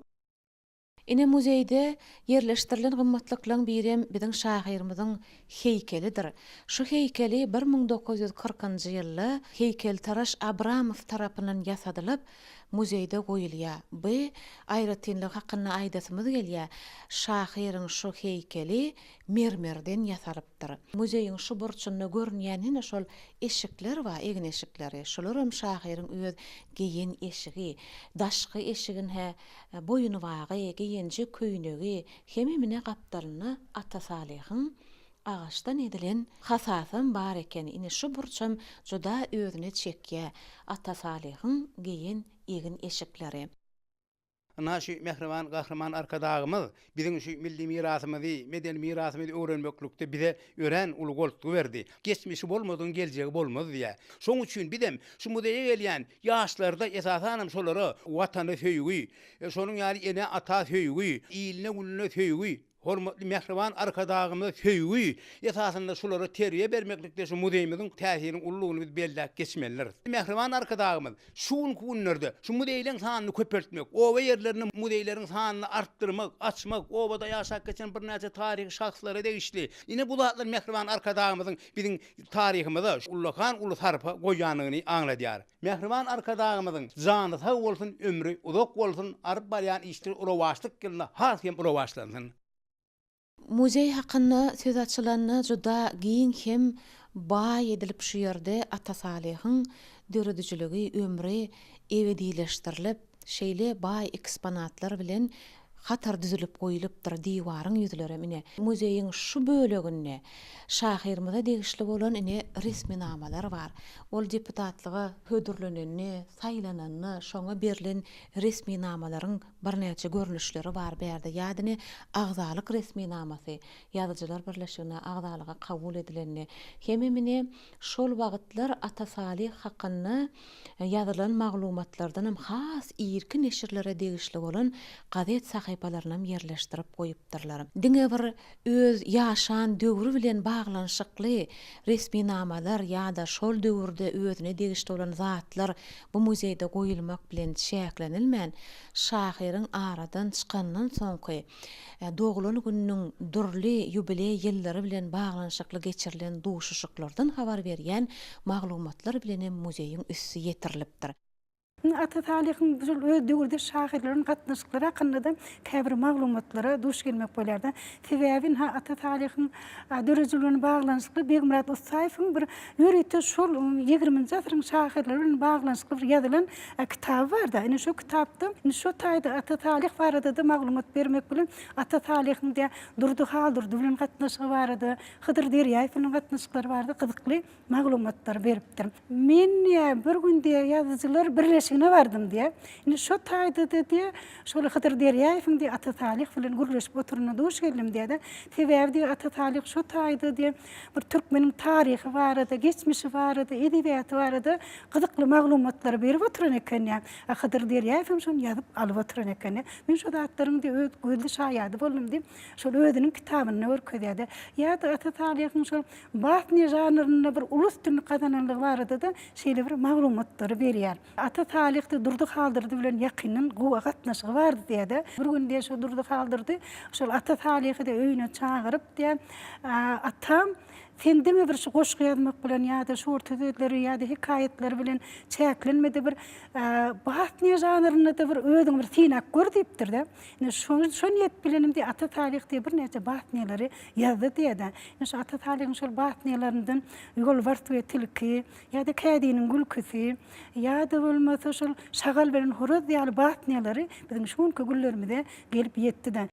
Ine muzeýde ýerleşdirilen gymmatlyklaryň birem biziň şahyrymyzyň heýkelidir. Şu heýkeli 1940-njy ýylda heýkeltaraş Abramow tarapyndan ýasadylyp muzeýde goýulýar. Bu aýratynlyk hakyna aýdasymyz gelýär. Şahyryň şu heýkeli mermerden ýasalypdyr. Muzeýiň şu burçynda görnýän şol eşikler bar, egin eşikleri. Şolar hem şahyryň öz geýen eşigi, daşky eşigin boyuny wagy, geýenji köýnegi, hemimine gapdalyny ata salyhyň ağaçtan edilen hasasym bar eken. Ine şu burçam juda özüne çekýär. Ata salyhyň geýen egin eşikleri. Ana şu mehriban gahrman arkadagymyz biziň şu milli mirasymyzy, medeni mirasymyzy öwrenmeklikde bize ören ulgoltgy berdi. Geçmişi bolmadan geljegi bolmaz diýär. Şoň üçin bidem şu muzeýe gelýän ýaşlarda esasan şolary watany söýügi, şonuň ýaly ene ata söýügi, iline gülüne söýügi, hormatly mehriban arkadagymyz söýügi esasında şolary terbiýe bermeklikde şu muzeýimiziň täsiriniň ullugyny biz belläp geçmeler. Mehriban arkadagymyz şuň günlerde şu muzeýlerin sanyny köpertmek, oba ýerlerini muzeýleriň sanyny artdyrmak, açmak, obada ýaşap geçen bir näçe taryhy şahslara degişli. Ine bu zatlar mehriban arkadagymyzyň biziň taryhymyza ullakan ulu sarpa goýanyny aňladýar. Mehriban arkadagymyzyň jany sag bolsun, ömrü uzak bolsun, arp barýan işleri urawaşlyk geldi, has hem urawaşlansyn. Muzeý hakyna söz açylanyna juda giň hem baý edilip şu ýerde ata salyhyň döredijiligi, ömri ebedileşdirilip, şeýle baý eksponatlar bilen hatar düzülüp goýulypdyr diwaryň ýüzleri mine. Muzeýiň şu böleginde şahyrymyza degişli bolan ine resminamalar bar. Ol deputatlyga hödürlenenni, saýlananny, şoňa berilen resminamalaryň bir näçe görnüşleri bar berde. Ýadyny agzalyk resminamasy, ýazyjylar birleşigine agzalyga kabul edilenni. Hemimine şol wagtlar ata salyh hakyna ýazylan maglumatlardan hem has ýerki neşirlere degişli bolan gazet sahypalaryna ýerleşdirip goýupdyrlar. Diňe bir öz ýaşan döwrü bilen baglanşykly resminamalar ýa-da şol döwürde özüne degişli bolan zatlar bu muzeýde goýulmak bilen şäklenilmän. Şahyryň aradan çykandan soňky doglan gününiň durly ýubiley ýyllary bilen baglanşykly geçirilen duşuşyklardan habar berýän maglumatlar bilen muzeýiň üssü ýetirilipdir. Ata talyhyň öz döwürde şahyrlaryň gatnaşyklary hakynda da käbir maglumatlara duş gelmek bolardy. Sebäbin ata talyhyň dörejiligine baglanşykly Begmurat Usaýewiň bir ýöreti şol 20-nji asyryň şahyrlaryň baglanşykly ýazylan kitap bar da. Ine şu kitapda şu taýda ata talyh barada da maglumat bermek bilen ata talyhyň da durdy haldyr bilen gatnaşygy barada, Hydyr Derýäýewiň gatnaşyklary bardy, gyzykly maglumatlar beripdir. Men bir günde ýazyjylar birleşip eşigine vardım diye. Ine şu taýdy diye, şol Hıdır Derýäýewiň diye Ata Talyk bilen gürleşip oturunyna duş geldim diye de. Sebäbi Ata Talyk şu taýdy diye bir türkmeniň taryhy barada, geçmişi barada, edebiýaty barada gyzykly maglumatlar berip oturan eken ýa. Hıdır Derýäýewiň şonu ýazyp alyp oturan eken. Men şu zatlaryň diye gözli şaýady boldum diye şol özüniň kitabyny görkezýärdi. Ýa-da Ata Talyakyň şol batny janryna bir ulus üstünlük kazananlygy barada da şeýle bir maglumatlary berýär. Ata Talykdy durdy kaldyrdy bilen ýakynyň gowa gatnaşygy bardy diýdi. Bir gün diýe şu durdy kaldyrdy. Şol Ata Talyky da öýüne çagyryp diýe atam kendime bir şu goşgy ýazmak bilen ýa-da şu ortadyklary ýa-da hikaýetler bilen çäklenmedi bir batny janryna da bir özüň bir tinak gör diýipdir de. Şu niýet bilenim diýe Ata Talykdy bir näçe batnylary ýazdy diýdi. Şu Ata Talykyň şol batnylaryndan Ýolbart we Tilki ýa-da Kädiniň Gülküsi ýa-da bolmasa şol Şagal bilen Horoz ýaly batnylary biziň şuňky güllerimizde gelip ýetdi de.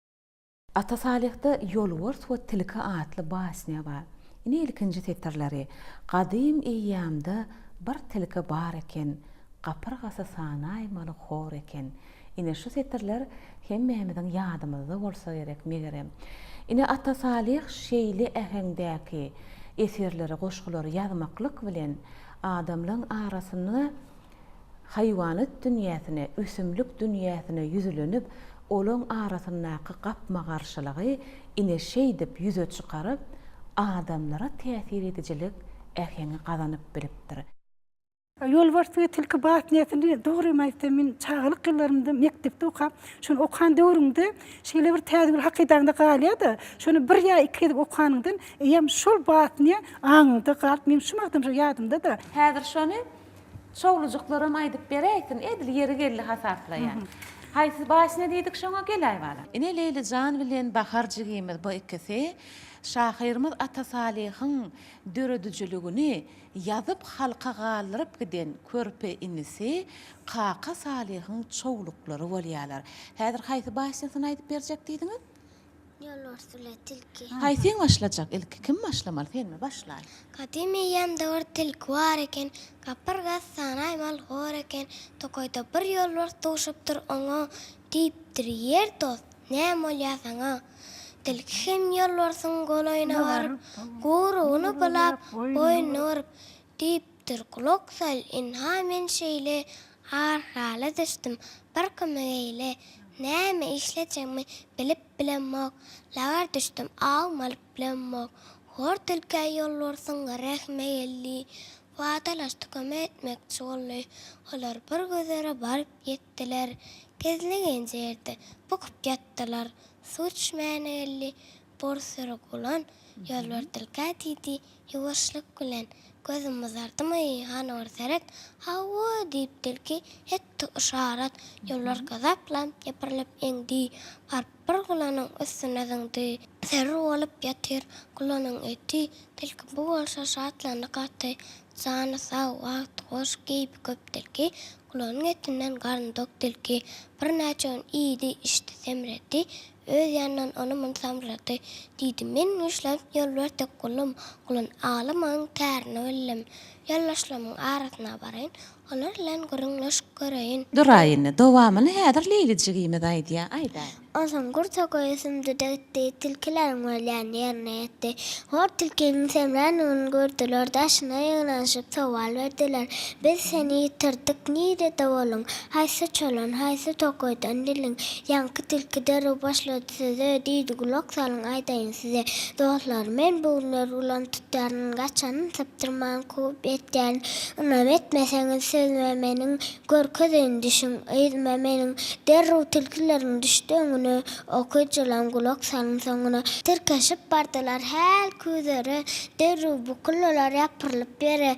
Ata Talykda Ýolbart we Tilki atly basnya bar. Ine ilkinji tetirleri, qadim eýýamda bir tilki bar eken, gapyrgasy sanaýmaly hor eken. Ine şu tetirler hemmämiziň ýadymyzda bolsa gerek megerem. Ine Ata Talyk şeýli ähengdäki eserleri, goşgulary ýazmaklyk bilen adamlaryň arasyny haýwanat dünýäsine, ösümlik dünýäsine ýüzlenip, olaň arasyndaky gapma garşylygy ine şeý dip ýüze çykaryp, adamlara täsir edijilik ähňi gazanyp bilipdir. Ýolbart we Tilki batnyýatyny dogry aýtsam men çağlyk ýyllarymda mektepde okap, şonu okan döwrümde şeýle bir täze bir hakydanda galýady. Şonu 1 ýa 2 edip okanyndan eýem şol batnyýa aňymda galyp men şu magdym ýadymda da. Häzir şonu şowlujuklarym aýdyp beräýsin, edil ýeri geldi hasaplaýar. Haýsy başyna diýdik şoňa gelýär bala. Ine Leylijan bilen Bahar jigimiz bu ikisi şahyrymyz Ata Talykyň döredüjiligini ýazyp halka galyryp giden körpe inisi Kaka Talykyň çowluklary bolýarlar. Häzir haýsy başyny aýdyp berjek diýdiňiz? Ýolbart we Tilki. Haýsy başlajak? Ilki kim başlamaly? Senmi başlaý? Kadim eýýamda bir tilki bar eken, gapyrgas sanaýmaly hor eken, tokoýda bir ýolbart doşupdyr oňa, diýipdir ýer dost, näme bolýasaňa? Tilki hem ýolbartyň golaýyna baryp, gurugyny bilap, boýnuny öryp, diýipdir kulak sal, inha men şeýle arhala düşdüm, bir kömegeýle, näme işlejekmi bilip bilenmok, lagar düşdüm, ağmalyp bilenmok. Hor tilki ýolbartyň rahme geldi, wadalaşdy kömek etmekçi boldy. Olar bir gözere baryp ýetdiler, gezlegen jerde bukup ýatdylar. Suçmana geldi, borsara gulan, Ýolbart tilki diýdi, ýuwaşlyk bilen. Gözüm mızardymy, hana orsarat, hawa diýip tilki etdi işaret. Ýollar gazaplan, ýaparylyp eňdi, barp bir gulanyň üstüne zıňdy. Serri bolup ýatyr, gulanyň eti, tilki bu bolsa şatlanyp gatdy. Jany sag, wagt hoş geýip köp tilki, gulanyň etinden garny dok tilki. Bir näçe gün iýdi, işte semredi. Öz ýandan onu samrady. Diýdi men işläp Ýolbart kulum, kulun alamaň tärini bildim. Ýollaşlamyň arasyna baryn, olar bilen görüňleş göreýin. Duraýyny, dowamyny häzir Leylijigimiz aýdýar, aýda. Osan gurta koyasımda dökti, tilkilerin ölen yerine etti. Hor tilkinin semranını gördüler, daşına yığınaşıp saval verdiler. Biz seni yitirdik, nire de olun. Haysı çolun, haysı tokoydan dilin. Yankı tilki deru başladı size, deydi gulak salın aydayın size. Doğrular, men buğunlar ulan tutarının kaçanın saptırman kup etken. Unam etmeseniz sözmemenin, görközün düşün, eğilmemenin, deru tilkilerin düştüğünü okuyuculan gulak salın sonuna tırkaşıp bardılar her küzere deru bukullar yapırılıp bere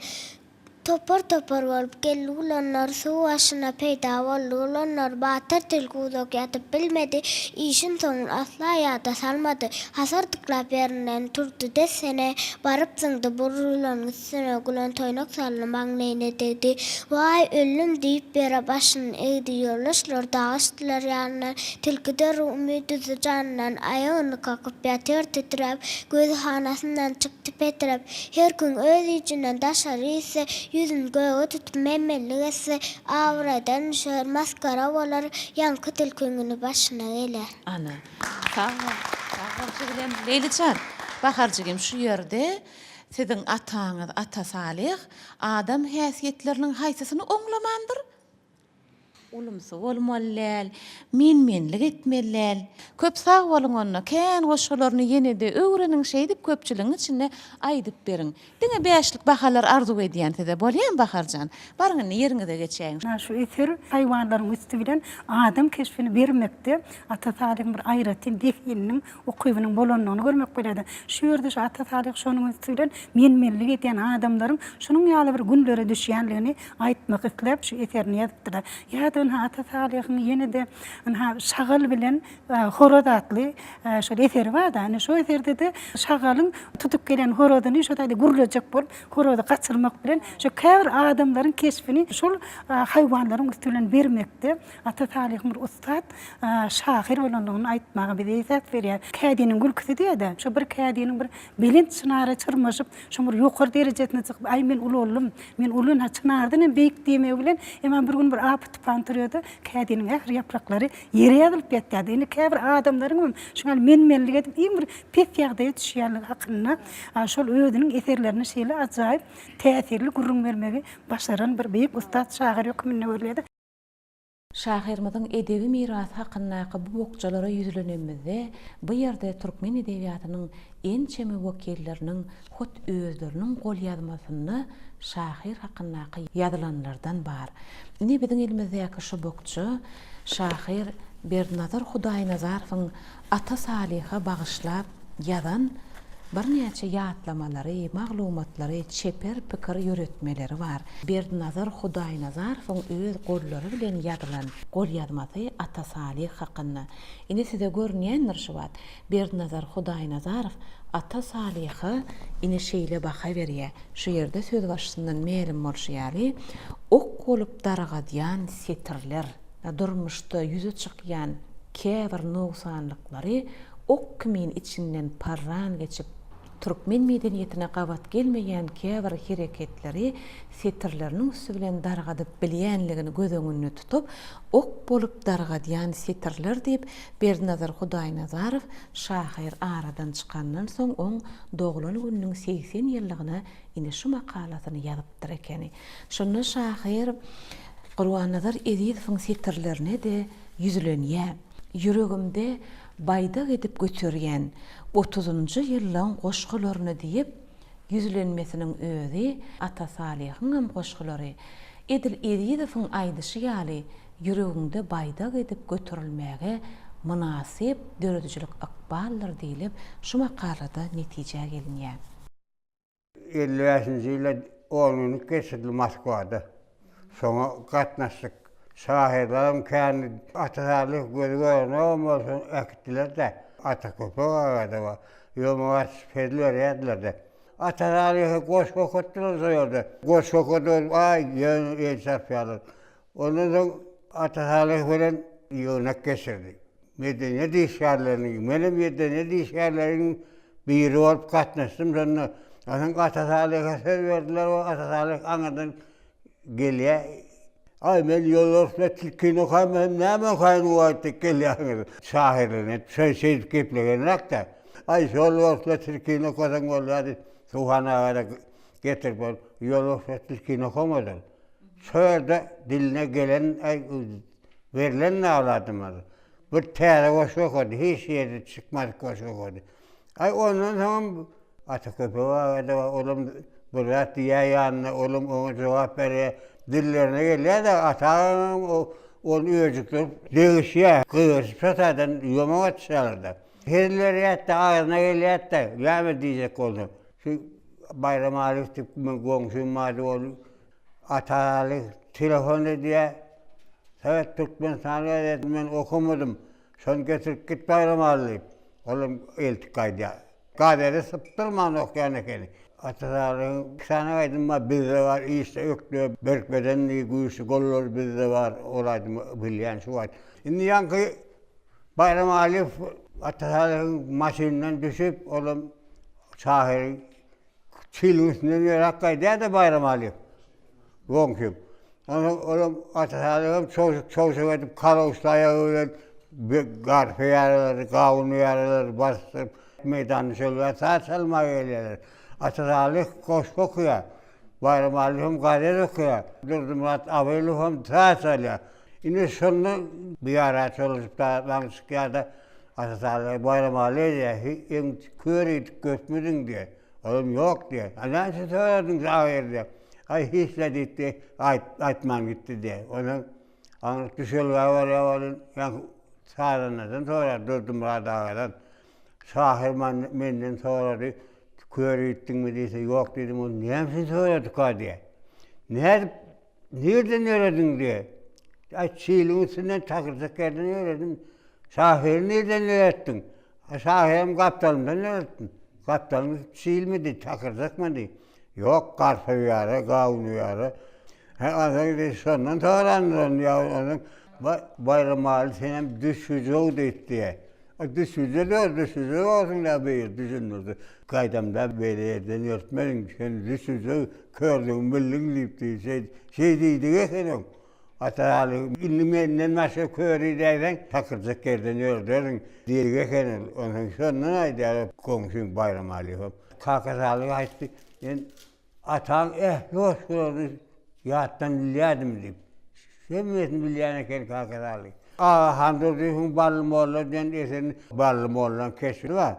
topar topar olup geldi ulanlar su aşına peyda oldu ulanlar batır tilki uzak yatıp bilmedi işin sonun asla yada salmadı hasardıkla berinden turdu desene barıp zıngdı burulan üstüne gulan toynak salın bangleyne dedi vay ölüm deyip bere başını eğdi yollaşlar dağıştılar yanına tilki de ümidüzü canından ayağını kakıp yatıyor titrep gözü hanasından çıktı petrep her gün öz içinden daşarı ise yüzün göğe tutup memmellik etse avradan şör maskara olar yankı tilküngünü başına geler. Ana. Sağ ol şeýlem Leyliçan. Baharjygym şu ýerde siziň ataňyz Ata Salih adam häsiýetleriniň haýsysyny oňlamandyr. Ulumsa bolmalylar, menmenlik etmeliler. Köp sağ bolun onna, kän goşgalaryny ýene-de öwrenin şeýdip köpçüligiň içinde aýdyp beriň. Diňe beýişlik bahalar arzu edýän-de bolýan Baharjan. Barňyň ýeriňe de geçäň. Şu eser hayvanların üstü bilen adam keşfini vermekde Ata Salih'in bir ayratin defilinin okuyumunun bolonluğunu görmek biledi. Şu yerde şu Ata Salih şonun üstü bilen menmenlik eden adamların şunun ýaly bir günlere düşýänligini aýtmak isläp şu eserini ýazypdylar. Ýa-da Ata Salih'in ýene-de şagal bilen horoz atly şu eseri var da, şu eserde de şagalyň tutup gelen horozyny şu taýda gurulajak bolup horozy gaçyrmak bilen şu käbir adamlaryň keşfini şol hayvanlaryň üstünden bermekde Ata Salih bir ustad şahyr bolanlygyny aýtmagy bize izah berýär. Kädiniň gülküsi diýdi. Şu bir kädiniň bir belin çynara çyrmaşyp şu bir ýokary derejesine çykyp ay men uly boldum. Men ulyna çynardan beýik diýme bilen hemen bir gün bir apyt pantyrýady. Kädiniň ähir ýapraklary ýere ýazylyp ýetdi. Indi käbir adamlaryň şoňa menmenlik edip iň bir pek ýagdaýa düşýänligi hakyna şol özüniň eserlerini şeýle ajaýyp täsirli gurrun bermegi başaran bir beýik ustad şahyr ýokmyny berýärdi. Şahyrymyzyň edebi mirasy hakyndaky bu bokçalara ýüzlenemizde bu ýerde türkmen edebiýatynyň en çemi wekilleriniň hut özleriniň gol ýazmasyny şahyr hakyndaky ýazylanlardan bar. Ine biziň elimizdäki şu bokçu şahyr Bernazar Hudaýnazarowyň Ata Salih'a bagyşlap ýazan bir näçe ýatlamalary, maglumatlary, çeper pikir ýöretmeleri bar. Bernazar Hudaýnazarowyň öz gollary bilen ýazylan gol ýazmasy Ata Salih hakynda. Ine size görnýändir şu wagt. Bernazar Hudaýnazarow Ata Salih'a ine şeýle baha berýär. Şu ýerde söz başyndan melim bolşýary, ok bolup daragadýan setirler, durmuşda ýüze çykýan käbir noksanlyklary ok kimin içinden parran geçip türkmen medeniýetine gabat gelmeýän käbir hereketleri setirleriniň üstü bilen dargadyp bilýänligini göz öňünde tutup ok bolup dargadýan setirler diýip Bernazar Hudaýnazarow şahyr aradan çykandan soň oň doglan gününiň 80 ýyllygyna ine şu makalasyny ýazypdyr ekeni. Şonu şahyr Gurbanazar Ezizowyň setirlerine de ýüzlenýär. Yüregimde bayda edip götürýän 30-njy ýyllaryň goşgularyny diýip ýüzlenmesiniň özi Ata Salihyň hem goşgulary Edil Ezizowyň aýdyşy ýaly yüreginde bayda edip götürilmäge münasip döredüjilik akballar diýilip şu makalada netije gelinýär. 55-nji ýylda oğluny geçirdi Moskwada. Soňa gatnaşdyk. Şahidlerim kendi Ata Salih gözüne olmasın ektiler de Ata Köpek ağadı var. Yomuvat fedler yediler de. Ata Salih'i koş kokuttular soyordu. Koş kokuttular, ay yön elsaf yalır. Ondan sonra Ata Salih bilen yönek geçirdi. Medeniyet işgallerinin, benim medeniyet işgallerinin biri olup katlaştım sonra. Ata Salih'e söz verdiler, Ata Salih anladan geliyor. Ay men yollarla tilkini koymam, näme koynu wagtda gelýär. Şahirine söýseyip geplegenek de. Ay yollarla tilkini koysan bolýar. Suhana getir bol. Yollarla tilkini koymadan. Şöyle diline gelen ay verilen naladylar. Bir täze goşuk oldy, hiç ýerde çykmaz goşuk oldy. Ay ondan soň Ata Köpek ağada oğlum burat ýaýanyna oğlum oňa jogap berýär. Dillerine gelýär de atam onu öýjükler degişýär. Kıýryp satadan ýomagat çalardy. Herler ýatda agyna gelýär-de, ýa-da diýjek boldy. Şu Bayram Alif tip goňşum mady ol Ataly telefon diýär. Evet Türkmenistan'a men okumadım. Şon getirip git Bayram Alif. Oğlum eltik gaýdy. Gadere sıptırman okyan ekeni. Atalarının sana aydınma bizde var, işte öklü, berkbedenli, güyüsü, gollor bizde var, olaydım bilyen şu var. Şimdi yankı Bayram Alif Atalarının maşininden düşüp, oğlum şahiri çilin üstünden yarak kaydı da Bayram Alif. Gongşum. Oğlum Atasalığım çok sevedim. Karavuşlaya öyle garfe yaraları, kavunu yaraları bastırıp meydanı söylüyor. Saat salma öyleler. Atasalık koş okuyor. Bayram Alihim gazel okuyor. Durdum Murat Aveyluhum saat salıyor. Yine sonunda bir ara çalışıp da ben sıkıyada Atasalık Bayram Alihim'e körüydük götmedin diye. Oğlum yok diye. Nasıl söyledin zahir diye. Ay hisledik diye, aytman gitti diye. Onun düşölü avalın, yani sağlanırdan sonra durdum radağadan. Sahirman menden sonra köy gittin mi diyse yok dedim, onu niye misin söyledik ha diye. Nereden öğrendin diye. Ay çiğliğin üstünden takırsak yerden öğrendim. Sahiri nereden öğrettin? Sahirim kaptalımdan öğrettin. Kaptalım çiğil mi diye, takırsak mı diye. Yok, karfa uyarı, kavun uyarı. Sondan sonra ya onun Bayram Ali senin düşücü oldu diye. O düşücü de düşücü olsun da bir düşünürdü. Kaydamda böyle yerden örtmenin sen düşücü kördün bildin deyip diye şey deydi efendim. Atalı ilmenden başka körü derden takırcık yerden ördürün diye efendim. Onun sonuna aydı komşum Bayram Ali. Kakasalı açtı. Atan yok şurada yattan biliyordum deyip. Sevmiyorsun biliyene kakasalı. Handurduyun Ballımoğlu'dan esen Ballımoğlu'dan kesili var.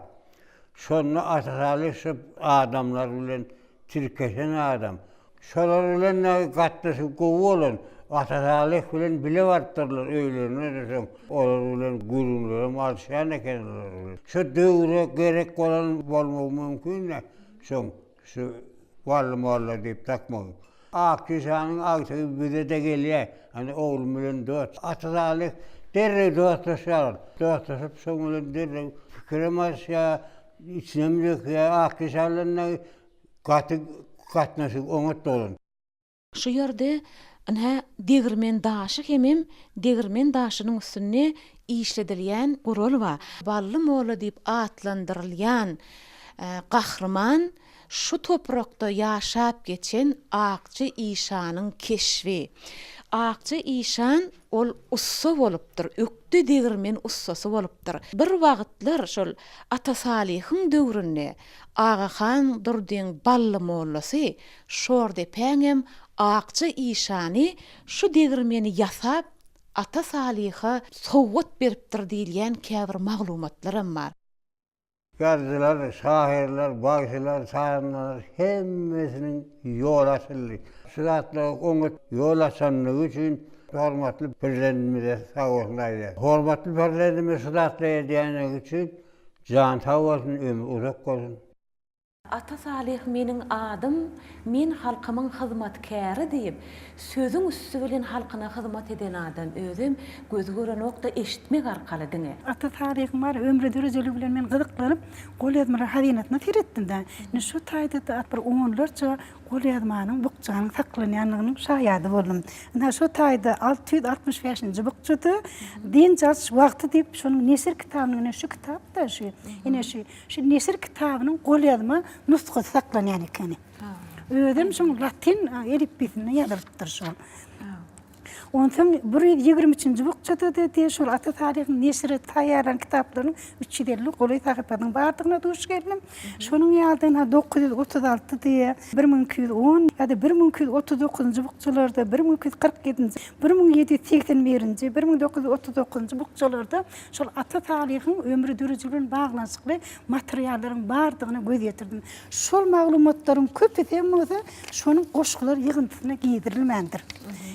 Sonra Atasalı adamlar ulan Türkeşen adam. Sonra ulan katlısı kovu olan Atasalı ulan bile varttırlar öylerini desem. Onlar ulan gurunlarım alışan kendiler ulan. Şu dövre gerek olan olmak mümkün ne? Şu Ballımoğlu deyip takmayın. Akçısanın akçısı bize de geliyor. Hani oğlumun dört. Atasalı derre dostlaşar. Dostlaşıp sonunda derre fikremez ya, içine mi döküyor, akçısalığına katnaşık onut olun. Şu yerde degirmen daşı hemim, degirmen daşının üstüne işledilyen gurul var. Ballımoğlu deyip atlandırılyan kahraman şu toprakta yaşap geçen Akçı İşan'ın keşfi. Akçı İşan ol ussa bolupdyr, öktü degirmen ussasy bolupdyr. Bir wagtlar şol Atasalih'in döwründe Agahan Durden Ballymoğlusy şorde peňem Akçı İşany şu degirmeni ýasap Atasalih'a sowgat beripdir diýilýän käbir maglumatlarym bar. Yazılar, şahirler, başlar, sayanlar hemmesinin yol açıldı. Sıratla onu yol açanlığı için hormatlı prezidentimize sağ olsunlar. Hormatlı prezidentimize sıratla ediyenlik için can sağ olsun, ömür uzak olsun. Atasalih menin adım, men halkymyň hyzmatkäri diýip, sözüň üstü bilen halkyna hyzmat eden adam özüm göz gören okda eşitmek arkaly diňe. Atasalihim var, ömrü dürüjeli bilen men gyzyklanıp, gol ýazmalar hazynatyna tiretdim da. Şu taýda bir onlarça gol ýazmanyň bukjanyň saklanýanlygynyň şahyady boldum. Şu taýda 665-nji bukjady, din jas wagty diýip şonuň nesir kitabyny, şu kitap da şu nesir kitabynyň gol ýazma nusxa saklanýan ekeni. Özüm şu latin elifbesini ýazdyrypdyr şol. Ondan 123-nji bukjada dedi şu Atasalih'in nesiri taýyaran kitaplaryň 350 goly sahypasynyň bardygyna duş geldim. Şonuň ýaldyna 936 diýe 1210 ýa-da 1239-njy bukjalarda 1247-nji 1781-nji 1939-njy bukjalarda şol Atasalih'in ömrü dürüjü bilen baglanşykly materiallaryň bardygyna göz ýetirdim. Şol maglumatlaryň köpi hemmesi şonuň goşgular ýygyntysyna giýdirilmendir.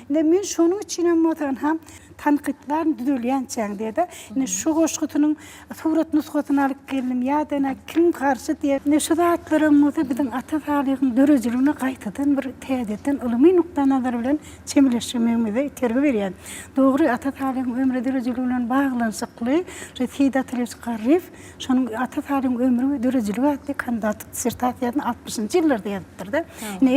Men şonuň içinem motan ham tanqidlar düdülýän çäňde de şu goşgutynyň surat nusgatyny alyp geldim ýa-da kim garşy diýip şu zatlarymyzy biziň Atasalih'in dörejligine gaýtadan bir täzeden ulumy nukta nazar bilen çemleşmemize terbi berýär. Dogry Atasalih'in ömrü dörejligi bilen baglanşykly Sedat Qarif şonuň Atasalih'in ömrü dörejligi haýatly kandidatlyk dissertasiýasyny 60-njy ýyllarda ýazdypdyr.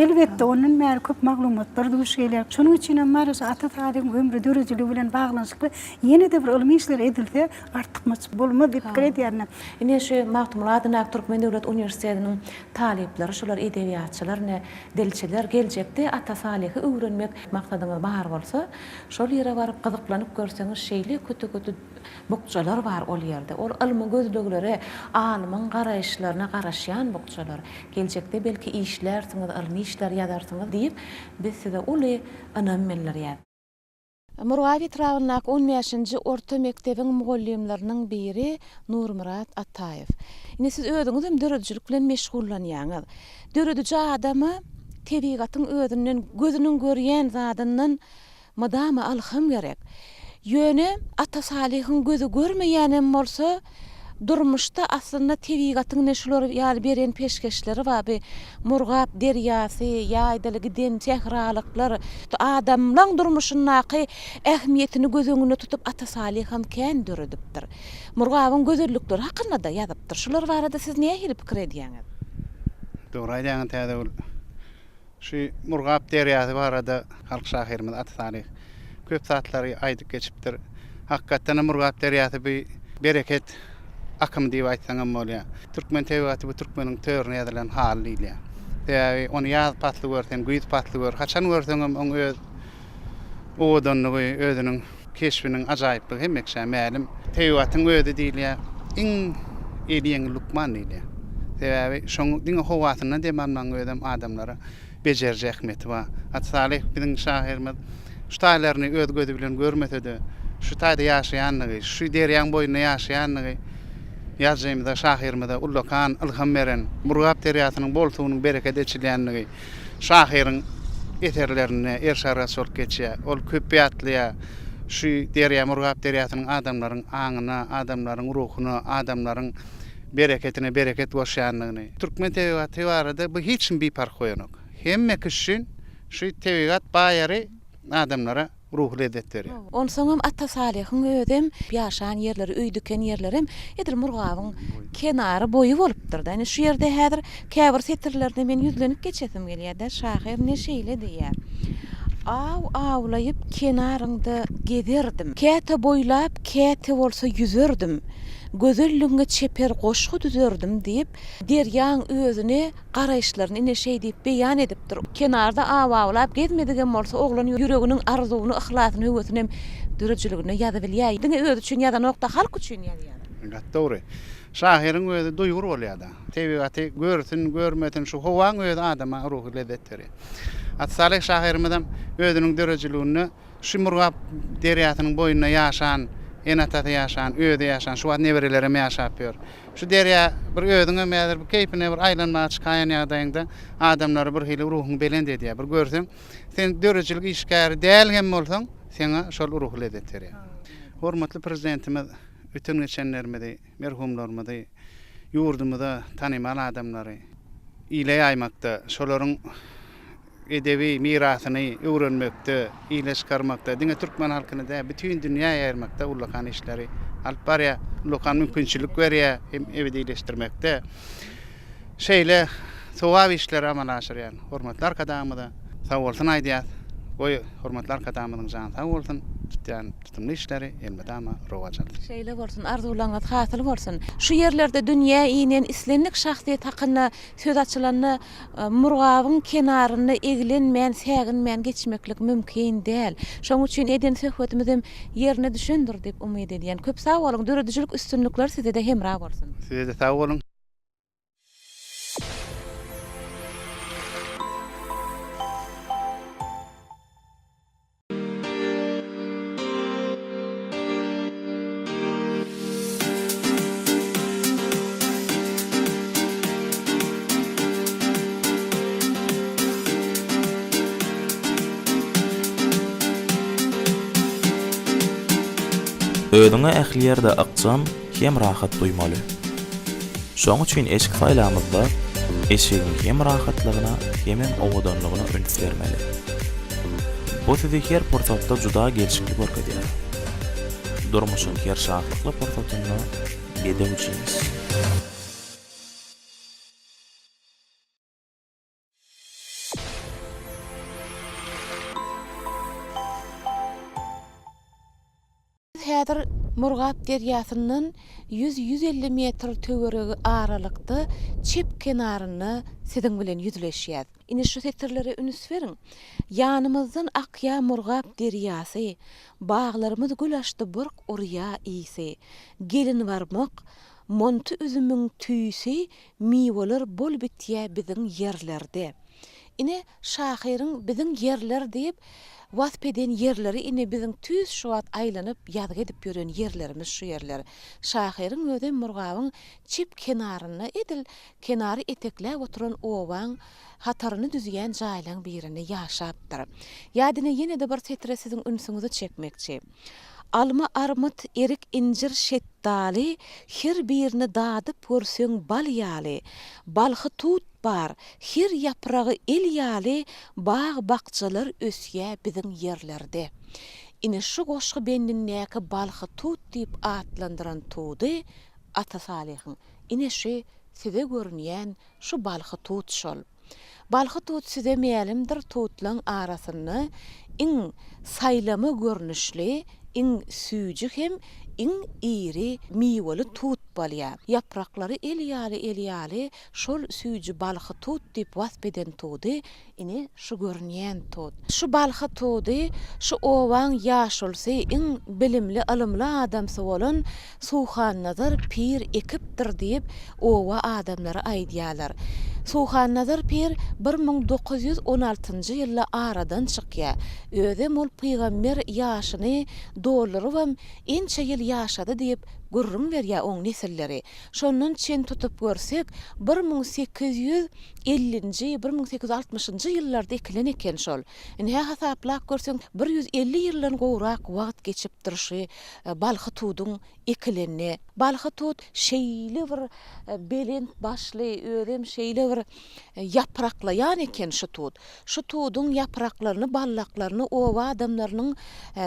Elbetde onuň mäli köp maglumatlar duş gelýär. Şonuň üçin hem Atasalih'in ömrü dörejligi bilen bilen bağlanışıklı yeni de bir ilmi işler edilse artykmaç bolma dip krediýärler. Ine şu Mahtumladynak Türkmen Döwlet Uniwersitetiniň talipleri, şolar edebiýatçylar, ne delçiler geljekde ata salihy öwrenmek maksadyňyz bar bolsa, şol ýere baryp gyzyklanyp görseňiz şeýle kötü bukçalar bar ol ýerde. Ol ilmi gözlüklere, alymyň garaýşlaryna garaşýan bukçalar. Geljekde belki işlersiňiz, ilmi işler ýazarsyňyz diýip biz size uly anam mellerýär. Murgabi Travannak 15-nji orta mektebiň mugallimleriniň biri Nurmurat Ataýew. Ine siz özüňiz hem döredjilik bilen meşgullanýaňyz. Dörediji adamy tebigatyň özünden, gözüniň görýän zadyndan madama alham gerek. Ýöne ata salihyň gözü görmeýänem bolsa, durmuşda aslında tebigatyň neşular ýaly beren peşkeşleri bar. Murgap derýasy, ýaýdalygy den çehralyklar, adamlaň durmuşyndaky ähmiýetini gözüňe tutup ata salih hem kän döredipdir. Murgabyň gözellikleri hakynda da ýazypdyr. Şular barada siz näme hili pikir edýäňiz? Dogry aýdýaň täze şu Murgap derýasy barada halk şahyrymyz ata salih köp satlary aýdyp geçipdir. Hakykatdan Murgap derýasy bir bereket akım diýip aýtsaňam bolýar. Türkmen tebigaty bu türkmeniň törüne ýazylan haly ýa. Täze onu ýaz patly görsen, güýt patly gör. Haçan görseňem oň öz owadanlygy, özüniň keşfiniň ajaýyplygy hemmekşä mälim. Tebigatyň özi diýilýär. Iň ediň lukman diýilýär. Täze şoň diňe howatyna demamlaň ödem adamlara bejerje ähmiýeti bar. Ata salih biziň şahyrymyz şu taýlaryny öz gözü bilen görmesede, şu taýda ýaşaýanlygy, şu derýän boýunda ýaşaýanlygy ýazgymyzda şahyrymyzda ullakan ilham beren Murgap derýasynyň bolsugynyň bereket etçilýänligi şahyryň eterlerine erşara sok geçýär. Ol köpýatlyýa şu derýä Murgap derýasynyň adamlaryň aňyna, adamlaryň ruhuna, adamlaryň bereketine bereket bolýanlygyny. Türkmen tebigaty barada bu hiç bir fark goýanok. Hemme kişinin şu tebigat baýary adamlara ruhly edetleri. Onsoňam ata salihyň ödem ýaşan ýerleri, öýdüken ýerlerim edil Murgabyň kenary boýy bolupdyr da. Şu ýerde häzir käbir setirlerde men ýüzlenip geçesim gelýär-de, şahyr neşeýle diýär. Awlaýyp kenarynda gezerdim. Käte boýlap, käte bolsa ýüzerdim. Gözelliğine çeper goşgu düzerdim diýip derýän özüne garaýşlaryny neşe diýip beýan edipdir. Kenarda awlap gezmedigen bolsa oglan ýüreginiň arzuwyny, ihlassyny, höwesini dörejiligini ýazyp bilýär. Diňe öz üçin ýa-da nokta halk üçin ýazýar. Dogry. Şahyryň özi duýgur bolýar-da. Tebigaty görsün, görmeden şu howaň öz adama ruhy lezzetleri. Ata salih şahyrymyzam özüniň dörejiligini şu Murgap derýasynyň boýuna ýaşan enataty ýaşan, öýde ýaşan, şu wagt neberelerem ýaşapýar. Şu derýä bir öýdüňe mäder bir keýpine bir aýlanma çykan ýagdaýynda adamlar bir hili ruhuň belend edýär. Bir görseň, sen dörejilik işgäri dälgem bolsaň, seňe şol ruh lezzetleri. Hormatly prezidentimiz ötün geçenlerimizi, merhumlarymyzy ýurdumyzda tanymal adamlary ile ýaýmakda, şolaryň edebi mirasyny öwrenmekde, ile çıkarmakda, diňe türkmen halkyny da bütün dünýä ýaýmakda ullakan işleri alyp barýar, ullakan mümkinçilik berýär, hem ebedileşdirmekde. Şeýle sowab işleri amala aşyrýar. Hormatly arkadaşymyz, sag bolsun aýdýar. Goý hormatly arkadaşymyzyň jany sag bolsun. Tutumly işleri elbetama rowajandy. Şeýle bolsun, arzulaňyz hasyl bolsun. Şu ýerlerde dünýä inen islenlik şahsiýet hakyna söz açylanyny Murgabyň kenaryna egilenmän, säginmän geçmeklik mümkin däl. Şoň üçin eden söhbetimiz hem ýerine düşendir diýip umyt edýän. Köp sag bolun, dörejilik üstünlikler size de hemra bolsun. Size de sag bolun. Ödüňe ähli ýerde akjam hem rahat duýmaly. Şoň üçin eşik faýlamyzda eşigiň hem rahatlygyna hem owadanlygyna öňüp bermeli. Bu sizi her pursatda juda gelişikli görkezýär. Durmuşyň her şahlykly pursatyny bedewçimiz. Murgap derýasyndan 100-150 metr töweregi aralykda çep kenaryny siziň bilen yüzleşýär. Ine şu setirlere ünüs veriň. Ýanymyzdan akýa Murgap derýasy, baglarymyz gül açdy burk urýa isi. Gelin barmak, monty üzümüň tüýsi, miweler bol bitýä biziň yerlerde. Ine şahyryň biziň yerler diýip waspeden yerleri ine biziň tüýs şuwat aýlanyp ýad edip ýören yerlerimiz şu yerler. Şahyryň öde Murgabyň çip kenaryna edil, kenary etekläp oturan owaň hataryny düzýän jaýlaň birine ýaşapdyr. Ýadyna ýene de bir setre siziň ünsüňizi çekmekçi. Alma, armut, erik, incir, şettali, her birini dadıp görsöň bal ýaly. Balhy tut bar, her yapragy el ýaly, bağ bakçalar ösýä biziň yerlerde. Ine şu goşgy bendinäki balhy tut diýip atlandyran tudy Ata Salyhyň. Ine şu size görünýän şu balhy tut şol. Balhy tut size meýelimdir tutlaň arasyny iň saýlama görnüşli, iň süýjü hem iň iri miweli tut bolýar. Yapraklary el ýaly şol süýjü balhy tut diýip waspeden tudy ine şu görünýän tut. Şu balhy tudy şu owaň ýaşulsy iň bilimli alymly adamsy bolan Suhan Nazar Pir ekipdir diýip owa adamlary aýdýarlar. Suhan Nazar Pir 1916-njy ýylda aradan çykýar. Özem ol pygamber ýaşyny dolaryp ençe ýyl ýaşady diýip gurrun berýär oň nesilleri. Şondan çen tutup görsek 1850-nji 1860-njy ýyllarda ekilen eken şol. Ine hasaplap görseň 150 ýyldan gowrak wagt geçipdir şu balhy tudyň ekilenine. Balhy tut şeýle bir belent başly, ödem şeýle bir yapraklayan eken şu tut. Şu tudyň yapraklaryny, ballaklaryny owa adamlarynyň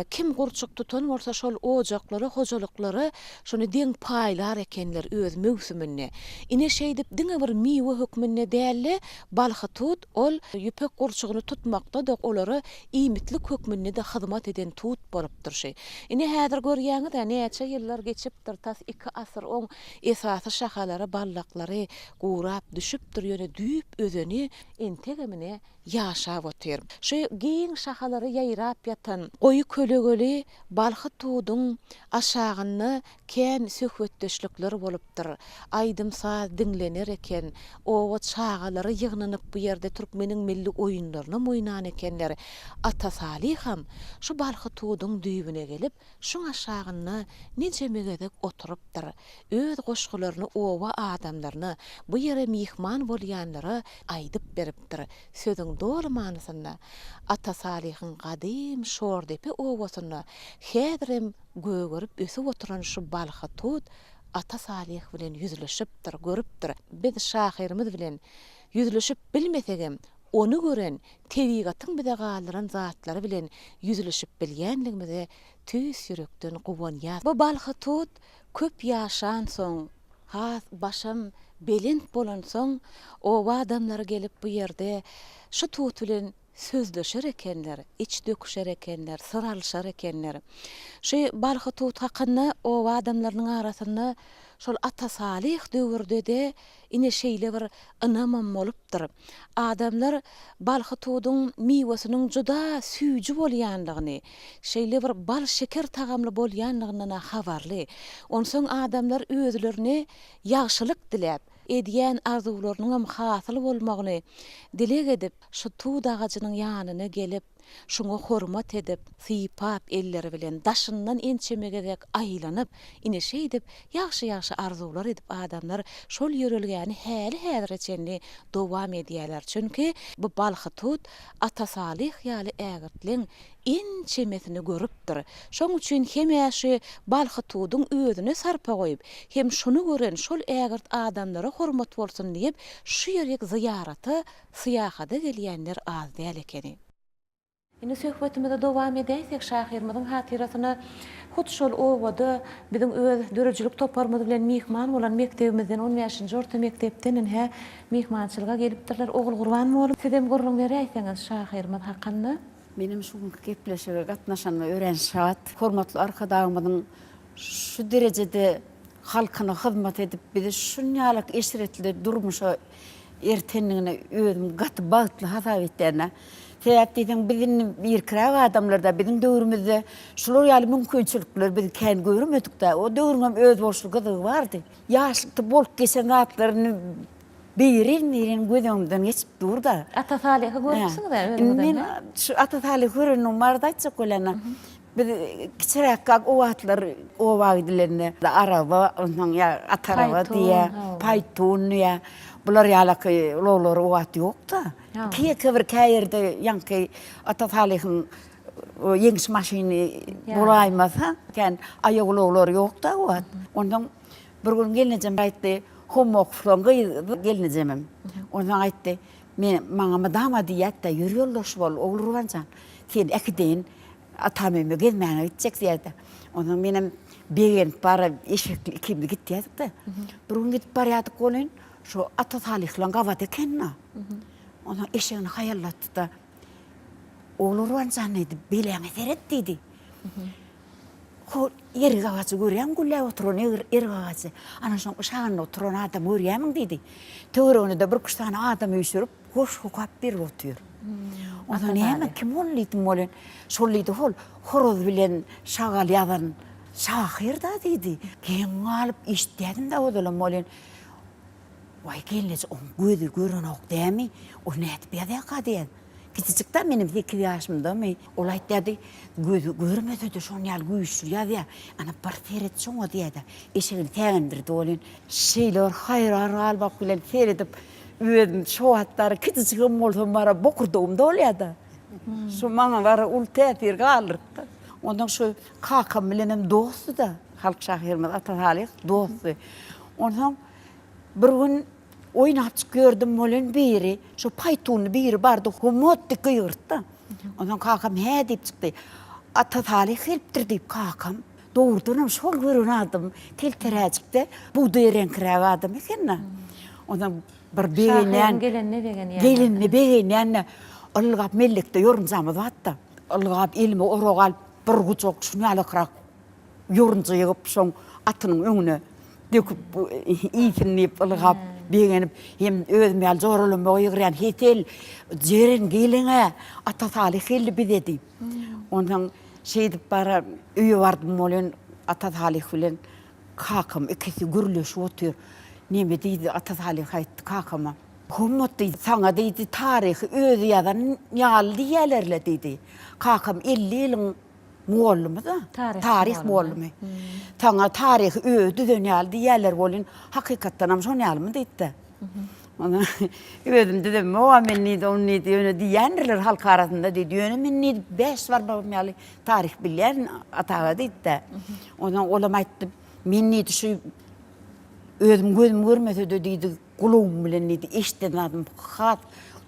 kim gurçuk tutan bolsa şol ojaklary, hojalyklary şonu deň paýlar ekenler öz mewsümine. Ine şeý dip diňe bir miwe hökmüne däli balhy tut ol ýüpek gurçugyny tutmakda da olary iýmitlik hökmüne de hyzmat eden tut bolupdyr şeý. Ine häzir görýäňiz de näçe ýyllar geçipdir, tas 2 asyr oň esasy şahalary, ballaklary gurap düşüpdir ýöne düýüp özeni entegemine ýaşap otyr. Şu giň şahalary ýaýrap ýatan goýu kölegeli balhy tudyň aşagyny kän söhbetdeşlikler bolupdyr. Aýdymsa diňlener eken, owa çagalary ýygnanyp bu ýerde türkmeniň milli oýunlaryna oýnan ekenler. Ata Salyh ham şu balhy tudyň düýbüne gelip, şuň aşagyny neje megedek oturupdyr. Öz goşgularyny owa adamlaryny bu ýere mihman bolýanlary aýdyp beripdir. Sözüň dolu manysynda Ata Salyhyň gadim şordepe owasyny häzirem gögürüp ösüp oturan şu balhy tut Ata Salyh bilen yüzleşipdir, görüpdir. Biz şahyrymyz bilen yüzleşip bilmesegem, onu gören tebigatyň bize galyran zatlary bilen yüzleşip bilýänligimize tüýs ýürekden guwanýar. Bu balhy tut köp ýaşan soň, has başam belent bolan soň owa adamlar gelip bu ýerde şu tut bilen sözleşer ekenler, iç döküşer ekenler, sıralışar ekenler. Şu balhy tut hakyny owa adamlarynyň arasynda şol Ata Salyh döwürde de ine şeýle bir ynamam bolupdyr. Adamlar balhy tudyň miwesynyň juda süýjü bolýanlygyny, şeýle bir bal şeker tagamly bolýanlygyna habarly. Onsoň adamlar özlerini ýagşylyk diläp, edýän arzularynyň hasyl bolmagyny dilek edip, şu tut agaçynyň ýanyna gelip, şuňa hormat edip, sypap elleri bilen daşyndan ençemegedek aýlanyp, ine şeý dip ýaxşy arzular edip adamlar şol ýörelgäni häli çenli dowam edýärler. Çünki bu balhy tut Ata Salyh ýaly ägirtliň ençemesini görüpdir. Şoň üçin hem ýaşy balhy tudyň özüne sarpa goýup, hem şunu gören şol ägirt adamlara hormat bolsun diýip şu ýerek ziýaraty, syýahada gelýänler az däl ekeni. Ine söhbetimize dowam edäsek şahyrymyzyň hatyrasyny hut şol owada biziň öz dörejilik toparmady bilen mihman bolan mektebimizden 15-nji orta mektepden hä mihmançylyga gelipdirler. Ogul Gurban bolup sizem gurrun berýäňiz şahyrymyz hakynda. Benim şu gepleşige gatnaşan öğrenşat, hormatly arkadaşymyň şu derecede halkına hizmet edip bizi şunyalık eşretli durmuşa ertenliğine özüm katı bağıtlı hata etlerine. Sebep dedim bizim bir kırağı adamlarda bizim dövrümüzde şular yani mümkünçülükler biz kendi görmedik de o dövrümüm öz boşluğu vardı. Yaşlıkta bolup geçen zatlarını birin gözümden geçip durdu. Ata Salih'i görmüşsün da öyle Men şu Ata Salih görünüm vardı açık olana. Bir kiçirek kak o atlar o vagidilerine araba ondan ya ataraba diye paytun ya bular yalak lolor o at yok da. Kiye kıvır kayırdı yankı Ata Salih'in yengiş maşini bulaymasa ken ayak lolor yok da o at. Ondan bir gün gelineceğim aytti homok falan gelineceğim. Ondan aytti men maňa dama diyet de yürüyorlar şu olur vancan. Sen ekdeyin atameme gelmene gidecek diyedi. Ondan benim begen para eşekli kimdi gitti ya da. Bir gün gidip baryadı kolun şu Ata Salih'le gavadı kenna. Ondan eşeğini hayallattı da olur vancan dedi bileğine seret dedi. Ko yer gavacı görüyen gülle oturun yer gavacı. Ana son uşağın oturun adam görüyen dedi. Tövrünü de bir kuştan adam üsürüp hoş hukap bir oturuyor. Ondan hemen kim olluydu molun? Solluydu hol horoz bilen şagal yadan şahir da dedi. Kim alıp istedim da odalı molun. Vay gelince on gözü görün ok değil mi? O ne etmeye kadar. Küçükten benim 8 yaşımda mı? Olay dedi, gözü görmedi de şun yal güçlü ya diye. Ana parteret şun diye de. Eşeğini teğendirdi olun. Şeyler hayrar albak bilen seyredip üyedim şu hatları küçücüğüm olsun bana bokurduğumda oluyor da. Şu manaları ul tesir kalırdı. Ondan şu kakam bilenim dostu da. Halk şahirimiz Ata Salih dostu. Ondan bir gün oynap çıkıyordum molun biri, şu paytunu biri bardı, humotti kıyırttı. Ondan kakam he deyip çıktı. Ata Salih helptir deyip kakam. Doğurdunum şol görün adım, keltere çıktı. Bu deren kırağı adım ekenna. Ondan bir beğenen, gelinni beğenen, ılgap mellikte yorunacağımız hatta. Ilgap elime oroğal bir gucuk şunyalı kırak yorunca yığıp son atının önüne döküp iyikinleyip ılgap beğenip hem özüm yal zorulum oyğıran hetel jeren geline Ata Salih geldi bir dedi. Ondan şeydip bara üye vardım olun Ata Salih bilen kakam ikisi gürleş oturuyor. Neme deydi Ata Salih ayttı kakama. Hummat deydi sana deydi tarih özü yadan yal diyelerle deydi. Kakam 50 yılın muallimı da tarih muallimi. Tana tarih ödü dönyal diyeler bolun hakikaten am şonyal mı deydi. Ona ödüm dedim o amenni de onni de diyenler halk arasında dedi yönümün 5 var babam yali tarih bilen atağa deydi. Ondan olamaydı minni şu ödüm gözüm görmese de dedi kulum bilen dedi iştedim hat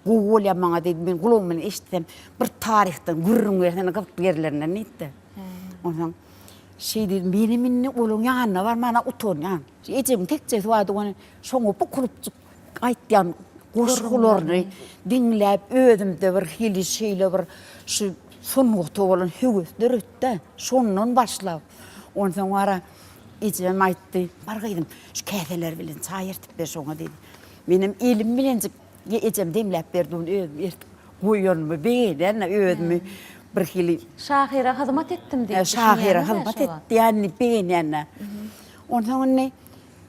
Google yapmağa dedi ben kulum bilen iştedim bir tarihten gürrün versene kapı yerlerinden neydi. Ondan şey dedim benim minni olun yanına var bana utun yan. Ecem tekçe vardı onu şoňa bukulup aytyan goşgularını dinläp ödümde bir hili şeyle bir şu sungutu bolan hügüsler ötde şondan başlap. Ondan sonra ecem aytdy bargaýdym şu käseler bilen çay ertip ber şoňa dedi. Benim elim bilencik ecem demläp berdi onu ödüm goýanmy beýden ödümi bir hili şahira hizmet ettim diye. Şahira hizmet etti yani beýnen. Ondan ne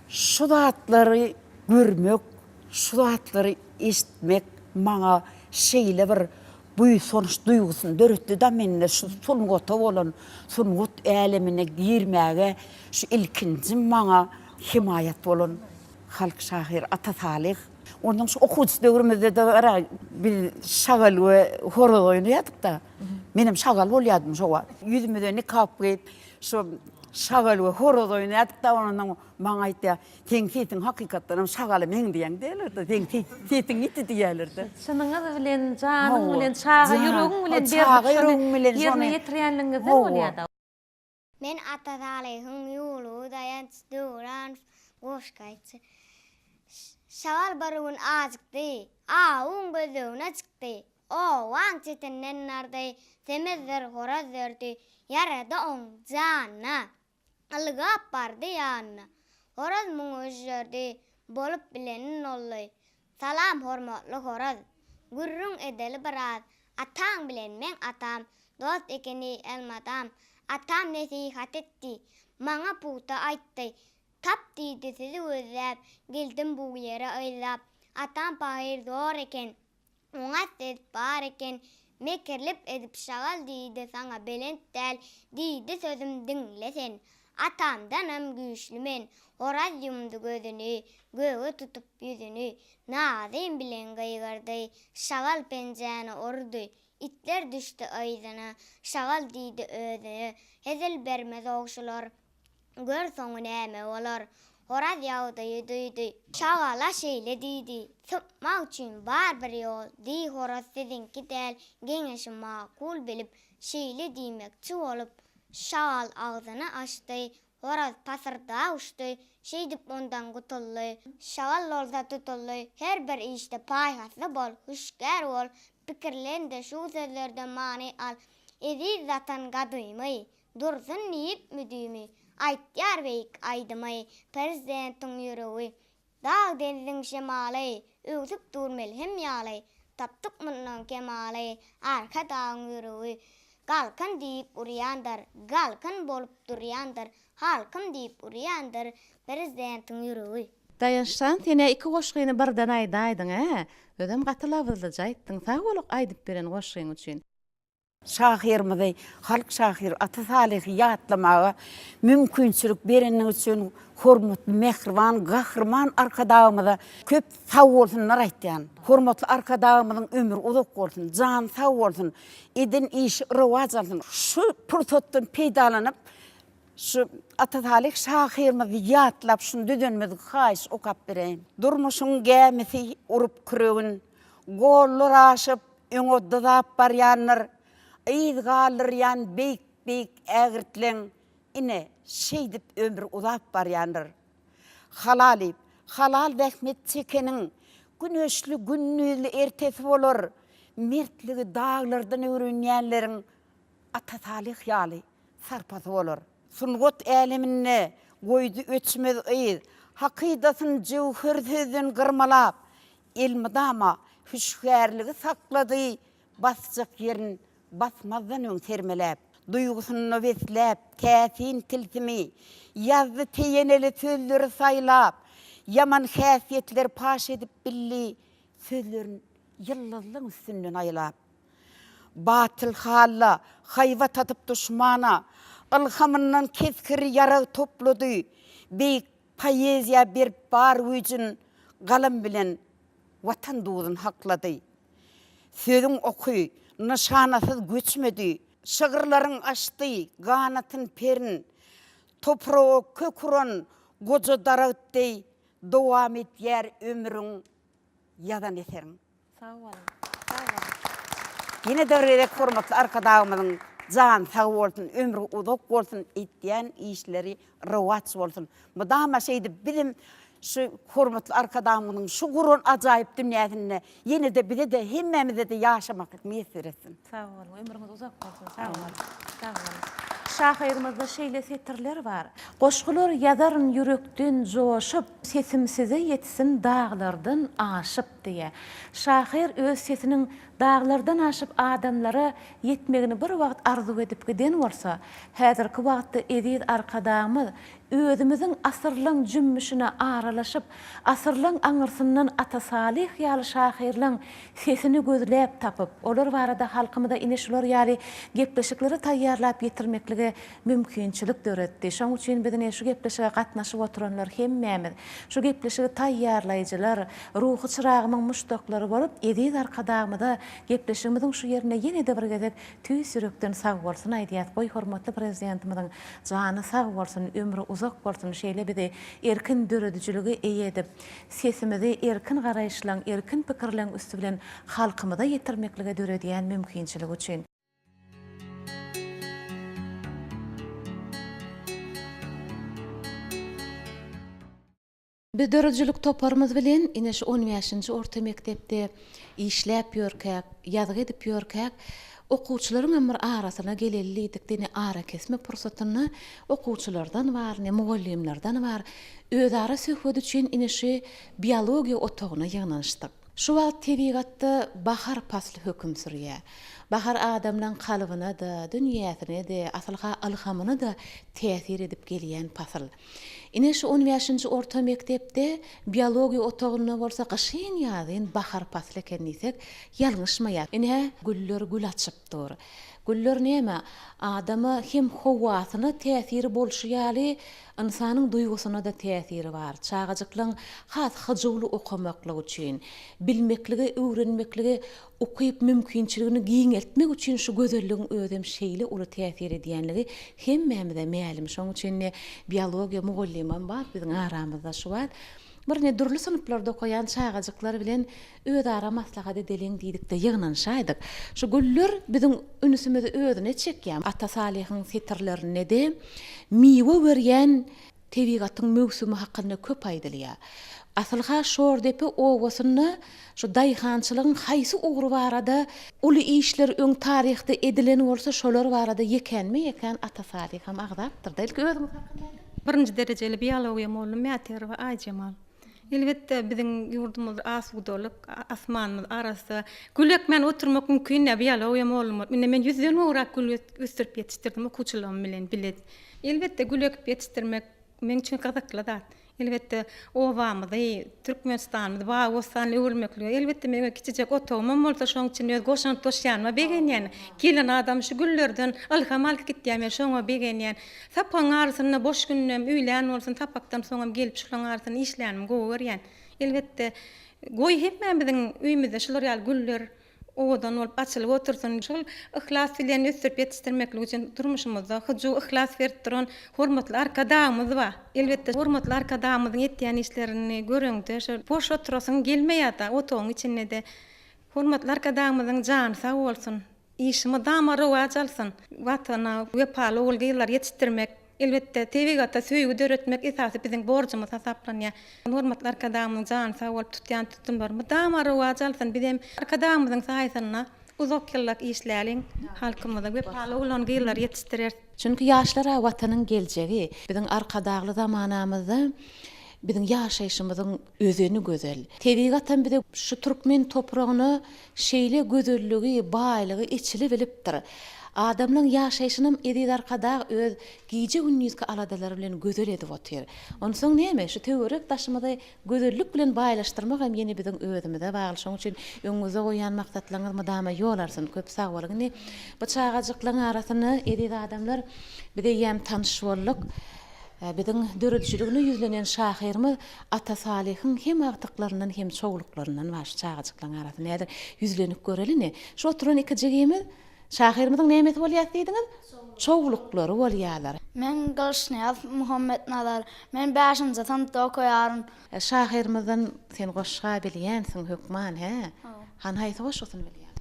şu zatları görmek şu zatları işitmek bana şeyle bir bu sonuç duygusunu dörttü da menne şu sungut olan sungut elemine girmeye şu ilkinci bana himayet olan halk şahir Ata Salih. Ondan şu okuç dövrümüzde de ara bir şagal ve horoz oynuyorduk da benim şagal oluyordum şu var. Yüzümde ne kapıyıp şu şagal ve horoz oynuyorduk da ondan bana aytdı. Sen setin hakikaten şagalı men diyen derlerdi. Sen setin iti diyerlerdi. Şunun bilen canın bilen şaga yüreğin bilen yerine yetiriyenliğiniz oluyordu. Men Ata Salih'in yolu dayan duran boş kaytı. Şagal barıgun azıktı. Ağun gözüne çıktı. O van çetenenlerde temizler horaz verdi. Yarada on cana. Algap bardy ýanyna. Horaz muňa jerde bolup bilenin ollay. Salam hormatly horaz. Gürrüň edeli biraz. Ataň bilen men atam, dost ekeni elmadam. Atam nesihat etdi. Maňa puta aýtdy. Tap diýdi sizi özläp, geldim bu ýere aýlap. Atam paýir zor eken. Oňa ses bar eken. Mekerlip edip şagal diýdi saňa belent däl. Diýdi sözüm dinle sen. Atamdanam güýçli men. Horaz yumdy gözüni, göğe tutup yüzünü. Nazym bilen gaýgardy, şagal penjäni ordy. İtler düştü aýdyna, şagal diýdi özüne. Hezel bermez ogşular, gör soňu näme bolar. Horaz ýagdaýy duýdy, şagala şeýle diýdi. Sypmak üçin bar bir ýol, diý horaz sizinki däl. Geňeşi makul bilip, şeýle diýmekçi bolup, şagal agzyny açdy. Horaz pasyrda uçdy, şeýdip ondan gutuldy. Şagal olsa tutuldy, her bir işte paýhasly bol, hüşgär bol. Pikirlende şu sözlerden many al. Ezi zatan gadymy, dursun niýip müdümi. Aýtýar beýik aýdymay, prezidentiň ýüregi. Dağ denizin şemaly, öwsüp durmel hem ýaly. Tapdyk mundan kemaly, arka dağın ýüregi. Galkyn diýip urýandyr, galkyn bolup durýandyr. Halkym diýip urýandyr, prezidentiň ýüregi. Dayanşan, sene iki goşgyny birden aýdaýdyň, Ödem gatylawyldy jaýtdyň, sag bolup aýdyp beren goşgyň üçin. Şahirmizi, halk şahir, ata salihy ýatlamaga mümkinçilik bereniň üçin hormatly, mehriban, gahrman arkadagymyza köp sag bolsunlar aýtýan. Hormatly arkadagymyzyň ömür uzak bolsun, jan sag bolsun, edin iş rowaj alsyn. Şu pursatdan peýdalanyp şu ata salih şahirmizi ýatlap şunu düdönmedi haýys okap bereň. Durmuşyň gemisi urup küregin, gollar aşyp öňe dızap barýanlar. Eýdgalyr ýan beýik ägirtleň ine şeýdip ömür uzap barýandyr. Halal rahmet çekeniň güneşli günnüzli ertesi bolar. Mertligi dağlardan öwrenýänleriň ata salih ýaly sarpasy bolar. Sungut älemine goýdy öçmez eýd. Hakydatyn jewher sözden gyrmalap, elmidama hüşgärligi saklady, basjak ýerin basmazdan öň termelep, duýgusyny wesläp, täsin tilsimi, ýazdy teýeneli sözleri saýlap, yaman häsiýetler paş edip billi, sözlerin ýyldızlyň üstünden aýlap. Batyl halla, haýwa tatyp düşmana, ilhamyndan keskir ýara toplady, beýik poeziýa bir bar üçin galam bilen watan duzun haklady. Sözüň okuy, nişanasyz göçmedi, şygyrlaryň açdy, ganatyn perin, toprağa kökuran, goja daragtdy, dowam etýär ömrüň ýazan eseriň. Sag bolun. Yine döwrede hormatly arkadagymyzyň jan sag bolsun, ömrü uzak bolsun, etýän işleri rowaj bolsun. Mudama şeýdi bilim şu hormatly arkadagymynyň şu gurun ajaýyp dünýäsinde ýene de bize de hemmemize de ýaşamak mesir etsin. Sag bolun, ömrüňiz uzak bolsun. Sag bolun. Sag bolun. Şahirmizde şeýle setirler bar. Goşgular ýazaryn yürekden joşup, sesim size yetsin dağlardan aşyp diye. Şahir öz sesiniň dağlardan aşyp adamlara yetmegini bir wagt arzu edip giden bolsa, häzirki wagtda edid arkadagymyz özümiziň asyrlyň jümmüşine aralaşyp, asyrlyň aňyrsyndan ata salih ýaly şahirliň sesini gözläp tapyp, olar barada halkymyza inişler ýaly gepleşikleri taýýarlap ýetirmekligi mümkinçilik döretdi. Şoň üçin bizden şu gepleşige gatnaşyp oturanlar hemmemiz, şu gepleşigi taýýarlaýjylar, ruhy çyragymyň muşdaklary bolup, edid arkadagymyza gepleşigimiziň şu ýerine ýene de bir gezek tüýs ýürekden sag bolsun aýdýat. Boý hormatly prezidentimiziň jany sag bolsun, ömrü uzak bolsun, şeýle bizi erkin döredijiligi eýe edip, sesimizi erkin garaýşlaň, erkin pikirleň üstü bilen halkymyza ýetirmeklige döredýän mümkinçilik üçin. Bir dörücülük toparımız bilen ine şu 15-nji orta mektepde işläp ýörkäk, ýazgy edip ýörkäk, okuwçylaryň ömür arasyna gelellidik dene ara kesme pursatyny okuwçylardan bar, ne mugallimlerden bar. Özara söhbet üçin ine şu biologiya otagyna ýygnanyşdyk. Şu wagt tebigatda bahar pasly hökm sürýär. Bahar adamlaryň kalybyna da, dünýäsine de, asylga alhamyna da täsir edip gelýän pasl. Ine şu 15-nji orta mektepde biologiya otagyna bolsa gyşyn ýazyn bahar pasly ekendiysek ýalňyşmaýar. Ine güller gül açypdyr. Güller näme? Adama hem howasyna täsiri bolşy ýaly, insanyň duýgusyna da täsiri bar. Çagajyklaryň has hajyly okamaklygy üçin, bilmekligi, öwrenmekligi, okuyup mümkinçiligini giňeltmek üçin şu gözelligiň özem şeýle uly täsir edýänligi hemmemizde mälim. Şoň üçin biologiya mugallimem bar biziň aramyzda şu bar. Bir ne durly sınıflarda okuyan çağajyklar bilen özara maslahat edeliň diýdik-de ýygnanşaýdyk. Şu güller biziň ünüsimizi özüne çekýär. Ata Salyhyň setirlerine de miwe berýän tebigatyň mögsümi hakynda köp aýdylýar. Asylga şordepi owasyny şu daýhançylygyň haýsy ugry barada uly işler öň taryhda edilen bolsa şolar barada yekenmi eken Ata Salyh hem agdapdyr. Delki özüňiz hakynda. Birinji derejeli biologiya muallimi Mäter we Aýjamal. Elbetde biziň ýurdumyz asudalyk, asmanymyz arasy gülek men oturmak mümkin näme biologiya muallimi. Men 100 ýyl urak gül östirip ýetişdirdim okuwçylarym bilen bilet. Elbetde gülek ýetişdirmek men üçin gyzykly zat. Elbetde owamyzy, Türkmenistanyny, Bagostany öwürmekli. Elbetde men kiçijek otogum bolsa şoň üçin öz goşuny toşýanma begenýän. Gelen adam şu güllerden alham alyp gitýär, şoňa begenýän. Sapaň arasyna boş günnem üýlän bolsun, tapakdan soňam gelip şulaň arasyna işlänim gowy. Elbetde goý hemmemiziň üýümizde şular ýaly güller odan olup açılıp otursun, şol ihlas bilen ösürüp yetiştirmeklik üçin durmuşymyzda hyju ihlas berip duran hormatly arkadaşymyz bar. Elbetde hormatly arkadaşymyzyň etýän işlerini göreňde şol boş oturasyň gelmeýär, otogyň içinde de hormatly arkadaşymyzyň jany sag bolsun, işimi dama rowaj alsyn, watana wepaly bolgy ýyllar yetiştirmek. Elbette tebigatda söýgü döretmek esasy biziň borjumyz hesaplanýar. Hormatly arkadaşymyň jany sag bolup tutýan tutumlarmy dama rowaj alsyn, bizim arkadaşymyzyň saýasyna uzak ýyllyk işläliň halkymyza wepaly bolan ýyllar yetişdirer. Çünki ýaşlara watanyň geljegi, biziň arkadagly zamanamyzda biziň ýaşaýşymyzyň özüni gözel. Tebigatdan bize şu türkmen topragyny şeýle gözelligi, baýlygy içili bilipdir. Adamlaryň ýaşaýşyny edip arkadag öz giýje ünýüzke aladalary bilen gözel edip otyr. Onsoň näme? Şu töwerek taşymyzy gözellik bilen baýlaşdyrmak hem ýene biziň özümizde bagly. Şoň üçin öňüňize goýan maksatlaryňyz mydama ýolarsyn, köp sag bolyň. Bu çağajyklaryň arasyny edip adamlar bize ýem tanış boldyk. Biziň dörüjçiligini ýüzlenen şahyrmy Ata Salyhyň hem agtyklaryndan hem çoğuluklaryndan baş çağajyklaryň arasyny näder ýüzlenip görelini. Şu oturan iki jegimiz şahyrymyzyň nämeti bolýar diýdiňiz? Çoğuluklary bolýarlar. Men Gülşnaz Muhammed Nazar. Men 5-nji synpda okuýarym. Şahyrymyzdan sen goşga bilýänsiň hökman, he? Han haýsy goşgysyny bilýär?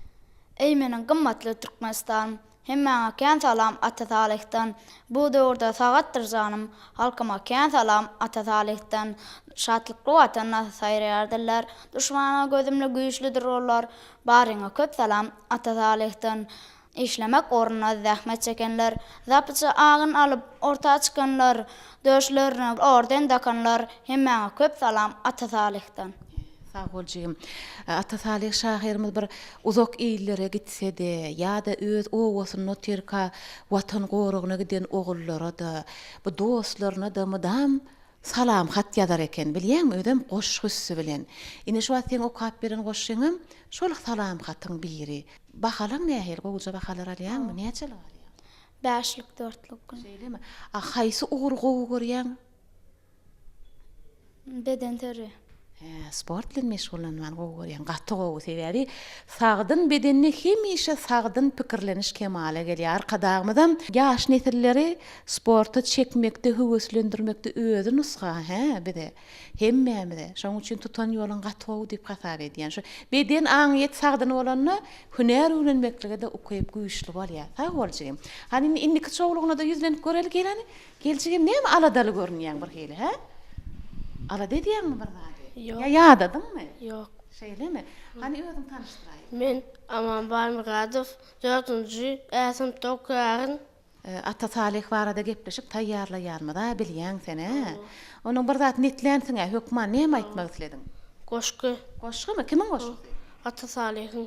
Ey meniň gymmatly Türkmenistan. Hemmäňe kän salam Ata Salyhdan. Bu döwürde sagatdyr janym. Halkyma kän salam Ata Salyhdan. Şatlykly watana saýrardylar. Düşmana gözümle güýçlidir olar. Baryňa köp salam Ata Salyhdan. İşlemek oruna zähmet çekenler, zapça ağın alıp orta çıkanlar, döşlerine orden dakanlar, hemmäňe köp salam Ata Salyhdan. Sağ boljym. Ata Salyh şahyrymyz bir uzak ýerlere gitse-de, ýa-da öz owasyny noterka watan gorugyna giden ogullara da, bu dostlaryna da mydam salam hat ýazar eken, bilýärmi? Ödem goşgysy bilen. Ine şu wagt sen okap beren goşgyňym, şol salam hatyň biri. Bahalaň nähir, goýja bahalar alýarmy? Näçelik alýar? 5-lik 4-lik. Şeýlemi? Haýsy ugur gowy görýän? Beden töri. Sport bilen meşgullanman gowy görýän, gaty gowy sebäbi sagdyn bedenini hemişe sagdyn pikirleniş kemale gelýär. Arkadagymyzam ýaş nesilleri sporta çekmekde, höweslendirmekde özü nusga, bide. Hemmemide. Şoň üçin tutan ýolun gaty gowy diýip hasap edýän. Şu beden aňyet sagdyn bolanyny hüner öwrenmeklige de okuýup güýçli bolýar. Sag boljym. Hani indiki çoğuluguna da ýüzlenip göreli geleni, geljigim näme aladaly görünýän bir hili, Ala dediýäň mi bir zady? Ýok. Ya ýadadyňmy? Ýok. Şeýlemi? Hani özüň tanışdyraýyn. Men Amanbay Muradow 4-nji sınıfda okuýaryn. Ata Salih barada gepleşip taýýarlaýanmyda bilýän seni. Onuň bir zat netlensiňe hökman näme aýtmak isledin? Goşky. Goşkymy? Kimin goşky? Ata Salihyň.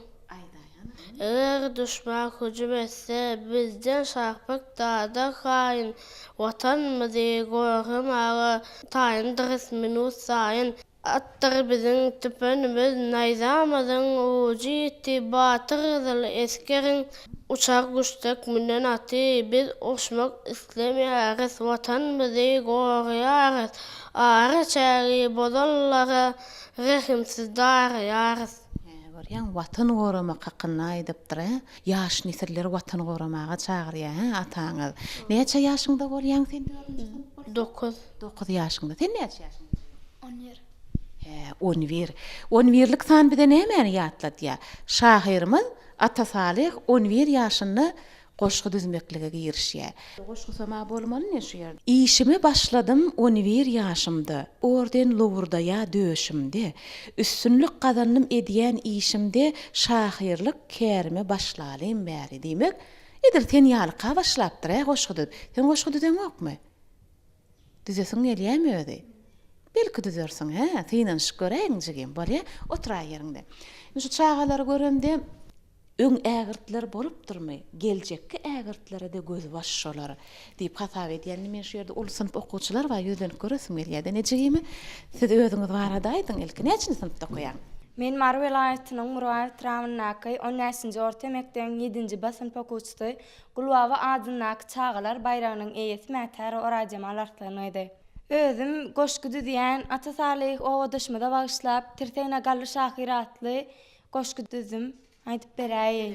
Eger düşman hücum etse bizden şahpık dağda hain vatanmızı gorgamağı tayin dırısmını sayın attır bizim tüpönümüz nayzamızın ucu itti batırızıl eskerin uçak güçtek münden atı biz uçmak istemiyoruz vatanmızı gorgayarız ağrı çağrı bozanlara rehimsiz darayarız. Görýän watan goramak hakyna aýdypdyr. Ýaş nesiller watan goramaga çagyrýar ataňyz. Neçe ýaşyňda bolýan sen? 9. 9 ýaşyňda. Sen neçe ýaşyňda? 11. 11. 11lik san bide näme ýatladýa? Şahyrymyz Ata Salih 11 ýaşynda goşgy düzmeklige girişýär. Goşgy sama bolmaly ne şu ýerde? İşimi başladym 11 ýaşymda. Orden Lowurdaya döşümde. Üstünlük kazandım edýän işimde şahyrlyk kärime başlalym bäri diýmek. Edir sen ýalyka başlapdyr, goşgy. Sen goşgy düzemokmy? Düzesiň gelýärmi özi? Belki düzersiň, he? Senen şüköreňjigem bolýa, oturaýar ýerinde. Şu çağalary görende öň ägirtler bolup durmy, geljekki ägirtlere de göz başşolar diýip hasap edýän men şu ýerde ul sınıf okuwçylar wa ýözenip göresim gelýär. Nejegimi? Siz özüňiz barada aýdyň, ilki näçinji sınıfda okuýan? Men Mar welaýatynyň Muraýew Tramynnaky 10-nji orta mekdebiň 7-nji B sınıf okuwçysy Gulwawa adynyň çağalar bayragynyň eýesi Mätäri Orajamal artlaňydy. Özüm goşky düzýän Ata Salih owadaşmada bagyşlap Tirteňe gally şahyr atly goşky düzüm aýdyp beräýin.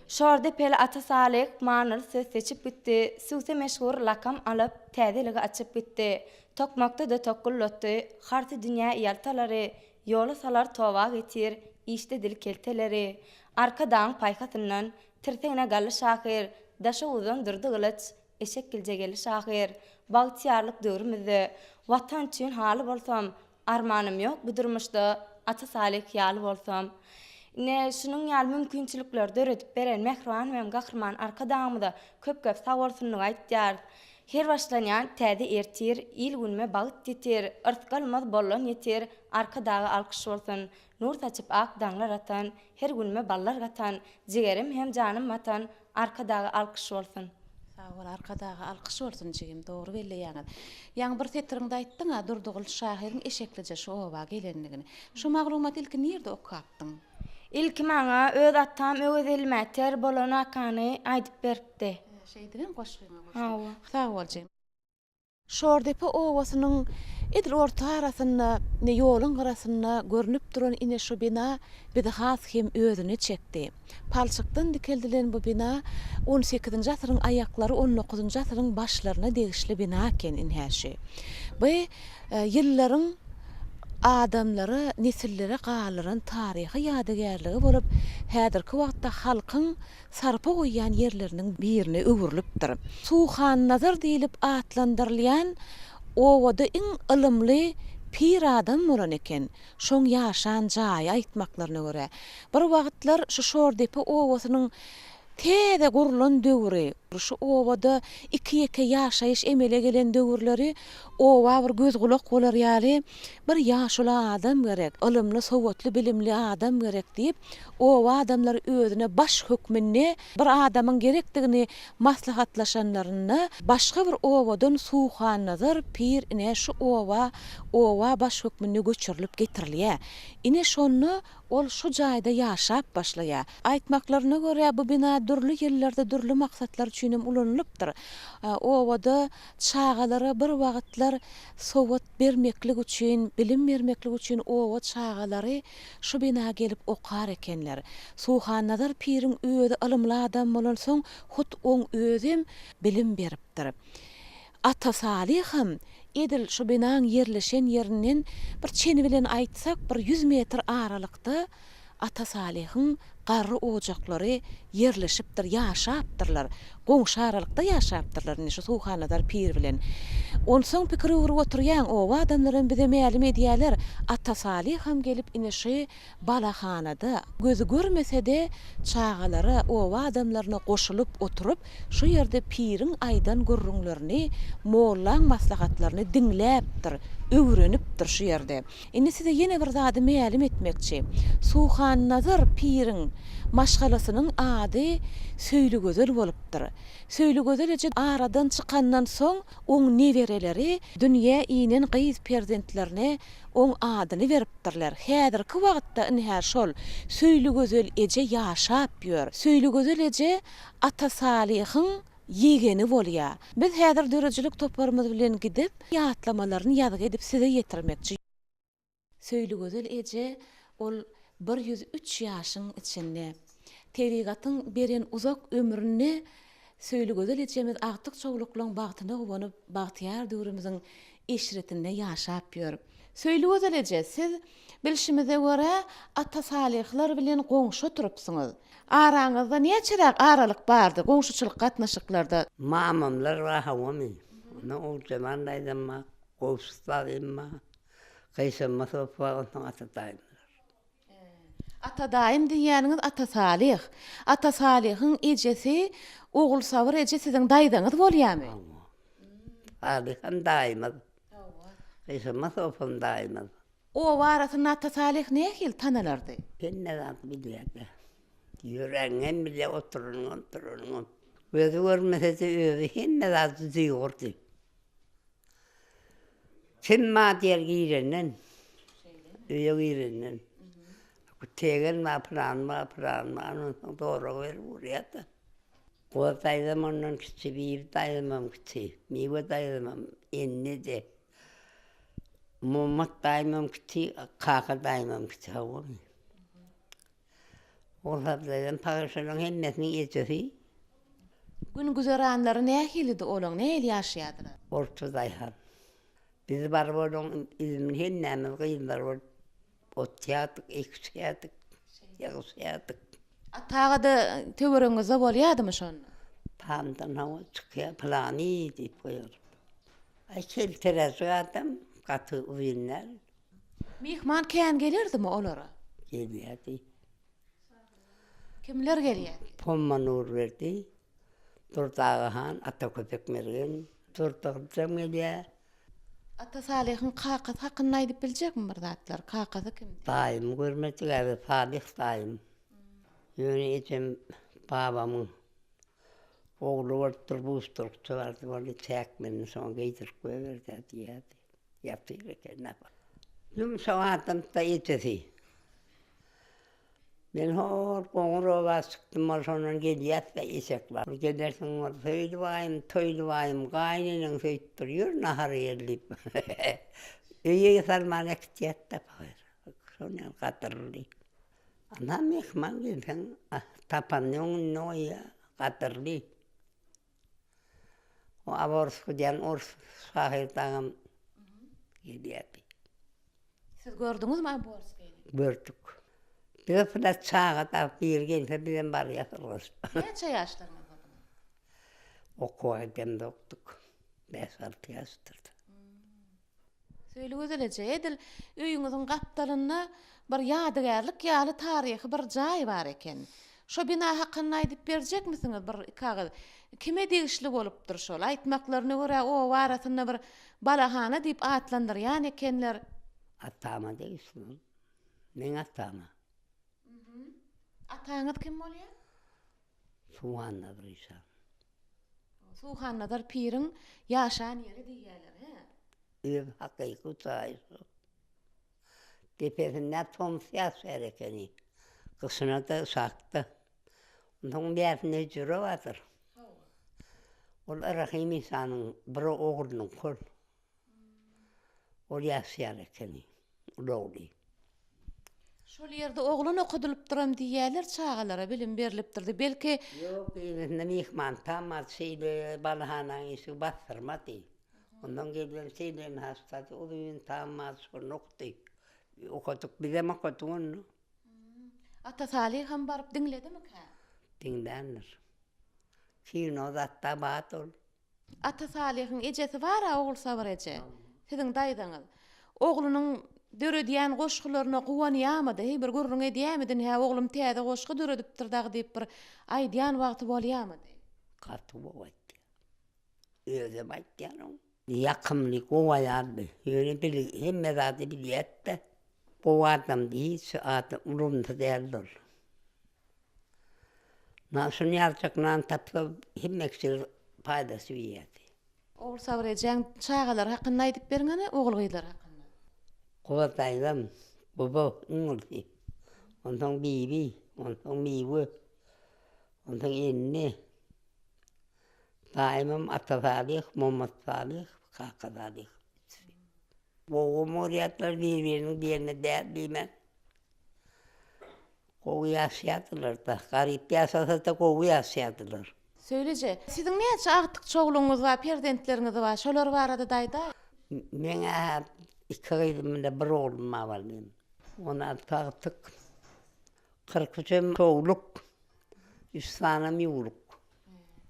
Şorda pel Ata Salih manyl söz seçip gitdi. Süse meşhur lakam alıp täzeligi açyp gitdi. Tokmakda da tokkullatdy. Harty dünýä ýaltalary, ýola salar towa getir, işte dil kelteleri. Arkadan paýkatyndan Tirteňe gally şahyr, daşa uzun durdy gylyç, eşek giljegeli şahyr. Bagtyarlyk döwrümizde watan üçin haly bolsam, armanym ýok bu durmuşda Ata Salih ýaly bolsam. Ne şunun ýaly mümkinçilikleri döredip beren Mehriban we Gahrman arkadamyda köp-köp sawalsyny aýtdyar. Her başlanýan täze ertir, il günme bagyt ýetir, ırtgalmaz bolan ýetir, arkadagy alkyş bolsun. Nur saçyp ak daňlar atan, her günme ballar gatan, jigerim hem janym atan, arkadagy alkyş bolsun. Sağol arkadagy alkyş bolsun jigim, dogry belleýäňiz. Ýa bir tetriňde aýtdyň, Durdugul şahyryň eşekleje şu oba gelenligini. Şu maglumat ilki nerede okapdyň? İlki maňa öz atam öwedil mäter bolan akany aýdyp beripdi. Şeýdibem goşgyňa goşgy. Hawa. Sağol jigim. Şordepe owasynyň edil orta arasynda, ne ýoluň arasynda görünüp duran ine şu bina bir has hem özüni çekdi. Palçykdan dikeldilen bu bina 18-nji asyryň aýaklary 19-njy asyryň başlaryna degişli bina eken inhäşi. Bu ýyllaryň adamlary nesillere galyran taryhy ýadygärligi bolup häzirki wagtda halkyň sarpa goýan ýerleriniň birine öwürlüpdir. Suhan nazar diýilip atlandyrylýan owada iň ilmli pir adam bolan eken. Şoň ýaşan jaý aýtmaklaryna görä. Bir wagtlar şu Şordepe owasynyň täze gurulan döwri, şu owada 2-2 ýaşaýyş emele gelen döwürleri owa bir göz gulak bolar ýaly bir ýaşuly adam gerek, ilmli, sowatly, bilimli adam gerek diýip owa adamlar özüne baş hökmünde bir adamyň gerekdigini maslahatlaşanlaryny başga bir owadan suhan nazar pir ine şu owa baş hökmünde göçürilip getirilýär. Ine şonu ol şu jaýda ýaşap başlaýar. Aýtmaklaryna görä bu bina dürli ýerlerde dürli maksatlar üçin ulanylypdyr. Owada çağalary bir wagtlar sowat bermeklik üçin, bilim bermeklik üçin owa çağalary şu bina gelip okar ekenler. Suhan nazar pirin öýde ilmli adam bolan soň hut oň özüm bilim beripdir. Ata Salih hem edil şu binaň yerleşen ýerinden bir çeni bilen aýtsak bir 100 metr aralykda Ata Salihyň garry ojaklary yerleşipdir, ýaşapdyrlar. Goňşy aralykda ýaşapdyrlar, şu suwhanadar pir bilen. Onsoň pikiri urup oturýan owa adamlaryň bize mälim edýärler, Atasaly ham gelip inişi balahanada gözü görmese-de çağaları owa adamlaryna goşulyp oturup şu ýerde pirin aýdan gurrunlaryny, mollaň maslahatlaryny dinläpdir, öwrenipdir şu ýerde. Indi size ýene bir zady mälim etmekçi. Suwhannazar pirin maşgalasynyň ady Söýlü gözel bolupdyr. Söýlü gözel eje aradan çykandan soň oň newereleri dünýä inen gyýyz prezidentlerine oň adyny beripdirler. Häzirki wagtda inhä şol Söýlü gözel eje ýaşap ýör. Söýlü gözel eje Atasalyhyň ýegeni bolýar. Biz häzir dörejilik toparymyz bilen gidip ýatlamalarını ýadyga edip size ýetirmekçi. Söýlü gözel eje ol 103 ýaşyň içinde Tebigatyň beren uzak ömrüni Söýlü gözel ejemiz agtyk çowluklaryň bagtyna gowanyp bagtyar döwrümizin eşretinde ýaşap ýör. Söýlü gözel eje, siz bilişimize görä Atasalyhlar bilen goňşy oturupsyňyz. Araňyzda näçerak aralyk bardy goňşuçylyk gatnaşyklarda? Mamamlar we hawamy. Onu o zamandaydyma, gowşustadyma, gaýsama sopa onu atadaýym. Atadaýym diýäniňiz Atasalyh. Atasalyhyň ejesi ogul sabyr eje siziň daýdaňyz bolýarmy? Alyhym daýymyz. Gaýsama sopam daýymyz. O warasyny Atasalyh nähil tanalardy? Henne zat bilýärdi. Ýüregiň bile oturun. Gözü görmese-de özi henne zat diýurdy. Kim ma diýer giýrenden? Öýe giýrenden. Tegen ma pran, onu doğru ver buraya. O daýdym ondan kiçi bir daýdymam kiçi. Miwe daýdymam enni de. Mumat daýdymam kiçi, kaka daýdymam kiçi hawa. O daýdym paýşanyň hemmetini ejesi. Gün güzeranlary nähildi olaň, nähil ýaşaýardylar? Orta daýhan. Biz bar bolun ilmin hennämiz gyýylar bol. Otyatyk, ekşyatyk, ýagşyatyk. Atagada töwereňizde bolýardymy şonu? Tamdan hawa çykýar, plany diýip goýar. Ay keltiresi adam, gaty uýunlar. Mihman kän gelirdimi olara? Gelýärdi. Kimler gelýärdi? Pomma Nurberdi, Durdaýhan, Ataköpek mergen, Durdaýjam gelýär. Atasalyhyň kakasy hakyny aýdyp biljekmi bir zatlar? Kakasy kim? Daýym görmedik abi, Falih daýym. Ýöne ejem babamyň oglu bolupdyr, buýsturuk çygardy, bolu çäkmeni soň geýdirip goýberdi diýärdi. Ýapdyr eken napa. Num şoňatam da ýetedi. Men hor goňra basykdym, şondan gelýär we eşek bar. Gedersiň bar, toýluwaýym, gaýnynyň söýtdir, ýür nahar ýerlip. Öýe salman ekdiýetde bar. Şonu gatyrly. Ana mehman gelsen, tapanyň noýa gatyrly. O aborsko diýen ors şahyrdaňam gelýärdi. Siz gördüňizmi aborskoy? Gördük. Bir fırat çağa da bir gelse bilen bar ýatyrlar. Neçe ýaşlaryňyz boldy? Okuýdym doktuk. 5-6 ýaşdyrdy. Söýle gözel eje, edil öýüňiziň gapdalyna bir ýadygärlik ýaly taryhy bir jaý bar eken. Şo bina hakyny aýdyp berjekmisiňiz bir kagaz? Kime degişli bolupdyr şol? Aýtmaklaryna görä o warasyna bir balahana diýip atlandyrýan ekenler. Atama degişli. Men atama. Ataňyz kim bolýar? Suwannadar isa. Suwhannadar pirin ýaşan ýeri diýýärler, he? Ev hakyky taýsy. Tepesinde tom siyas erekeni. Kışına da saktı. Ondan birisine jüre watyr. Ol Rahim insanın bir oğlunun kol. Ol ýaşaýar ekeni. Ulawly. Şol ýerde oglun okudylyp duram diýýärler, çağalara bilim berilipdirdi. Belki ýok, ýene mehman tamam şeýle balahanaň işi bastyrmady. Ondan gelýän şeýlen hastasy olyň tamam şol nokty. Okudyk, bilemok otuň. Ata Salih hem barıp dinledi mi ka? Dinlenir. Kino zatta batol. Ata Salih'in ejesi var ha oğul sabar eje. Sizin daydanız. Oğlunun dörediyen goşgularına guwanýamady, bir gurrun edýämidin ha oğlum täze goşgu döredipdir dagy diýip bir aýdýan wagty bolýamady. Katı boğattı. Öyle baktım. Yakımlık ovayandı. Öyle bir hem zaten biliyette. Bu adam değil, şu adam umurumda değildir. Nasıl yapacaklar tapsa hem eksik faydası yiyedi. Oğul sabar ejen çağalar hakynda aýdyp berňäne oğul gyýlar hakynda. Kuvataydım. Baba umurdu. Ondan bibi, ondan miwi, ondan enni. Daimim Atasalih, Muhammed Salih, Kaka Salih. Bu umuriyatlar birbirinin birine değerliymen. Kovu yaşayadılar da, garip yaşasa da kovu yaşayadılar. Söylece, sizin näçe agtyk çoğulunuz var, perdentleriniz var, şolar barada daýda? Meňe iki kızımda bir oğlum var benim. Ona taktık 43 çoğuluk, 3 tane yuluk.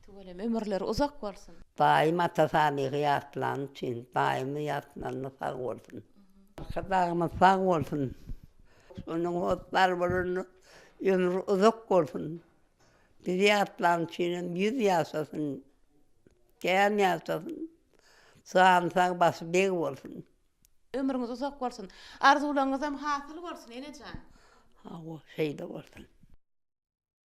Tuvalem ömürleri uzak bolsun. Daim Atasalih'i yatlan için, daim yatlanını sağ olsun. Arkadağımız sağ olsun. Onun otlar burunu ömrü uzak olsun. Bizi yatlan için 100 yaşasın, gen yaşasın. Sağımsan bası bek olsun. Ömrüňiz uzak bolsun. Arzularyňyz hem hasyl bolsun, enejan. Ha o şeyde olsun.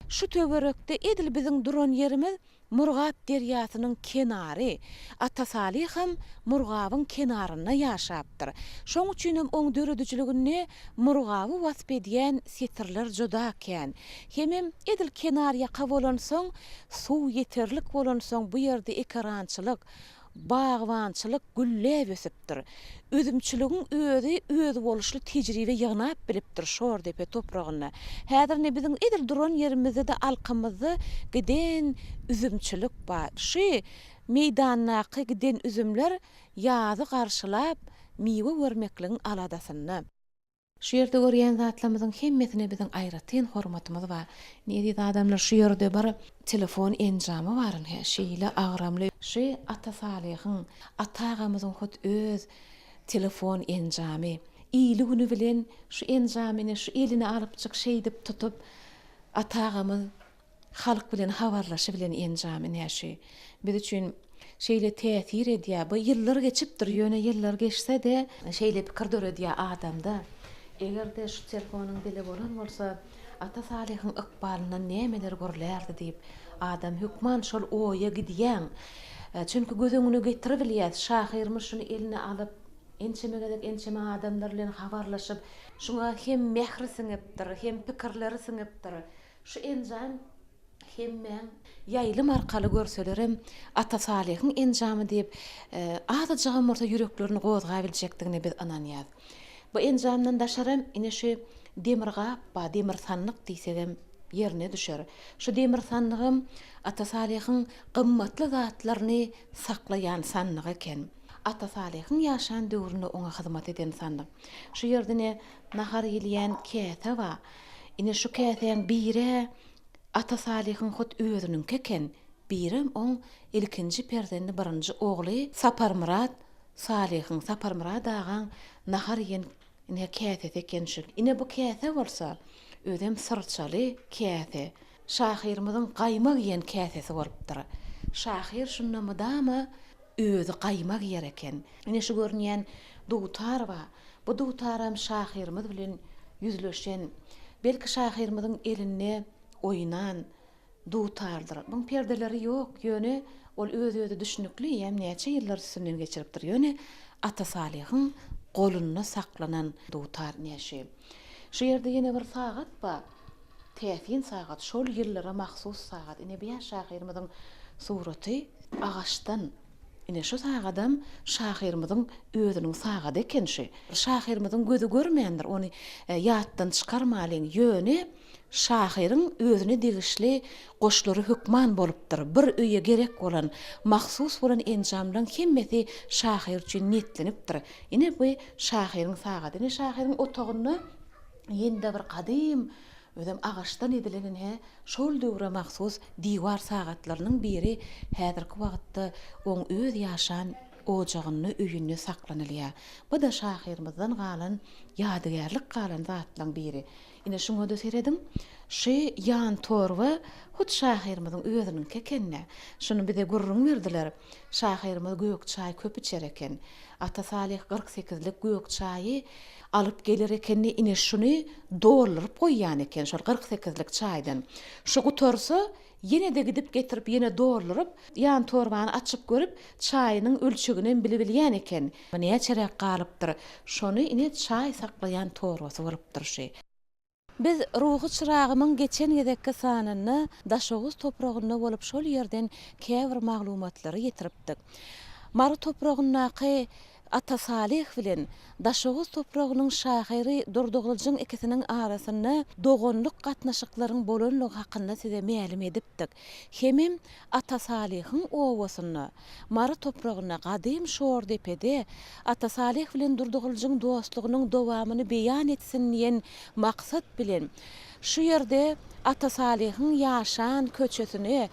Şu töwerekde edil biziň duran yerimiz Murgap derýasynyň kenary. Ata Salih hem Murgabyň kenaryna ýaşapdyr. Şoň üçin hem oň döredijligini Murgaby wasp edýän setirler joda eken. Hemem edil kenarya bolansoň, suw yeterlik bolansoň bu ýerde ekarançylyk, bagwançylyk gülle besipdir. Özümçiligiň özü boluşly tejribe ýygnap bilipdir şor depe topragyna. Häzir ne biziň edil duran yerimizde de alkymyzda giden üzümçilik bar. Şu meýdannaky giden üzümler ýazy garşylap miwe bermekligiň aladasyny. Şu ýerde görýän zatlarymyzyň hemmesine biziň aýratyn hormatymyz bar. Näde adamlar şu ýerde bar telefon enjamy baryn he şeýle agramly. Şu Ata Salih'in, atagamyzyň hot öz telefon enjamy. Ýyly güni bilen şu enjamyny şu eline alyp çyk şeýdip tutup atagamyz halk bilen habarlaşy bilen enjamy näşe. Biz üçin şeýle täsir edýär. Bu ýyllar geçipdir, ýöne ýyllar geçse-de şeýle pikir döredýär adamda. Egerde şu telefonyň dili bolan bolsa, Ata Salih'in ykbalyndan nämeler görlerdi diýip adam hükman şol oýa gidýän. Çünki gözüňüne getirip bilýär, şahyrmy şunu eline alyp ençeme adamlar bilen habarlaşyp, şuňa hem mehri siňipdir, hem pikirleri siňipdir. Şu enjam hemmen ýaýlym arkaly görselerem Ata Salih'in enjamy diýip azyjygam orta ýüreklerini gozga biljekdigine biz ananýar. Bu enjamdan daşarym ine şu demirgap, demir sanlyk diýsegem yerine düşer. Şu demir sanlygym Ata Salih'in gymmatly zatlaryny saklayan sanlyk eken. Ata Salih'in ýaşan döwründe oňa hyzmat eden sanlyk. Şu ýerdine nahar ýylýan käse bar. Ine şu käseň biri Ata Salih'in hot özüniň keken, birim oň ilkinji perdendi birinji ogly Saparmurad Salih'in Saparmurad agan nahar ýen ine käse ekenşik. Ine bu käse bolsa ödem sırçaly käse. Şahyrymyzyň gaýmak ýen käsesi bolupdyr. Şahyr şunnamydama özü gaýmak yer eken. Ine şu görnýän dutar bar. Bu dutaram şahyrymyz bilen ýüzleşen. Belki şahyrymyzyň eline oynan dutardyr. Bu perdeleri ýok, ýöne ol özü düşünükli ýem näçe ýyllar sünnen geçiripdir. Ýöne Ata Salih'in goluna saklanan dutar näşe. Şu ýerde ýene bir sagat bar. Täsin sagat, şol ýyllara mahsus sagat. Ine bir şahyrymyzyň suraty agaçdan. Ine şu sagadam şahyrymyzyň özüniň sagady ekenşi. Şahyrymyzyň gözü görmeýändir, ony ýatdan çykarmalyň ýöne şahyryň özüne degişli goşlary hükman bolupdyr. Bir öýe gerek bolan, mahsus bolan enjamlaryň hemmesi şahyr üçin netlenipdir. Ine bu şahyryň sagady, ine şahyryň otagyny ýende bir kadym Ödem ağaçtan edilen he şol döwre mahsus diwar sagatlarynyň biri häzirki wagtda oň öz ýaşan ojagyny öýünde saklanylýar. Bu da şahyrymyzdan galan ýadygerlik galan zatlaryň biri. Ine şoňa da seredim. Şu yan torwa hut şahyrymyzyň özüniň kekenne. Şunu bize gurrun berdiler. Şahyrymyz göýük çay köp içer eken. Ata Salih 48'lik göýük çaýy alıp gelir ekenni ine şunu doldurup goýýan eken şol 48'lik çaýdan. Şu gutorsa yine de gidip getirip yine doldurup yan torbany açyp görüp çaýynyň ölçegini bilip bilýän eken. Näme çerek galypdyr. Şonu ine çaý saklayan torbasy bolypdyr şe. Biz ruhy çyragymyň geçen gedekki sanyny Daşoğuz topragynda bolup şol ýerden käbir maglumatlary getiripdik. Mary topragynaky Ata Salih bilen Daşoğuz topragynyň şahyry Durduguljaň ikisiniň arasyny dogonluk gatnaşyklaryň bolanlygy hakynda size mälim edipdik. Hemem Ata Salihiň owasyny Mary topragyna gadym şor depede Ata Salih bilen Durduguljaň dostlugynyň dowamyny beýan etsin diýen maksat bilen şu ýerde Ata Salihiň ýaşan köçesini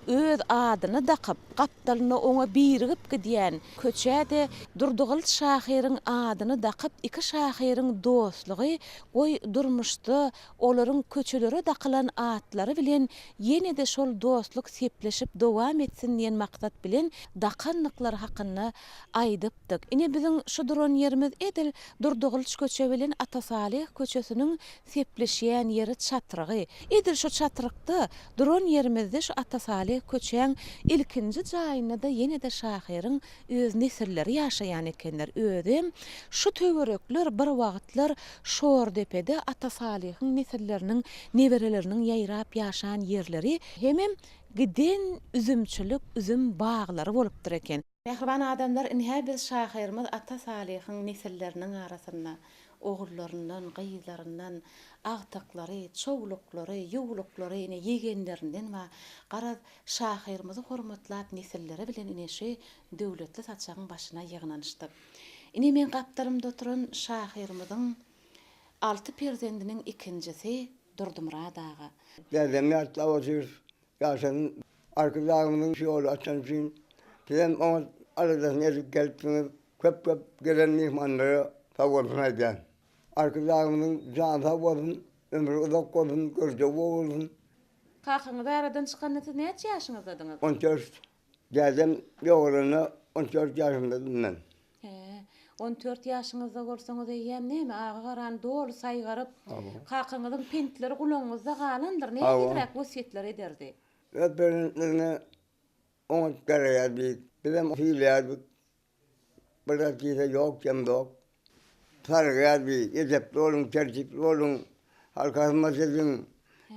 öz adyny dakyp, gapdalyny oňa birigip gidýän köçäde Durdugul şahyryň adyny dakyp, iki şahyryň dostlugy goý durmuşdy. Olaryň köçelere dakylan atlary bilen ýene-de şol dostluk sepleşip dowam etsin diýen maksat bilen dakanlyklar hakynda aýdypdyk. Ine biziň şu duran ýerimiz edil Durdugul köçe bilen Ata Salih köçesiniň sepleşýän ýeri çatragy. Edil şu çatrykda duran ýerimizde şu Ata Salih köçeň ilkinji jaýyna da ýene de şahyryň öz nesilleri ýaşaýan ekenler. Özüm şu töwerekler bir wagtlar şor depede Ata Salihiň nesilleriniň nebereleriniň ýaýrap ýaşan ýerleri hemem giden üzümçülük, üzüm baglary bolup dur eken. Mehriban adamlar inhä biz şahyrymyz Ata Salihiň nesilleriniň arasynda oğullarından, gyzlarından, agtaklary, çoğuluklary, ýuwuluklary, ine ýegenlerinden we garaz şahyrymyzy hormatlap nesillere bilen ine şu döwletli saçagyň başyna ýygnanyşdyk. Ine men gapdarymda oturan şahyrymyzyň 6 perzendiniň ikincisi Durdumrad ağa. Dedem ýatla otur, ýaşan arkadaşymyň şu ol açan üçin dedem oňa aradan ýerik gelip köp gelen mehmanlara tawarsyna edýän. Arkadaşymyň jany sag bolsun, ömrü uzak bolsun, görje bolsun. Kakyňyz aradan çykanda näçe ýaşyňyzdadyňyz? 14. Geldim ýoğluna 14 ýaşymdadyň men. 14 ýaşyňyzda bolsaňyz eýem näme agaran dol saýgaryp, kakyňyzyň pentleri gulaňyzda galandyr. Näme wasiýetler ederdi? Öpürlerine 10 garaydy. Bilem fiýler. Birer diýse ýok, kem ýok. Targadi, edepli olun, tertipli olun, halkasmaz edin,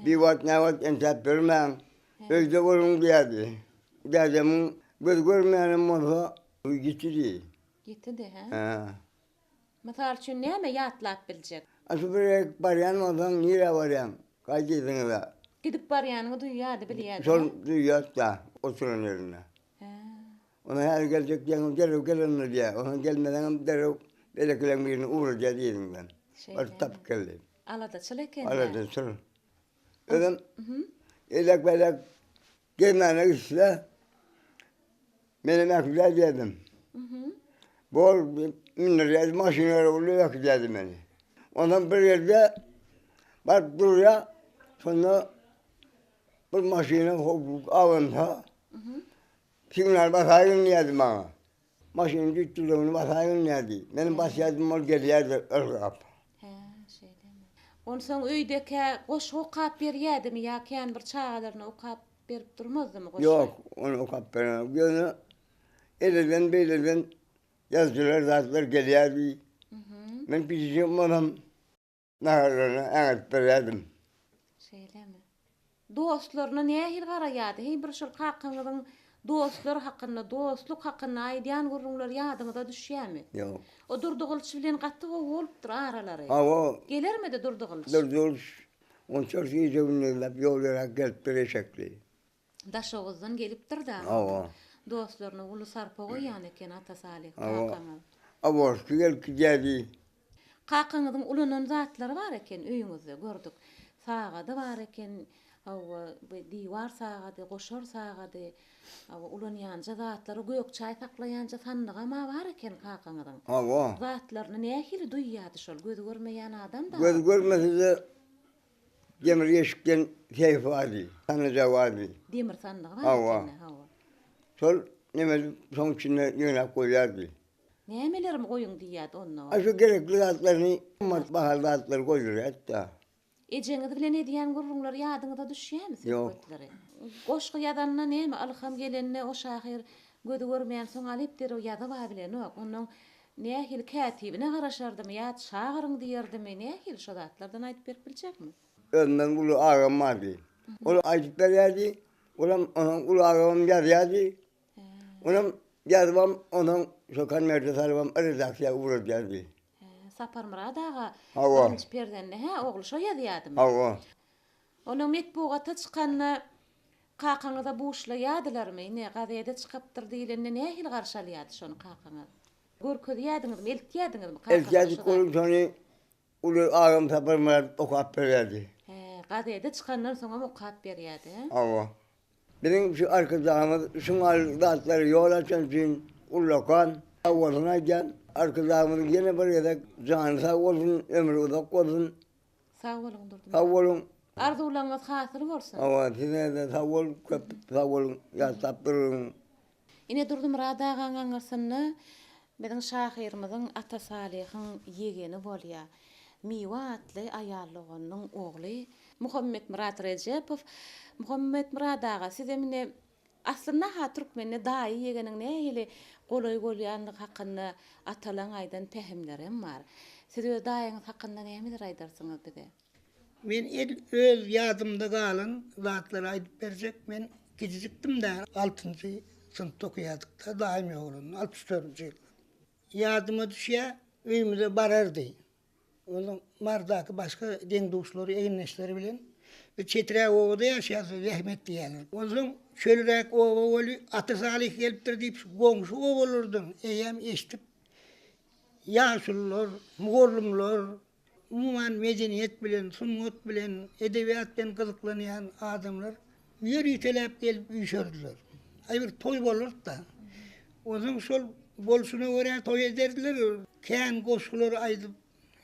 bir vat ne vat entep vermeyin, özde olun diýdi. Dedemin göz görmeyenim olsa, gitti. Gitti de, ha? Misal üçin näme ýatlap biljek? Aşy bir baryan olsan, nire baryan, gaýdysyňyz da. Gidip barýanyny duýýardy, bilýärdi. Şol duýýar da, oturan ýerine. Ona her gelecek diýen, gelenler diýär, ona gelmeden derek beleklen birini uğraca diyelim ben. Tap geldi. Alada çıleken. Alada çıl. Ödüm, elek belek gelmene gitse, benim akıllar dedim. Bol minler maşinler oluyor ki dedim beni. Ondan bir yerde bak buraya, sonra bir maşine avında, kimler bakayım dedim bana. Maşinin güttüğünü basayın nerede? Benim basyadım ol geliyerdi ırgap. Onsoň öýdeki goş okap berýärdimi ýa-ki bir çağalaryny okap berip durmazdymy goş? Yok, onu okap berýär. Göni elden belden yazgylar zatlar gelýärdi. Men bizim adam näherlerine äňet berýärdim. Şeýlemi? Dostlaryna näme hil garaýardy? Hey bir şol kakyňyzyň dostlar hakynda, dostluk hakynda aýdýan gurrunlar ýadyňyza düşýärmi? Ýok. O Durdugulç bilen gatty bolupdyr aralary. Gelermidi Durdugulç? Durdugulç 14 ýylynda ýollara gelip bereşekli. Daşoğuzdan gelipdir da. Dostlaryny uly sarpa goýan eken Ata Salih kakyňyz. Aborski gelip gidýärdi. Kakyňyzyň ulunyň zatlary bar eken öýüňizde gördük. Sagady bar eken, diýwar sagady, goşar sagady, ulan ýanja zatlary gök çaý saklaýanja sandyga ma bar eken kakaňyň. Awa. Zatlaryny nähili duýýady şol gözi görmeýän adam da. Göz görmese de demir yeşikden keyif vardı. Sanıca vardı. Demir sandygy bar Awa. eken. Hawa. Sol neme soň içinde ýöne koýardy. Nämelerimi goýuň diýýärdi onda. Aşu gerekli zatlaryny matbahal zatlar koýdur hatta. Ejeňizi bilen edýän gurrunlar ýadyňyza düşýärmi siz Yok. götlere? Goşgy ýadanna näme alham gelenne o şahyr gözi görmeýän soň alypdyr o ýada bar bilen ok. Onuň nähili kätibine garaşardymy ýa şahyryň diýerdimi nähili şo zatlardan aýdyp berip biljekmi? Önden ulu ağam vardı. Olu ayıp berýärdi. Olam onun ulu ağam ýazýardy. Olam ýazbam onun şokan merde salbam redaksiýa uğraýardy. Sapar Murad aga. Hawa. Birinji perdende ogly şo ýazýardymy? Hawa. Onuň metbugatda çykanyny kakaňyza buşlaýadylarmy? Ne gazetede çykypdyr diýilende nähili garşalýady şonu kakaňa? Görkezýädiňizmi, eltýädiňizmi? Elçädi kolum şonu ulu ağam Sapar Murad okap berýärdi. Gazetede çykandan soňra okap berýärdi. Hawa. Benim şu arkadaşımız şunlar zatları yol açan için ullakan avvalına gel. Arkadaşımız yine bir yere canı sağ olsun, ömrü uzak olsun. Sağ olun durdum. Sağ olun. Arzularınız hasıl bolsun. Ama size de sağ olun, sağ olun, ya saptırın. Ine durdum radagan aňarsyny biziň şahyrymyzyň ata Salyhyň ýegeni bolýa. Miwa atly aýallyganyň ogly Muhammed Murad Rejepow. Muhammed Murad aga siz emine aslynda ha türkmenne daýy ýegeniň nähili golay bolýanlygy hakynda atalan aýdan pehimlerim bar. Siz öz daýyňyz hakynda nämeler aýdarsyňyz bize? Men öz ýadymda galan zatlary aýdyp berjek. Men gijikdim da 6-njy sınıfta okuýardykda daýmy oğlum 64-nji ýyl. Ýadyma düşýär, öýümde barardy. Onun mardaky başga deňduşlary, eýinleşleri bilen çetirä owada ýaşaýar, rahmet diýerler. Onuň çölrek owa bolu Ata Salih gelipdir diýip goňşy owalardyň eýem eşitip ýaşullar, muğurlumlar, umuman medeniýet bilen, sunnet bilen, edebiýat bilen gyzyklanýan adamlar ýürütelep gelip üýşerdiler. Aýbyr toý bolardy da. Onuň şol bolşuna görä toý ederdiler. Kän goşgular aýdyp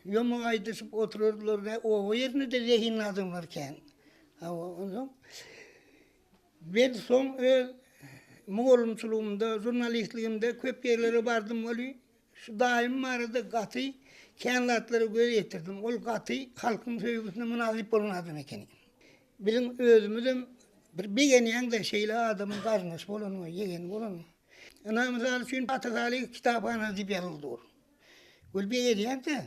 ýoma aýdyşyp otururdylar da o ýerine de zehin adamlar kän. Onuň ben soň muğurlumçylygymda, jurnalistligimde köp ýerlere bardym boly. Şu daim barada gaty känlatlary göretirdim. Ol gaty halkyň söýgüsine münasip bolan adam ekeni. Bilen özümizem bir begenýän de şeýle adamyň garnaş bolan, ýegen bolan. Ana mysal üçin Ata Salih kitapxana diýip ýazyldy. Ol begenýän de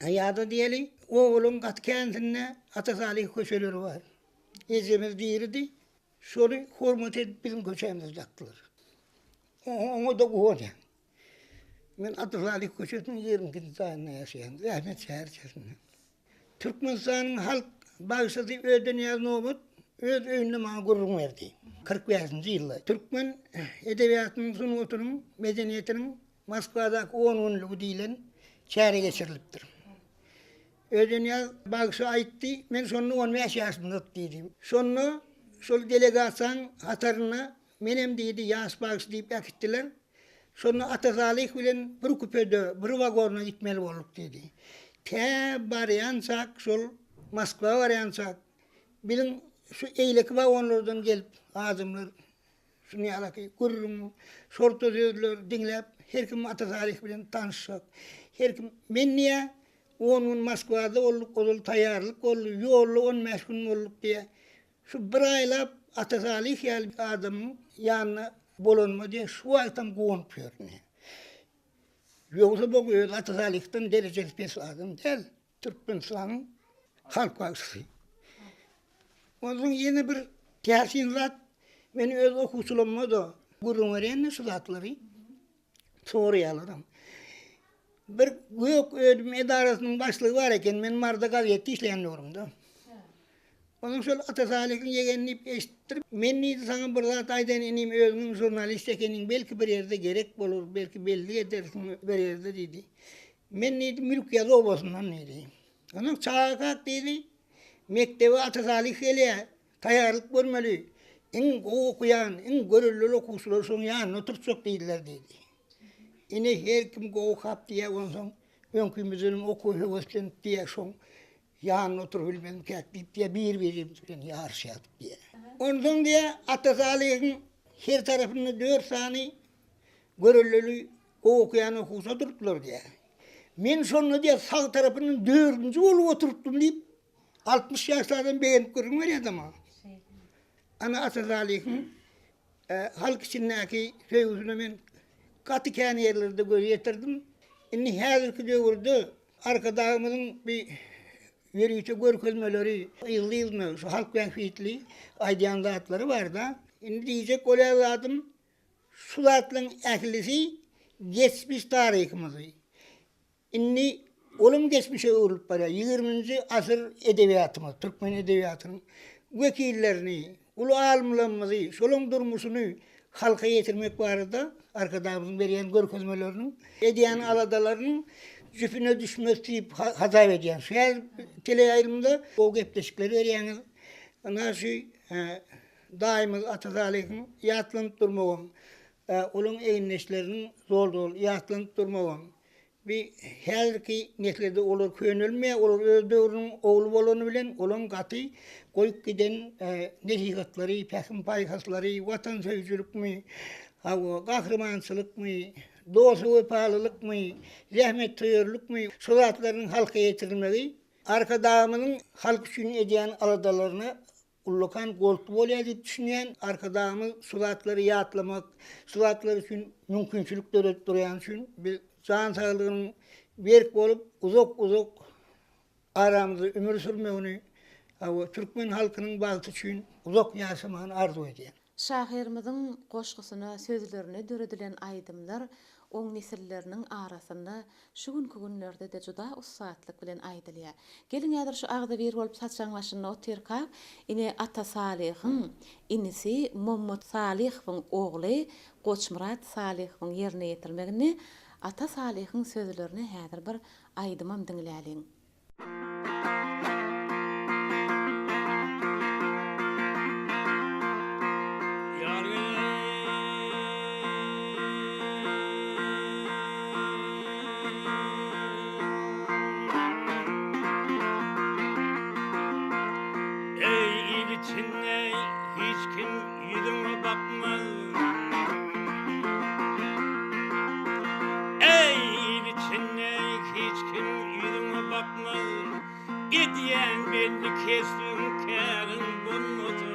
aýada diýeli, oğlum gat kendine Ata Salih köşeleri var. Ejemiz diýirdi, şonu hormat edip bizim köçemizi jakdylar. Oňa da goýan. Men Ata Salih köşesinin 20-nji taýyna ýaşaýan, rahmet şäherçesinde. Türkmenistanyň halk bagşasy öýden ýaznowut, öz öýünde maňa gurrun berdi. 45-nji ýylda. Türkmen edebiýatynyň, sunnetynyň, medeniýetiniň Moskwadaky 10 günlügi diýilen çäre geçirilipdir. Ödünya bagşı aýtdy, men şonu 15 ýaşynda diýdim. Şonu şol delegasiýaň hatarına menem diýdi, ýaş bagşı diýip ýakitdiler. Şonu Ata Salih bilen bir kupede, bir wagona gitmeli bolduk diýdi. Barýansak şol Moskwa barýansak, bilen şu eýleki wagonlardan gelip adamlar şunu ýalaky gurrun, şorta sözler diňläp, her kim Ata Salih bilen tanışak. Her kim men niýe onun Moskwada olduk, ol taýýarlyk boldy, ýolly 15 gün bolduk diýe. Şu bir aýlap Ata Salih ýaly adamyň ýanyna bolanma diye şu aytam goňup ýörni. Ýogsa bu Ata Salihden derejeli pes adam del, Türkmenistanyň halk bagşysy. Onuň ýene bir täsin zat meni öz okuwçylarymda da gurrun berýän şu zatlary soraýarlar. Bir gök ödüm edarasynyň başlygy bar eken, men marda gazetde işleýändirim da. Onuň şol Ata Salih'in ýegenini eşitdirip, men niýdi saňa bir zat aýdan enim özüň jurnalist ekeniň belki bir ýerde gerek bolur, belki belli edersiň bir ýerde diýdi. Men niýdi mülk ýazy obasynyň diýdi. Onuň çağak diýdi, Mektebi Atasalik ele tayarlık görmeli. En okuyan, en görüllü okusular son yanına oturtsak değiller dedi. Yine her kim okap diye ondan önkümüzün okuyu olsun diye son yanına oturup keklik diye bir yarışadık diye. Ondan diye Atasalik'in her tarafını 4 tane görüllülü okuyan okusa oturttular diye. Men sonra diye sağ tarafının 4. olup oturttum deyip 60 yaşlardan beğenip görün var ya adama. Ana Atasalik'in halk içindeki sözünü men katı kâni yerlerde getirdim. Inni hazırki dövrde arkadağımızın bir yürüyüşe görkezmeleri, yıllı şu halk benfiyetli aydiyan zatları var da. Inni diyecek öyle zadım, şu zatların ehlisi geçmiş tarihimizi. Inni olum geçmişe olup var ya, 20. asır edebiyatımız, Türkmen edebiyatının vekillerini, ulu alımlarımızı, şolun durmuşunu halka getirmek var da, arkadaşımızın veriyen görkezmelerinin, ediyen aladalarının cüfine düşmesi deyip hazap ediyen. Şu her teleyayılımda o gepleşikleri veriyen, nasıl daimiz Atasalik'in yatlanıp durmağın, onun eğinleşlerinin zor yatlanıp durmağın. Bir her ki neslerde olur könülmeye, olur öldüğünün oğlu olanı bilen, olan katı koyup giden nesihatları, pekim paykasları, vatan sözcülük mü, kahramançılık mı, dostu vefalılık mı, zahmet tıyırlık mı, suratlarının halka getirilmeyi, arkadağımının halk için ediyen aladalarına ullukan koltuğu oluyor diye düşünen arkadağımı suratları yatlamak, suratları için mümkünçülük duran için bir can sağlığının berk olup uzak aramızda ömür sürmeyini Türkmen halkının bağıtı için uzak yaşamanı arzu ediyor. Şahirimizin qoşgusuna, sözlerine döredilen aydımlar oň nesillerinin arasında şu günkü günlerde de juda ussatlyk bilen aýdylýar. Gelin ýadyr şu agda bir bolup saçaňlaşyny oterkap, ine Atasalykyň inisi Muhammed Salyhowyň ogly Goçmurat Salyhowyň ýerine ýetirmegini Atasalykyň sözlerini häzir bir aýdymam diňläliň. İçinde hiç kim yüzüme bakmaz. Ey içinde hiç kim yüzüme bakmaz. Gidiyen belli kestim kârın bulmadı.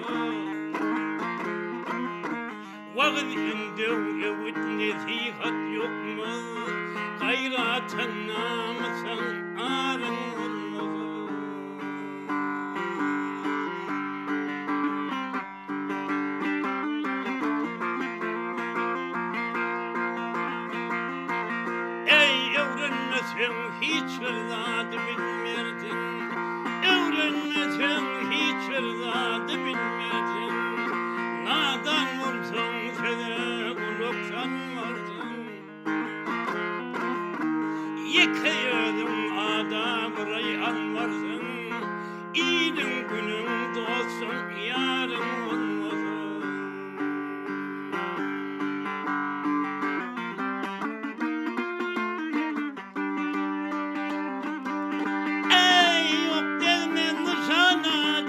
Vakit ünde övüt nesihat yok mu? Gayratın namısın arın olmadı. Öğrenmesem hiç verzadı bilmerdin. Öğrenmesem hiç verzadı bilmerdin. Nadan vursan söze kulaksan vardın. Yıkayalım adam burayı varsın. İyinin günün doğsun yarın olmasın.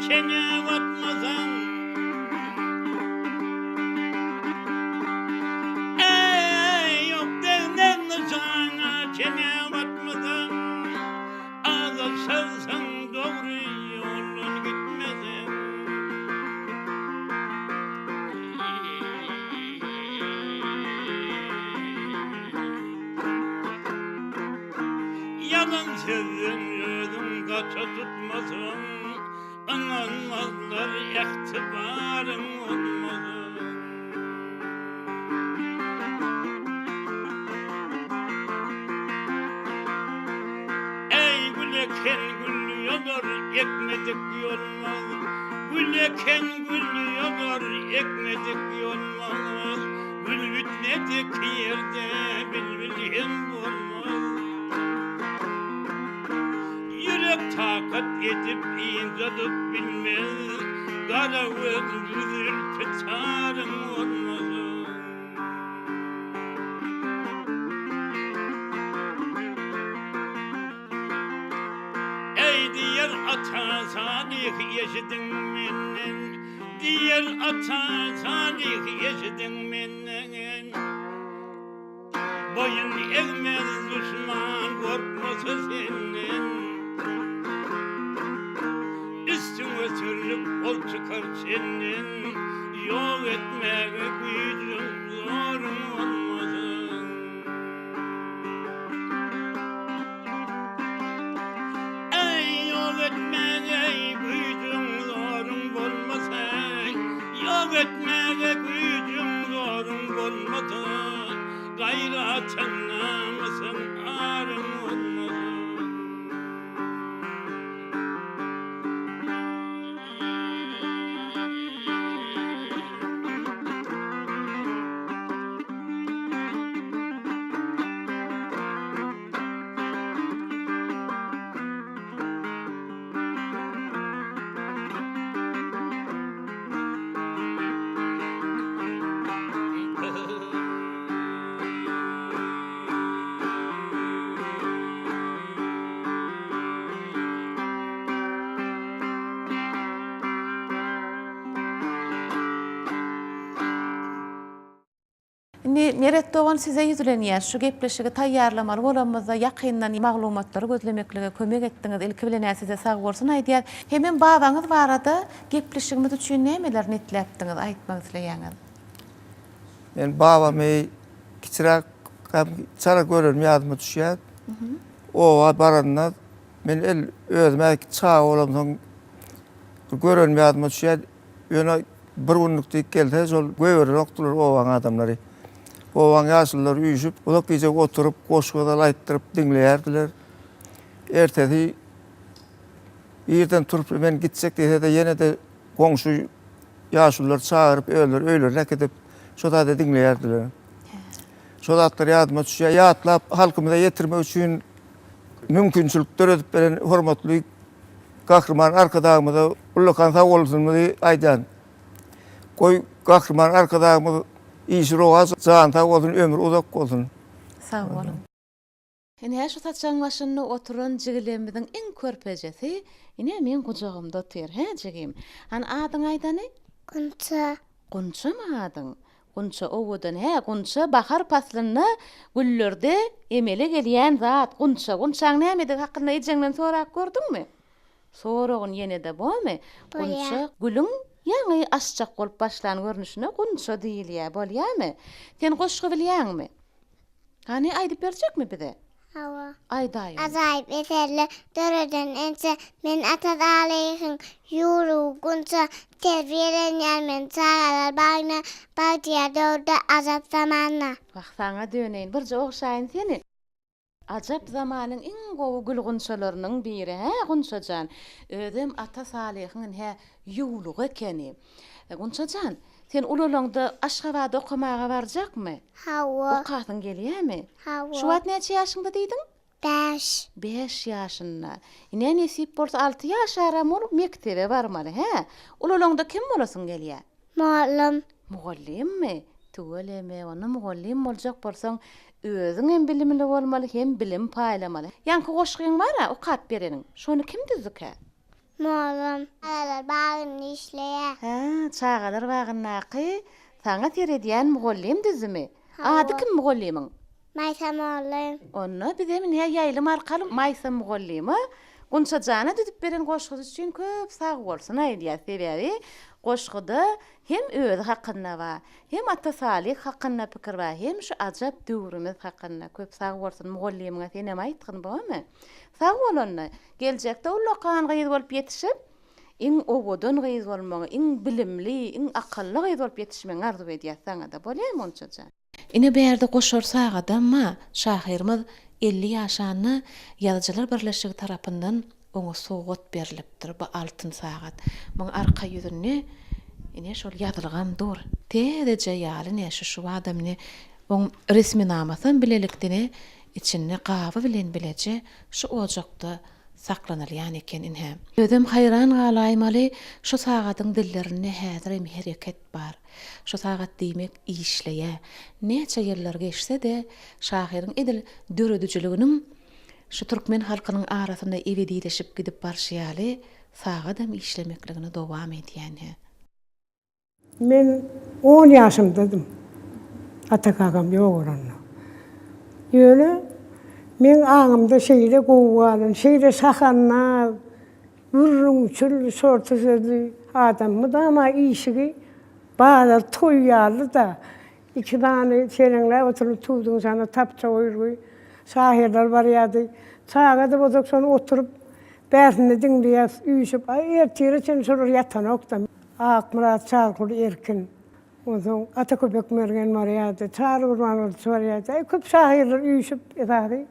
Çene batmasan, ey yok devlen sana çene batmasan, ağza sarsan doğru yolun gitmesen. Yalan sözün özüm kaça tutmasın. Ananmazlar ihtibarım olmadı. Ey güleken gül yolar ekmedik yolmaz. Güleken gül yolar ekmedik yolmaz. Gül bitmedik yerde bilbilhem olmaz. Yürek takat edip incadık bilmez, kara gözlüdür tutarım olmaz. Ey diğer ata salih yaşadın menden, diğer ata salih yaşadın menden. Boyun eğmez düşman korkmasa senden. Üstüne sürülüp ol çıkar senden. Yol etmeye gücüm zorum olmasın. Ey yol etmeye gücüm zorum olmasın. Yol etmeye gücüm zorum olmasın. Gayratın namusum arım olmasın. Neret doğan size yüzülen yer, şu gepleşigi tayyarlamalı bolamyzda ýakyndan maglumatlary gözlemeklige kömek etdiňiz. Ilki bilen size sag bolsun aýdýar. Hemen babaňyz barada gepleşigimiz üçin nämeler netläpdiňiz aýtmak isleýäňiz? Men babamy kiçirak çara görürüm ýadyma düşýär. O baranda men özüme çağa olamsoň görürüm ýadyma düşýär. Ýöne bir günlük gelse şol göwür noktalar owan adamlary. Owan ýaşlylar üýüşüp, ulak gece oturup goşgada aýtdyryp dinleýärdiler. Ertesi ýerden turup men gitsek diýse-de ýene de goňşy ýaşlylar çağırıp öýlerine gidip şoda da dinleýärdiler. Şodatlar ýadyma düşýär. Ýatlap halkymyza ýetirmek üçin mümkinçilikler edip beren hormatly gahrman arkadagymyza ullakan sag bolsunmy aýdan. Koy gahrman arkadagymyz İşi roğaz, zanta olsun, ömür uzak olsun. Sağ olun. Ine şu saçan başında oturan jigilemizin en körpejesi, ine men kucağımda otur, he jigim. Han adyň aýdany? Gunça. Gunça mı adyň? Gunça owadan, he, gunça bahar faslyny güllerde emele gelýän zat. Gunça, gunçaň nämedir hakynda ejeňden sorak gördüňmi? Soragyn ýene de bolmy? Gunça gülüň ýa-ni aşjak bolup başlan görnüşine gunça diýilýär, bolýarmy? Sen goşgy bilýärmi? Hani aýdyp berjekmi bize? Hawa. Aýdaýyn. Azaýyp eterli döreden ense men atadalygyň ýuru gunça terbiýelenýär men çagalar bagyna bagdyýar dörde azap zamanna. Wagtaňa döneýin, birje okşaýyn seni. Ajap zamanyň iň gowy gül gunçalarynyň biri, he, gunçajan. Özüm ata salyhyň he ýuwluk ekeni. Gunçajan, sen ululangda Aşgabatda okumaga barjakmy? Hawa. Okasyň gelýärmi? Hawa. Şu wagt neçe ýaşyňda diýdiň? 5. 5 ýaşynda. Ine nesip bolsa 6 ýaşaram bolup mektebe barmaly, he? Ululangda kim bolasyň gelýär? Muallim. Muallimmi? Tuweleme, onu muallim boljak bolsaň özüň hem bilimli bolmaly, hem bilim paýlamaly. Ýanky goşgyň bar-a, okat bereniň. Şonu kim düzüke? Muallim. Çağalar bagyny işleýär. Ha, çağalar bagynaky saňa teredýän muallim düzümi? Ady kim muallimiň? Maýsa muallim. Onu bizem ne ýaýlym arkaly Maýsa muallimi. Gunçajana düdüp beren goşgy üçin köp sag bolsun aýdýar sebäbi. Goşgyda hem öz hakynda ba, hem ata salih hakynda pikir ba, hem şu ajap döwrümiz hakynda köp sag bolsun muallimiňe sen näme aýtgyn bolmy? Sag bolany, geljekde ullakan gyýyz bolup ýetişip, iň owadan gyýyz bolmagy, iň bilimli, iň akylly gyýyz bolup ýetişmeň arzu edýär saňa da bolýarmy onçaja? Ine berde goşar sagada ma şahyrymyz 50 ýaşany Ýazgyjylar Birleşigi tarapyndan oňa sogat berilipdir bu altyn sagat. Muň arka ýüzüne ine şol ýazylgam dur. Tedeje ýaly näşe şu adamny oň resmi namasyn bilelikdini içinde gawy bilen bileje şu ojakda saklanylýan eken inhäm. Özüm hayran galaýmaly şu sagatyň dillerine häzir hem hereket bar. Şu sagat diýmek işleýä. Neçe ýyllar geçse de şahyryň edil döredüçiliginiň şu türkmen halkynyň arasynda ebedileşip gidip barşýaly sagadam işlemekligini dowam edýän. Men 10 ýaşymdadım. Atakagam ýok oranna. Ýöne men aňymda şeýle gowgalyn, şeýle sahanna, gürrüň çül sorty sözü adammy da ama işigi bazar toýýarly da. İki tane selenler oturup tuğdun sana tapça oýurgy. Şahirler barýady. Sagada bozak sonra oturup bärsini dinleýär, üýşüp, ertiri sen şolar ýatan okdam. Akmurat Çarkur erkin. Ozoň Ataköpek mergen barýady. Çargurman barýady. Köp şahirler üýşüp etadi.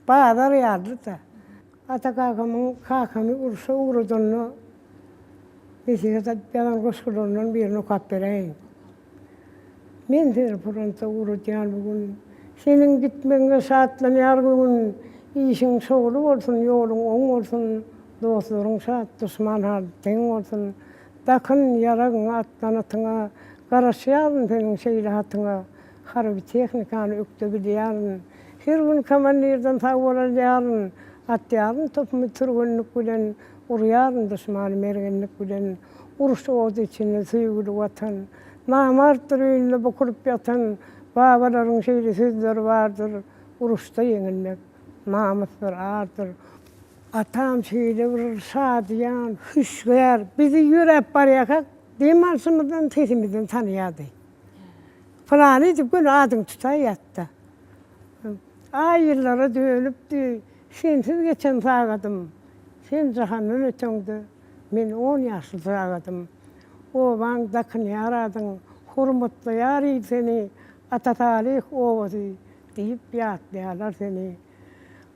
Bazar ýardy da. Atakakamyň kakamy urşa urudyny Nesiňe da ýalan goşgulundan birini kap bereýin. Men telefonda urudýan bugün. Senin gitmeňe şatlanýar bugün. İşiň şogly bolsun, ýoluň oň bolsun, dostlaryň şat, duşman hal teň bolsun. Dakyn ýaragyň atlanatyňa garaşýaryn senin şeýle hatyňa. Harby tehnikany ökde bilýäryn. Her gün komandyrdan tagwalýaryn, atýaryn topmy türgünlik bilen urýaryn duşmany mergenlik bilen. Uruş oğuz içinde süýgüli watan. Namartdyr öýünde bokurup ýatan babalaryň şeýle sözleri bardyr. Uruşda ýeňilmek namusdur, ardyr. Atam şeýle bir şadyan, hüşgär, bizi ýürep barýak, demansymyzdan tesimizden tanýady. Falan edip gün adyň tutaýatda. Aýyllara dönüpdi, sensiz geçen sagadym. Sen jahanyň öteňde, men 10 ýaşly sagadym. Owaň dakyn ýaradyň, hurmatlaýar seni, Atatalih owazy diýip ýatlaýarlar seni.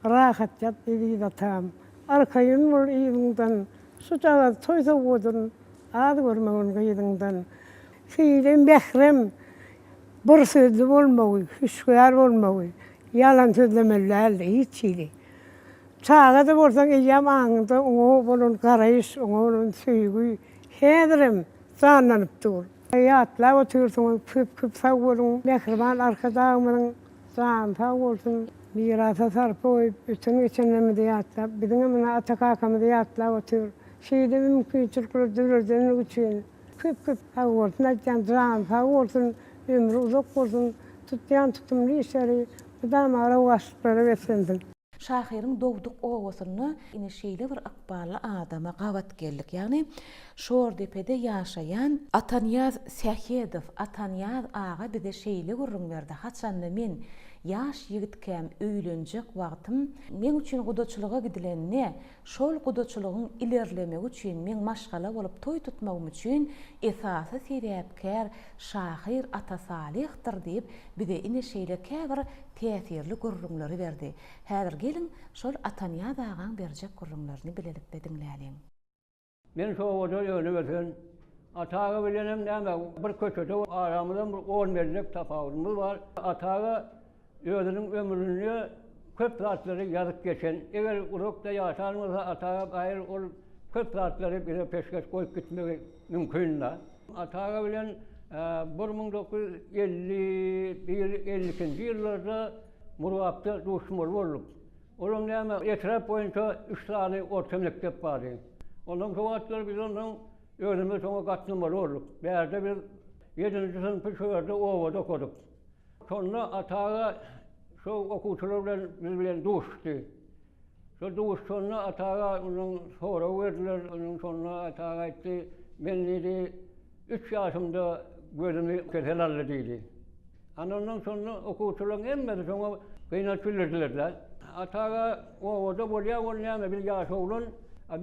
Rahat ýat dedi atam. Arkaýyn bol ýygyňdan, şu jala toýsa bodun, ad görmegin ýygyňdan. Şeýle behrem, bir sözli bolmagy, hüşgär bolmagy, ýalan sözlemeler hiç ýyly. Çağada bolsaň eýem aňynda oňa bolan garaýyş, oňa bolan süýgü, häzirim zanlanyp dur. Ýatla otursun, köp sag bolun, mehriban arkadaşymyň zan sag bolsun. Mirasa sarpy oýup, bütün geçenlerimi de ýatlap, biziň mena atakakamy da ýatlap otur. Şeýle mümkinçilikler döwürden üçin köp sag bolsun, aýtjan zan sag bolsun, ömrü uzak bolsun, tutýan tutumly işleri, budam ara wagtlara bersendim. Şahyryň dowduk owasyny ine şeýle bir akbarly adama gawat geldik. Ýagny Şordepede ýaşaýan Atanyaz Sähedow, Atanyaz ağa bize şeýle gurrun berdi. Haçanda men yaş ýigitkäm öýlenjek wagtym men üçin gudaçylyga gidilende, şol gudaçylygyň ilerlemegi üçin men maşgala bolup toý tutmagym üçin esasy sebäpkär şahyr Atasalihdir diýip bize ine şeýle käbir täsirli gurrunlary berdi. Häzir gelin şol Atanyaz ağaň berjek gurrunlaryny bilelikde dinläýäliň. Men şo oda ýöne bersen, ataga bilenem näme bir köçede aramyzda bir 10 merlik tafawutymyz bar. Ataga özüniň ömrüni köp zatlary ýazyp geçen, eger urukda ýaşanmasa ataga gaýr ol köp zatlary bize peşkeş goýup gitmegi mümkin da. Ataga bilen 1951-52 ýyllarda Murgapda duşmur bolup. Olam näme etrap boýunça 3 tane orta mektep bardy. Ondan kowatlar biz ondan özümiz soňa gatnymar bolduk. Bäze biz 7-nji synpy şöwerde owada okuduk. Sonra ataga şu okuwçylar bilen biz bilen duşdy. Şu duş sonra ataga onuň sonra berdiler, onuň sonra ataga aýtdy, men dedi 3 ýaşymda gözümi keselerle diýdi. Ondan sonra okuwçylaryň hemmesi soňa gynap bildirdiler. Ataga owada bolýar, ol näme bir ýaş oglan,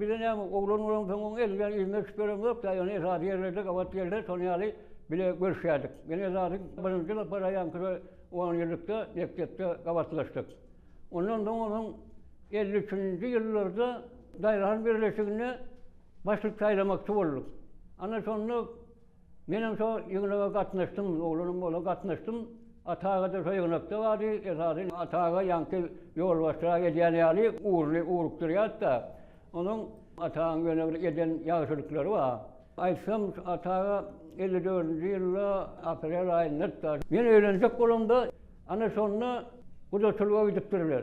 bir de näme oglan bolan soňa elden izne süperim yok da ýani zat ýerlerde gawat ýerde sonyaly bile görüşýärdik. Mene zatyň birinji napara ýankyra 10 ýyllykda mektepde gawatlaşdyk. Ondan soň onuň 53-nji ýyllarda Daýran Birleşigine başlyk saýlamakçy bolduk. Ana sonra menem şo ýygyna gatnaşdym, oglanym bola gatnaşdym. Atağa da soygunakta vardı, esasın atağa yankı yol başlığa giden yani uğrukturuyor da onun atağın yöne giden yağışlıkları var. Aytsam atağa 54. yılla April ayında da. Ben öğrenecek olumda ana sonuna Kudurtuluğa gidip dururlar.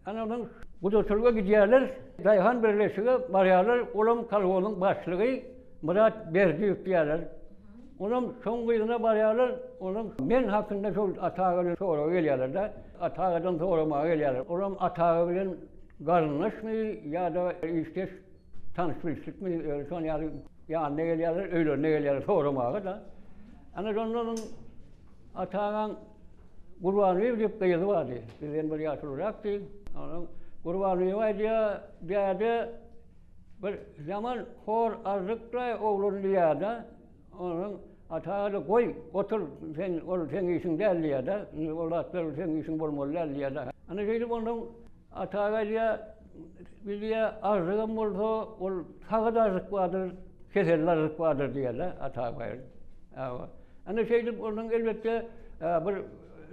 Ana onun Kudurtuluğa gidiyorlar, Dayhan Birleşiği varıyorlar, olum kalığının başlığı Murat Berdiük diyorlar. Onun son kıyına varıyorlar, onun men hakkında çok atağının sonra geliyorlar da, atağından sonra geliyorlar. Onun atağının karınlaş mı ya da işte tanışmışlık mı, son yani ne geliyorlar, öyle ne geliyorlar sonra da. Onun atağın Kurbanlı'yı bir kıyısı vardı, bizden bir yaş olarak değil. Onun Kurbanlı'yı vardı ya, bir zaman hor azlıkla oğlun diyada, onun atağı koy, otur, sen işin değil diyada, oğlatlar sen işin bulmalı değil da. Hani şeydi onun atağı diye, bir diye azlığım olsa, o sağıt azlık vardır, keserli azlık vardır diyada, atağı var. Hani şeydi onun elbette bir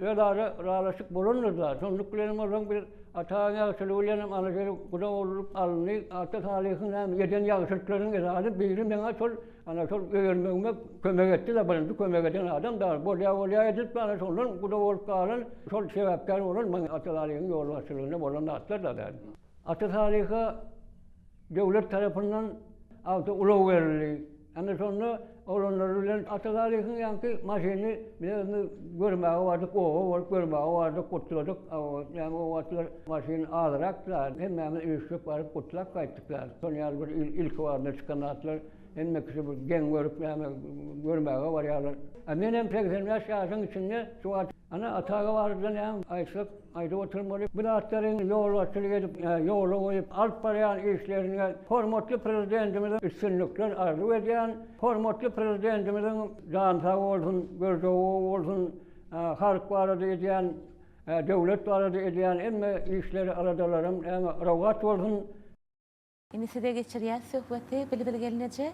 öyle rahatsızlık bulunur da, sonluklarım olan bir atağın yağışılı uyanım, anlaşılı kuda olup alınıyor, atı talihinden yeden yağışlıkların esası biri bana sol öğrenmeme kömek etti de bana kömek eden adam da bolya edip bana sonun kuda olup kalın, sol sebepler olur, bana atı talihin yolu açılığında olan atlar da der. Atı talihi devlet tarafından altı ulu veriliyor. Yani sonra olanlarla atı talihin yankı maşini görmeye vardık, görmeye vardık, kurtuladık. Yani o atlar maşini alarak da hemen üstüp varıp kurtulak kayıttıklar. Sonra yani bir ilk vardı çıkan atlar, hemen kişi bir gen görüp yani görmeye varıyorlar. Benim 80 yaş yaşın içinde şu atağı vardı yani ayda oturmalı. Bir atların yolu açılıp edip, yolu koyup alt parayan işlerine hormatlı prezidentimizin üstünlükler arzu eden, hormatlı prezidentimizin can sağ olsun, gözü olsun, halk vardı eden, devlet vardı eden, emme işleri aradalarım, ravat olsun. Inisi geçiriyor söhbeti bilbil gelince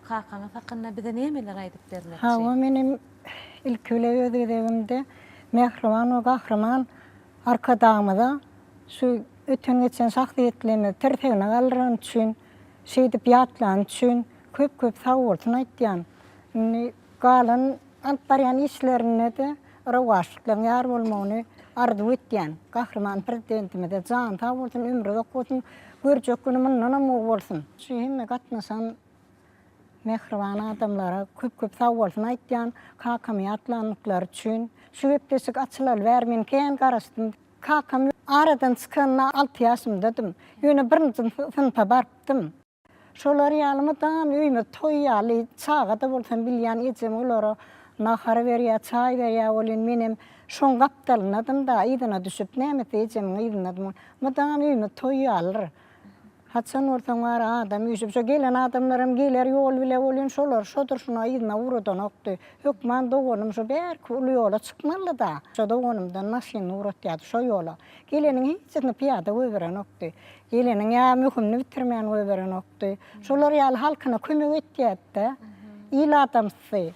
kakana hakkında bize ne emeler aydıp derler? Ha, o benim ilk öyle ödevimde Mehriban o kahraman arkadağımda şu ötün geçen sahtiyetlerini tertevine kaldıran için, şeydip yatlan için köp sağ olsun aytyan. Kalan antarayan işlerine de ravaşlıkların yar olmağını arzu etyen. Kahraman prezidentimize can sağ olsun, ömrü dokutun, görcek günümün nanamı olsun. Şeyhime katmasan Mehriban adamlara köp sağ olsun aytyan, kakam yatlanlıklar için. Şu heptesik açılar vermeyin, keyin karıştım. Kakam aradan çıkanına 6 yaşımdadım. Yine birinci sınıfa barıptım. Şolar yalımı dağım öyme toy yalı, çağa da bolsan bilyan ecem oları nahar veriya, çay veriya olin benim şon kaptalınadım da idina düşüp nemet ecem idinadım. Ma dağım öyme toy yalı. Hatsan ortam var adam yüzüp, şu gelen adamlarım gelir yol bile olun şolar, şodur şuna idina uğradan oktu. Hükman doğunum şu berk ulu yola çıkmalı da. Şu doğunumdan maşin uğrat yadı şu yola. Gelenin hiçini piyada överen oktu. Gelenin ya mühümünü bitirmeyen överen oktu. Şolar yal halkına kömük etti etti. İyi adamsı.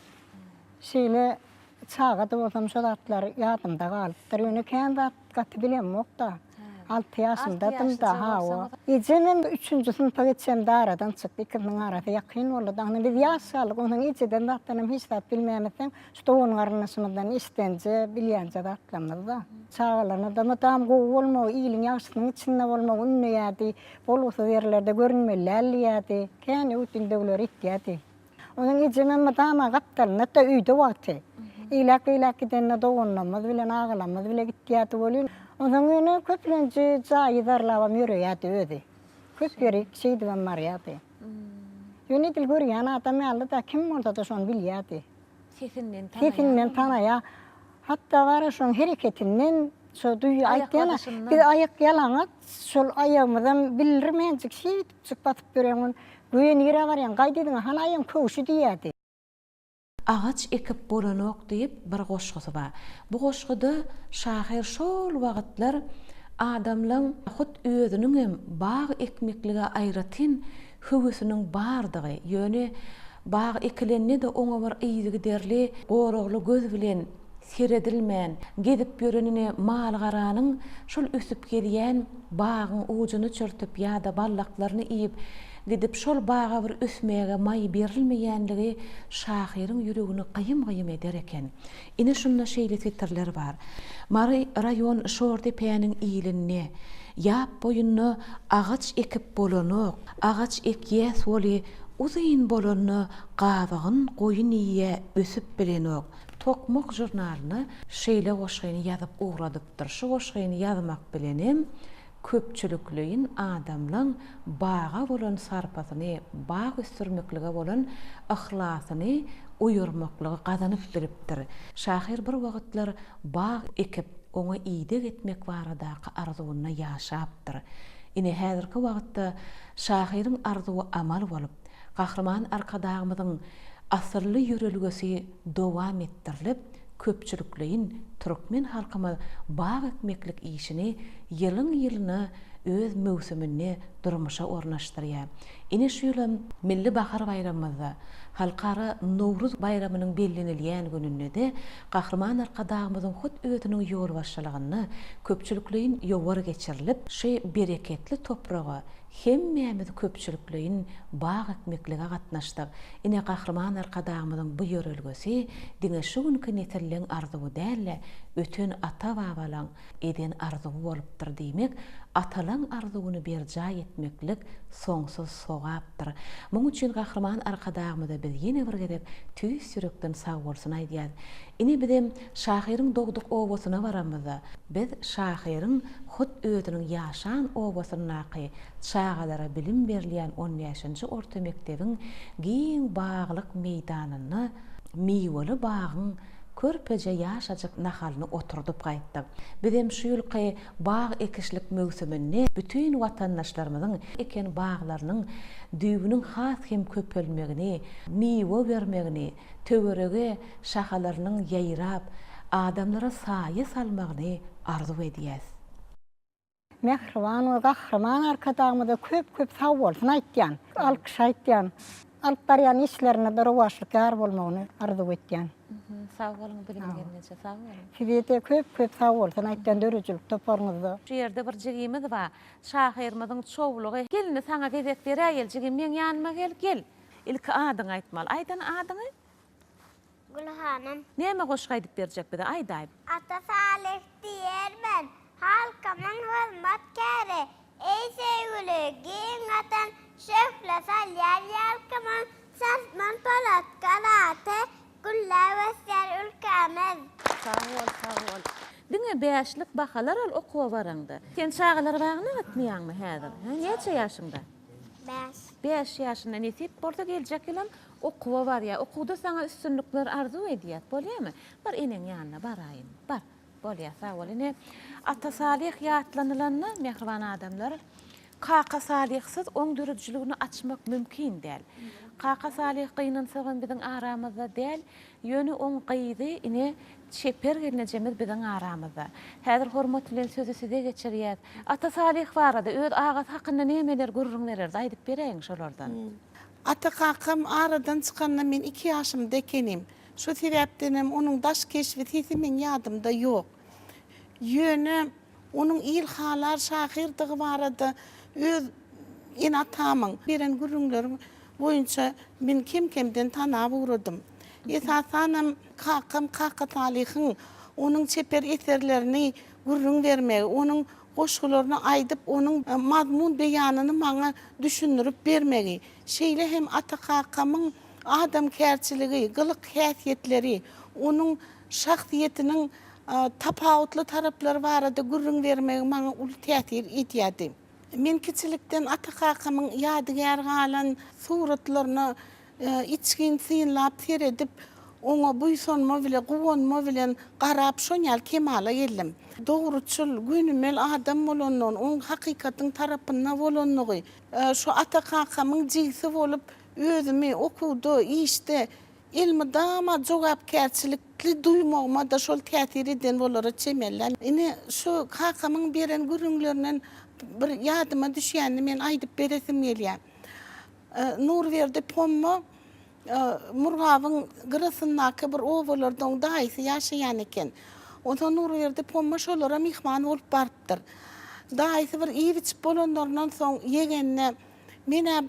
Şeyle çağa da olsam şu atlar yadımda kalıptır. Yönü kendi katı bilem okta. 6 yaşımdadım da ha o. İcemin 3. sınıfa geçsem de aradan çıktı. İkiminin arası yakın oldu. Hani biz yaşalık. Onun içeden de atlanım hiç de bilmeyemezsem. İşte onun arasından istence, bilyence de atlamaz da. Çağlarına da madam qoğu olma, iyilin yaşının içinde olma, ünlü yadi. Bolusu yerlerde görünmeli, elli yadi. Kendi üstün devler ihtiyadi. Onun içimin madama kaptalına da üydü vakti. İlak gidenle doğunlamaz, bile ağlamaz, bile gittiyatı oluyor. Onun önü köpülünce cayidarlavam yürüyatı ödü. Köp gerek şeydi ben mariyatı. Yönetil görüyen adam aldı da kim orada da son bilyatı. Sesinden tanaya. Hatta var son hareketinden so duyu aytyana. Bir ayak yalanat, sol ayağımdan bilirmencik şey çık batıp görüyorsun. Güyen yere var yan kaydedin han ayağım kövüşü diyatı. Ağaç ekip bolanok deyip bir goşgusu var. Bu goşguda şahir şol wagtlar adamlaryň hut özünün bağ ekmeklige aýratyn hüwüsiniň bardygy, ýöne bağ ekilenni de oňa bir iýdigi derli, goragly göz bilen seredilmän, gezip görenine mal garanyň şol ösüp gelýän bagyň ujuny çörtüp ýa-da ballaklaryny iýip gidip şol baga bir ösmäge may berilmeýänligi şahyryň ýüregini gıyım eder eken. Ine şunda şeýle fitrler bar. Mary rayon şordy peýaniň iýilinne ýap boýunny agaç ekip bolanok, agaç ekýäs woli uzyn bolanny gabygyn goýun iýe ösüp bilenok. Tokmok jurnalyny şeýle goşgyny ýazyp ugradypdyr. Şu goşgyny ýazmak bilenim köpçülükleyin adamlaň baga bolan sarpasyny, bag üstürmeklige bolan ihlassyny uýurmaklygy gazanyp beripdir. Şahyr bir wagtlar bag ekip oňa iýde etmek baradaky arzuwyna ýaşapdyr. Ine häzirki wagtda şahyryň arzuwy amal bolup, gahrman arkadagymyzyň asyrly ýörelgesi dowam etdirilip, köpçülükleyin türkmen halkymy bag ekmeklik işini ýylyň öz mövsümini durmuşa ornaşdyrýar. Ine şu ýyly milli bahar bayramymyzda halkara Nowruz bayramynyň bellenilýän gününde de gahrman arkadagymyzyň hut öýtüniň ýol başçylygyny köpçülükleyin ýowar geçirilip, şu bereketli topraga hemmämiz köpçülükleyin bag ekmeklige gatnaşdyk. Ine gahrman arkadagymyzyň bu ýörelgesi diňe şu günkü neterliň arzuwy däl, ötün ata-babalaň eden arzuwy bolupdyr diýmek, atalaň arzuwyny berja etmeklik soňsuz sogapdyr. Muň üçin gahrman arkadagymyzda biz ýene bir gedip tüýs ýürekden sag bolsun aýdýar. Ine bizim şahyryň dogduk owasyna baramyzda biz şahyryň hut öýtüniň ýaşan owasyny çağalara bilim berilýän 10-njy orta mektebiň giň baglyk meýdanyny miweli bagyň körpeje ýaşajak nahalyny oturdup gaýtdyk. Bizim şu ýylky bag ekişlik mövsümini bütün watandaşlarymyzyň eken baglarynyň düýbüniň has hem köpelmegini, miwe bermegini, töwerege şahalarynyň ýaýrap, adamlara saýy salmagyny arzu edýäs. Mehriban we gahrman arkadagymyda köp sag bolsun aýtýan, alkyş aýtýan. Alyp barýan işlerine bir owaşlykar bolmagyny arzu etýän. Sag bolun bilinmegeniçe sag bolun. Şeýle köp sag bolsun aýtýan dörejlik toparmyzda. Şu ýerde bir jigimiz bar. Şahyrymyzyň çowlugy gelini saňa gezek berýär, jigim men ýanyma gel. Ilki adyň aýtmal. Aýdan adyňy? Gülhanam. Näme goşgy aýdyp berjek bide? Aýdaýyn. Ata Salih diýermen. Halkamyň hürmetkäri. Ey sevgili, giň atan şöfle salýar ýalkamyň sasman polat galate güllawesler ülkämiz. Sag ol. Diňe 5'lik bahalar al okuwa baranda. Sen çağalar bagna gitmeýärmi häzir? Neçe ýaşyňda? 5 ýaşynda netip borda geljek elim okuwa bar ýa. Okuwda saňa üstünlikler arzu edýär. Bolýarmy? Bir eneň ýanyna baraýyn. Bar. Bolýar, sag ol. Ine ata Salih ýatlanylanna mehriban adamlar Kaka Salihsiz oň dürüjligini açmak mümkin däl. Kaka Salih gynansagan biziň aramyzda däl, ýöne oň gyzy ine çeper gelinejemiz biziň aramyzda. Häzir hormat bilen sözü size geçirýär. Ata Salih barada öz agat hakynda nemeler gurrunlar aýdyp bereň şolardan. Ata kakam aradan çykanda men 2 ýaşymda ekenim. Şu sebäpdenem onuň daş keşfeti men ýadymda ýok. Ýöne onuň ilhalar şahyrdigi barada öz atamyň beren gurrunlaryň boýunça men kim-kimden tanap uradym. Esasanam kakam Kaka Salihyň onuň çeper eserlerini gurrun bermegi, onuň goşgularyny aýdyp, onuň mazmun beýanyny maňa düşündirip bermegi. Şeýle hem ata kakamyň adam kärçiligi, gylyk häsiýetleri, onuň şahsiýetiniň tapawutly taraplary barada gurrun bermegi maňa ul täsir etýärdi. Men kiçilikden ata kakamyň ýadygar galan suratlaryny içgin synlap seredip, oňa buýsanma bilen, guwanma bilen garap şoňal kemala geldim. Dogruçul, günümel adam bolandan, oň hakykatyň tarapyna bolanlygy, şu ata kakamyň jigsi bolup, özümi okuwda, işde, ilmi dama jogapkärçilikli duýmagma da şol täsir eden bolara çemellem. Ine şu kakamyň beren gurrunlarynyň bir ýadyma düşýänini men aýdyp beresim gelýär. Nurwerdi pomma Murgabın gırasındaki bir ovalardan daýysy ýaşaýan eken. Ondan Nurwerde pomma şolara mihman bolup barıpdyr. Daýysy bir iýiç bolanlardan soň ýegenne mene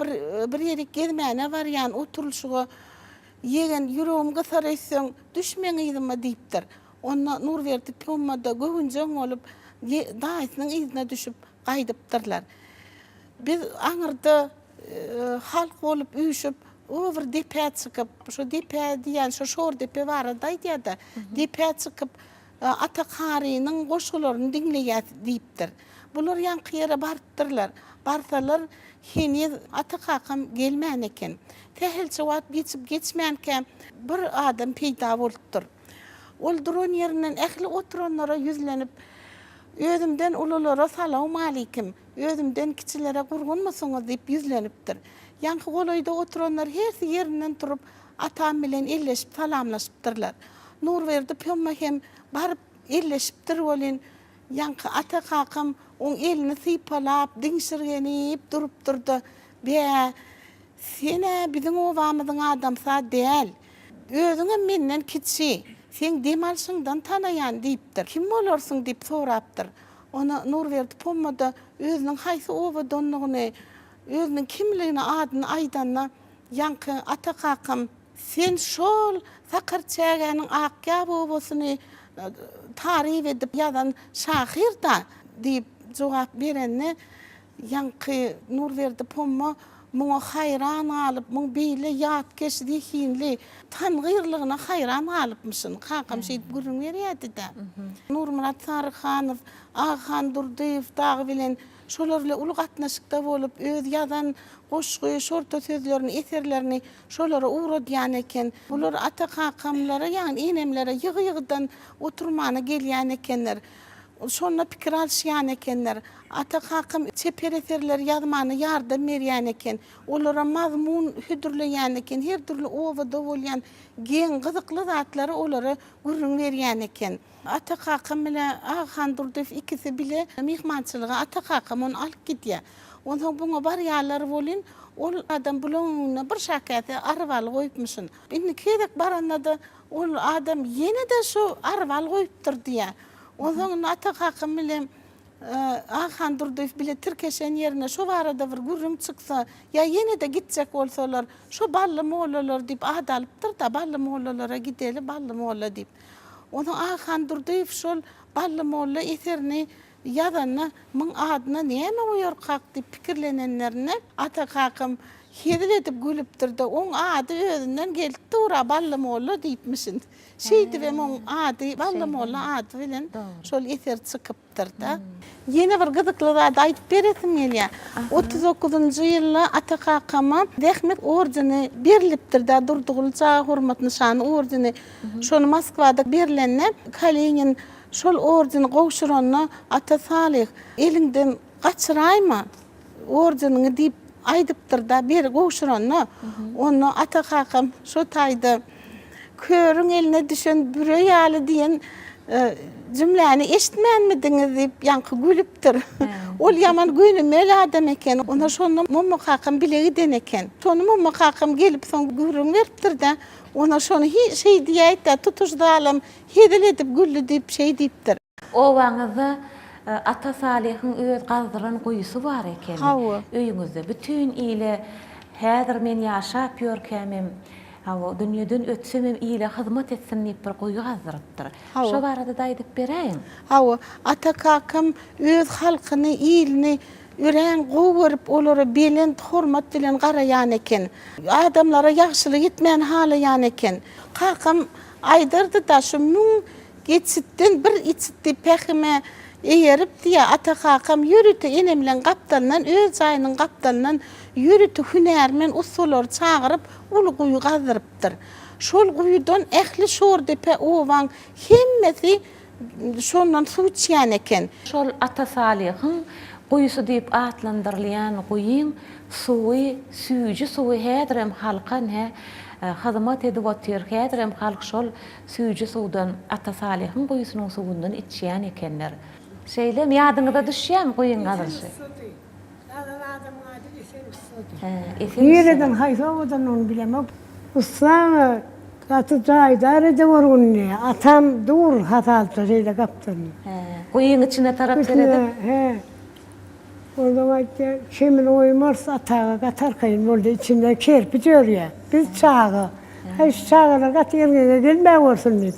bir ýere gezmäne barýan oturulşyga ýegen ýüregim gysar etseň düşmeň ýylyma diýipdir. Onda Nurwerde pommada göwünjeň bolup daýysynyň ýyzyna düşüp gaýdypdyrlar. Biz aňyrda halk bolup üýşüp o bir depe çıkıp, şu depe diýen şu şor depe barada diýdi. Depe çıkıp Atakari'nin goşularyny dinleýär diýipdir. Bular ýanky ýere barıpdyrlar. Barsalar heni Atakakam gelmän eken. Tehil jogap geçip geçmänke bir adam peýda bolupdyr. Ol duran ýerinden ähli oturanlara ýüzlenip özümden ulalara salam aleikum, özümden kiçilere gurgunmasyňyz diýip ýüzlenipdir. Ýanky golaýda oturanlar her ýerinden turup atam bilen elleşip salamlaşypdyrlar. Nurwerde pomma hem barıp elleşipdir bolen ýanky Atakakam oň elini sypalap diňşirgenip durupdyrdy. Be sene biziň owamyzyň adamsa däl. Özüňe menden kiçi. Sen demalşyňdan tanaýan diýipdir. Kim bolarsyň diýip sorapdyr. Ona Nurwerde pommada özüniň haýsy owadanlygyny, özüniň kimligini adyny aýdanna ýanky Atakakam sen şol Sakarçägäniň Akýab owasyny tarif edip ýazan şahir da diýip jogap berenne ýanky Nurwerde pomma muňa haýran alyp, muň beýle ýat geçdi hinli tangyrlygyna haýran alypmyşyn. Kakam şeýdip gürrüň berýärdi-de. Nurmurat Sarıkhanow, Aghan Durdiýew dagy bilen şolar bilen uly gatnaşykda bolup öz ýazan goşgy, şorta sözlerini, eserlerini şolara uğradýan eken. Bular Atakakamlara ýani enemlere ýygy-ýygydan oturmana gelýän ekenler. Şonna pikir alşýan ekenler. Atakakam çeper eserler ýazmany ýardam berýän eken. Olara mazmun hüdürleýän eken. Her türlü owada bolýan geň gyzykly zatlary olara gürrüň berýän eken. Atakakam bilen Aghan Durdiýew ikisi bile mihmançylyga Atakakam onu alyp gidýär. Ondan buňa barýarlar bolyn, ol adam bulanyna bir şäkäte arwaly goýupmyşyn. Indi kedek baranda ol adam ýene de şu arwaly goýupdyr diýär. Ondan Atakakam bilen Aghan Durdiýew bile tirkeşen ýerine şu barada bir gürrüm çyksa, ýa ýene de gitjek bolsalar, şu bally mollalar diýip adalypdyr da bally mollalara gideli bally molla diýip. Onu Aghan Durdiýew şol bally molla eserini ýazanna muň adyna näme oýarkak diýip pikirlenenlerine Atakakam hedil edip gülüpdir de oň ady özünden gelip tura bally molla diýipmişin. Şeýdi we muň ady bally molla ady bilen şol eser çykypdyr da. Ýene bir gyzykly zat aýdyp beresim gelýär. 39-njy ýylda Atakakama Rehmet orjeny berilipdir da Durdugulça hormat nişany orjeny. Şonu Moskwada berilenne Kalinin şol orjeny gowşuranyna Ata Salih elinden gaçyraýma orjanyny diýip aýdypdyr da beri gowşuranyna. Onu Atakakam şu taýda körüň eline düşen büre ýaly diýen cümleni eşitmänmidiňiz diýip ýanky gülüpdir. Ol ýaman güýnümel adam eken. Ona şonu Mommakakam bilegi den eken. Şonu Mommakakam gelip soň gürrüň beripdir da ona şonu şeý diýip da tutuşdalym hedil edip güllü diýip şeý diýipdir. O waňyzda Ata Salihyň öz gazdyran goýusy bar eken. Öýüňizde bütün ýyle häzir men ýaşap ýörkämem. Hawa dünýeden ötsem ýyle hyzmat etsin diýip bir goýu gazdyrypdyr. Şo barada da aýdyp beräýin. Hawa Atakakam öz halkyny, ýylny üren gowyryp olara belen hormat bilen garaýan eken. Adamlara ýagşylyk etmän halaýan eken. Kakam aýdyrdy da şu müň geçitden bir içitdi pehime eýerip diýe Atakakam ýürüti enemlen gapdandan öz jaýynyň gapdandan ýürüti hünärmen usular çagyryp ulu goýu gazdyrypdyr. Şol goýudan ähli şor depe owaň hemmesi şondan suw içýän eken. Şol Ata Salihyň goýusy diýip atlandyrylýan goýyň suwy, süýji suwy häzirem halkan hyzmat edip otyr, häzirem halk şol süýji suwdan Ata Salihyň goýusynyň suwundan içýän ekenler. Şeýlem ýadyňyza düşýärmi goýun gazyşy? Nereden haýsa owadan onu bilemem. Ussana katı caydar edemor gunne. Atam dur hatalta şeyle kaptın. Kuyun içine tarap seredi. He. Orada vakti kimin oymars atağa katar kayın orada içinde kerpiç örüyor. Biz çağı. Hiç çağlar kat yerine gelmeye olsun dedi.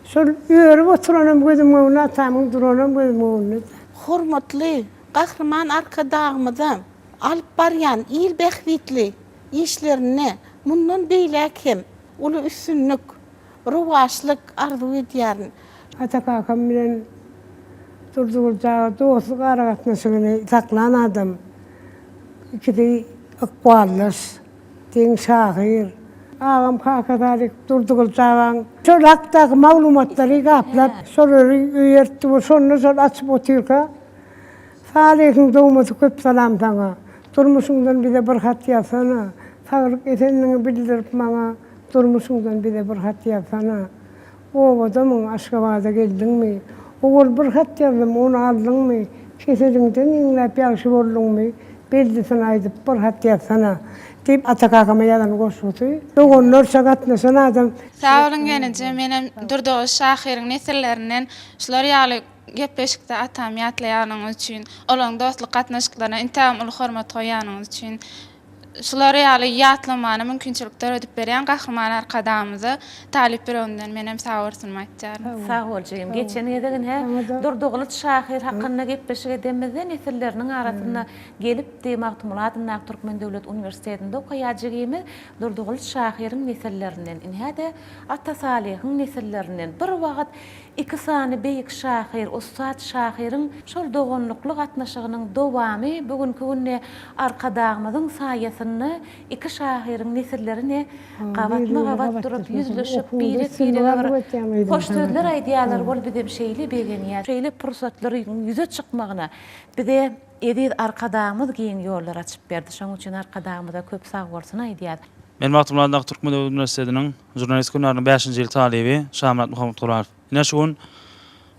Şol yürüp oturanım gözüm önüne atamın duranım gözüm önüne. Hormatly, kahraman arkadağımızı alıp baryan il bekvitli işlerini bundan beylekim, ulu üstünlük, ruvaşlık arzu ediyarın. Atakakam bilen durduğulca dostluk arakatmasını saklanadım. İkide akvallas, den şahir. Ağam kakadalık durduğulca şol haktaki malumatları kaplap, soruları üyertti bu sonunu sol açıp oturuyor. Salih'in doğması köp salam sana. Durmuşundan bize bir hat yapsana. Sağlık etenini bildirip bana. Durmuşundan bize bir hat yapsana. O adamın Aşkabad'a geldin mi? Oğul bir hat yazdım, onu aldın mı? Keserinden inlep yakşı oldun mu? Beldisini aydıp bir hat yapsana. Deyip Atakakama yalan koşuyordu. Doğunlar sakatmasına adam. Sağ olun gelince benim durduğu şahirin nesillerinden şular yağlı gepleşikte atam yatlayanın için, olan dostluk katnaşıklarına intam ulu hormat koyanın için, şular yağlı yatlamana mümkünçülükler ödüp beren kahraman arkadağımızı talip bir ondan benim sağ olsun matcarım. Sağ olcayım. Geçen edegin he, durduğulut şahir hakkında gepleşik edemezden nesillerinin arasında gelip de Magtumuladın Türkmen Devlet Üniversitesi'nde okuyacağımız durduğulut şahirin nesillerinden. İnhade Ata Salih'in nesillerinden. Bir vaxt iki sani beyik şahir, Ustad şahirin şol doğunlukluk atnaşığının dovamı bugünkü günne arkadağımızın sayesinde iki şahirin nesillerine qavat durup yüzleşip biri hoş sözler aydiyalar bol bizim şeyli begeniya. Şeyli fırsatları yüze çıkmağına bir de edid arkadağımız giyin yollar açıp berdi. Şoň üçin arkadağımızda köp sağ bolsun aydiýar. Men Magtumuladyn Türkmen Devlet Üniversitesi'nin jurnalist günlerinin 5-nji ýyl talibi Şamrat Muhammed Turarow. Ine şuň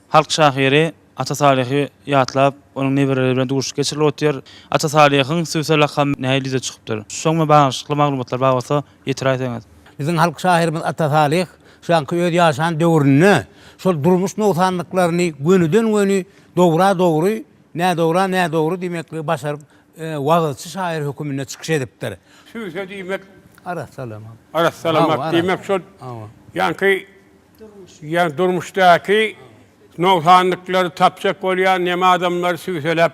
halk şahiri Ata Salih'i ýatlap, onuň nebireleri bilen duguşyk geçirilip otýar. Ata Salihyň süýsel lakam näýlize çykypdyr. Şoňa baglanşykly maglumatlar bar bolsa ýetir aýtaňyz. Bizim halk şahirimiz Ata Salih şu anki öz ýaşan döwründe şol durmuş nowsanlyklaryny gönüden-göni dogry, nä dogry demekli başaryp wagtçy şair hökümine çykyş edipdir. Süýse diýmek Arassalam. Arassalam diýmek şol. Ýani durmuşdaky nowsanlyklary tapşak bolýan näme adamlar süýselep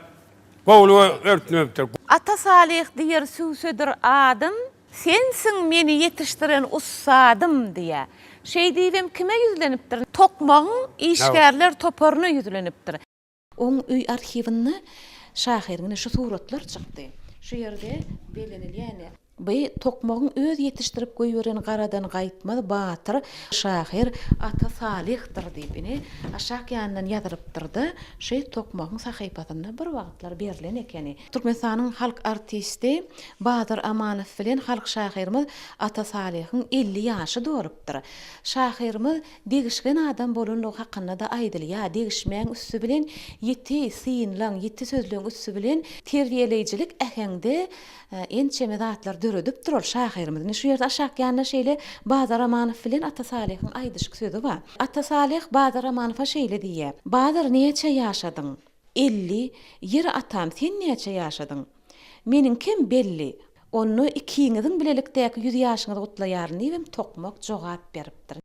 gowlu örtnüpdir. Ata Salih diýer süýsedir adım, sensiň meni yetiştiren ussadım diýe. Şey diýem kime yüzlenipdir? Tokmagyň işgärler toparyna yüzlenipdir. Oň öý arhiwinde şahirine şu suratlar çykdy. Şu ýerde belenilýär. Bu tokmagyň öz yetiştirip goýberen garadan gaýtmaz batyr şahir Ata Salihdir diýip aşak ýandan ýazyrypdyrdy. Şeý tokmagyň sahypasynda bir wagtlar berilen ekeni. Türkmenistanyň halk artisti Badyr Amanow bilen halk şahirimiz Ata Salihyň 50 ýaşy dorypdyr. Şahirimiz degişgen adam bolanlygy hakynda da aýdylýar. Degişmäň üstü bilen ýeti synlaň, ýeti sözlüň üstü bilen terbiýeleýijilik äheňde ençeme zatlar döredip durur şahirimiz. Şu ýerde aşak ýanna şeýle Badyr Amanow bilen Ata Salihyň aýdyşyk sözi bar. Ata Salih Badyr Amanow'a şeýle diýär. Badyr neçe ýaşadyň? 50. Ýer atam sen neçe ýaşadyň? Meniň kim belli. Onu ikiňiziň bilelikdäki 100 ýaşyňyzy gutlaýaryn diýip tokmak jogap beripdir.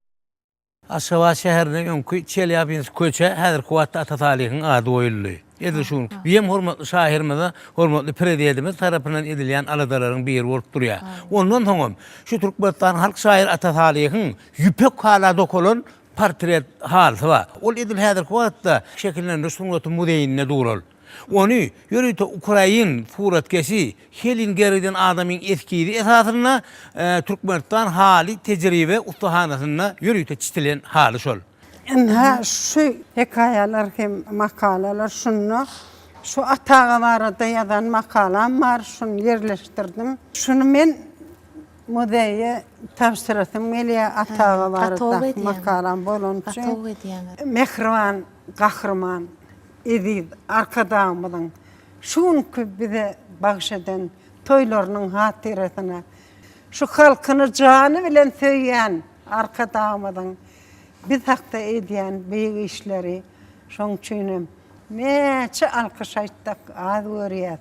Aşgabat şäherine öňkü Çelýabinsk köçe häzirki wagtda Ata Salihyň ady goýuldy. Edil şuň. Biýem hormatly şahirimiz, hormatly prezidentimiz tarapyndan edilýän aladalaryň biri bolup durýar. Ondan soňam şu Türkmenistan halk şair Ata Salihyň ýüpek halada okulan portret halsy bar. Ol edil häzirki wagtda şekillendirip Sunuty muzeýine dural. Onu ýörüýte Ukrain suratkeşi Helin geriden adamyň eskidi esasyna Türkmenistan hali tejribe ustahanasyna ýörüýte çitilen haly şol. Enha şu hikayalar hem makalalar şunu şu atağa barada yazan makalam var şunu yerleştirdim. Şunu men muzeýe tapşyrasym gelýär atağa barada makalam bolunçy. Mehriban gahrman edip arkadağımdan şunky bize bagş eden toýlarynyň hatirasyna şu halkyny jany bilen söýýän arka dağmadan biz hakda edýän beýik işleri şoň üçin neçe alkyş aýtdyk az görýär.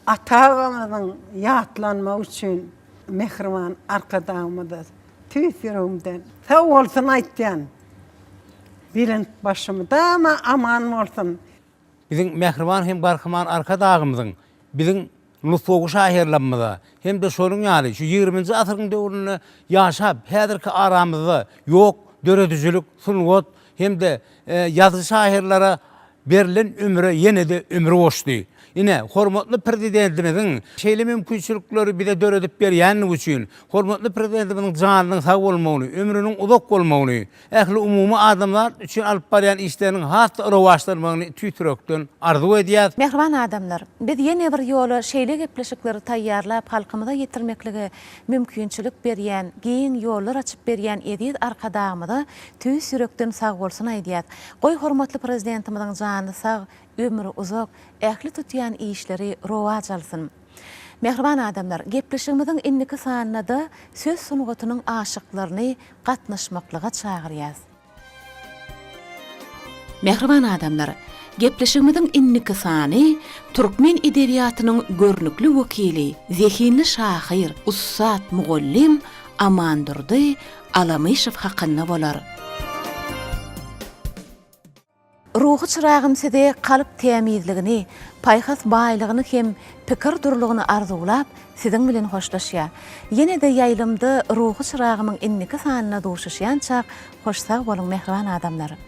Ata-babamyň ýatlanma üçin mehriban arka dağmada tüýsürümden sag bolsun aýtýan. Bilen başymda ama aman bolsun. Bizim mehriban hem garhyman arka dağımyzyň bizim nutsogu şahirlanmada hem de şonuň ýaly şu 20-nji asyryň döwrüne ýaşap häzirki aramyzda ýok döredüjülük, sunwat hem de ýazy şahirlara berilen ömre ýene-de ömrü boşdy. Ine hormatly prezidentimiziň şeýle mümkinçilikleri bize döredip berýän üçin, hormatly prezidentimiziň janynyň sag bolmagyny, ömrüniň uzak bolmagyny, ähli umumy adamlar üçin alyp barýan işleriň hatda rowaşdyrmagyny tüýtürekden arzu edýär. Mehriban adamlar, biz ýene bir ýoly şeýle gepleşikleri taýýarlap halkymyza ýetirmekligi mümkinçilik berýän, giň ýollar açyp berýän edýät arkadagymyda tüý sürekden sag bolsun aýdýar. Goý hormatly prezidentimiziň jany sag, ömrü uzak, ähli tutýan işleri rowaç alsyn. Mehriban adamlar, gepleşigimiziň indiki sanyna da söz sunugatynyň aşyklaryny gatnaşmaklyga çagyrýas. Mehriban adamlar, gepleşigimiziň indiki sany türkmen edebiýatynyň görnükli wekili, zehinli şahyr, ussat mugallim Amandurdy Alamyşew hakynda bolar. Ruhy çyragym sede kalyp temizligini, paýhas baýlygyny hem pikir durlugyny arzulap, siziň bilen hoşlaşýar. Ýene-de ýaýlymdy ruhy çyragymyň indiki sanyna duşuşýan çak hoşsag bolun mehriban adamlar.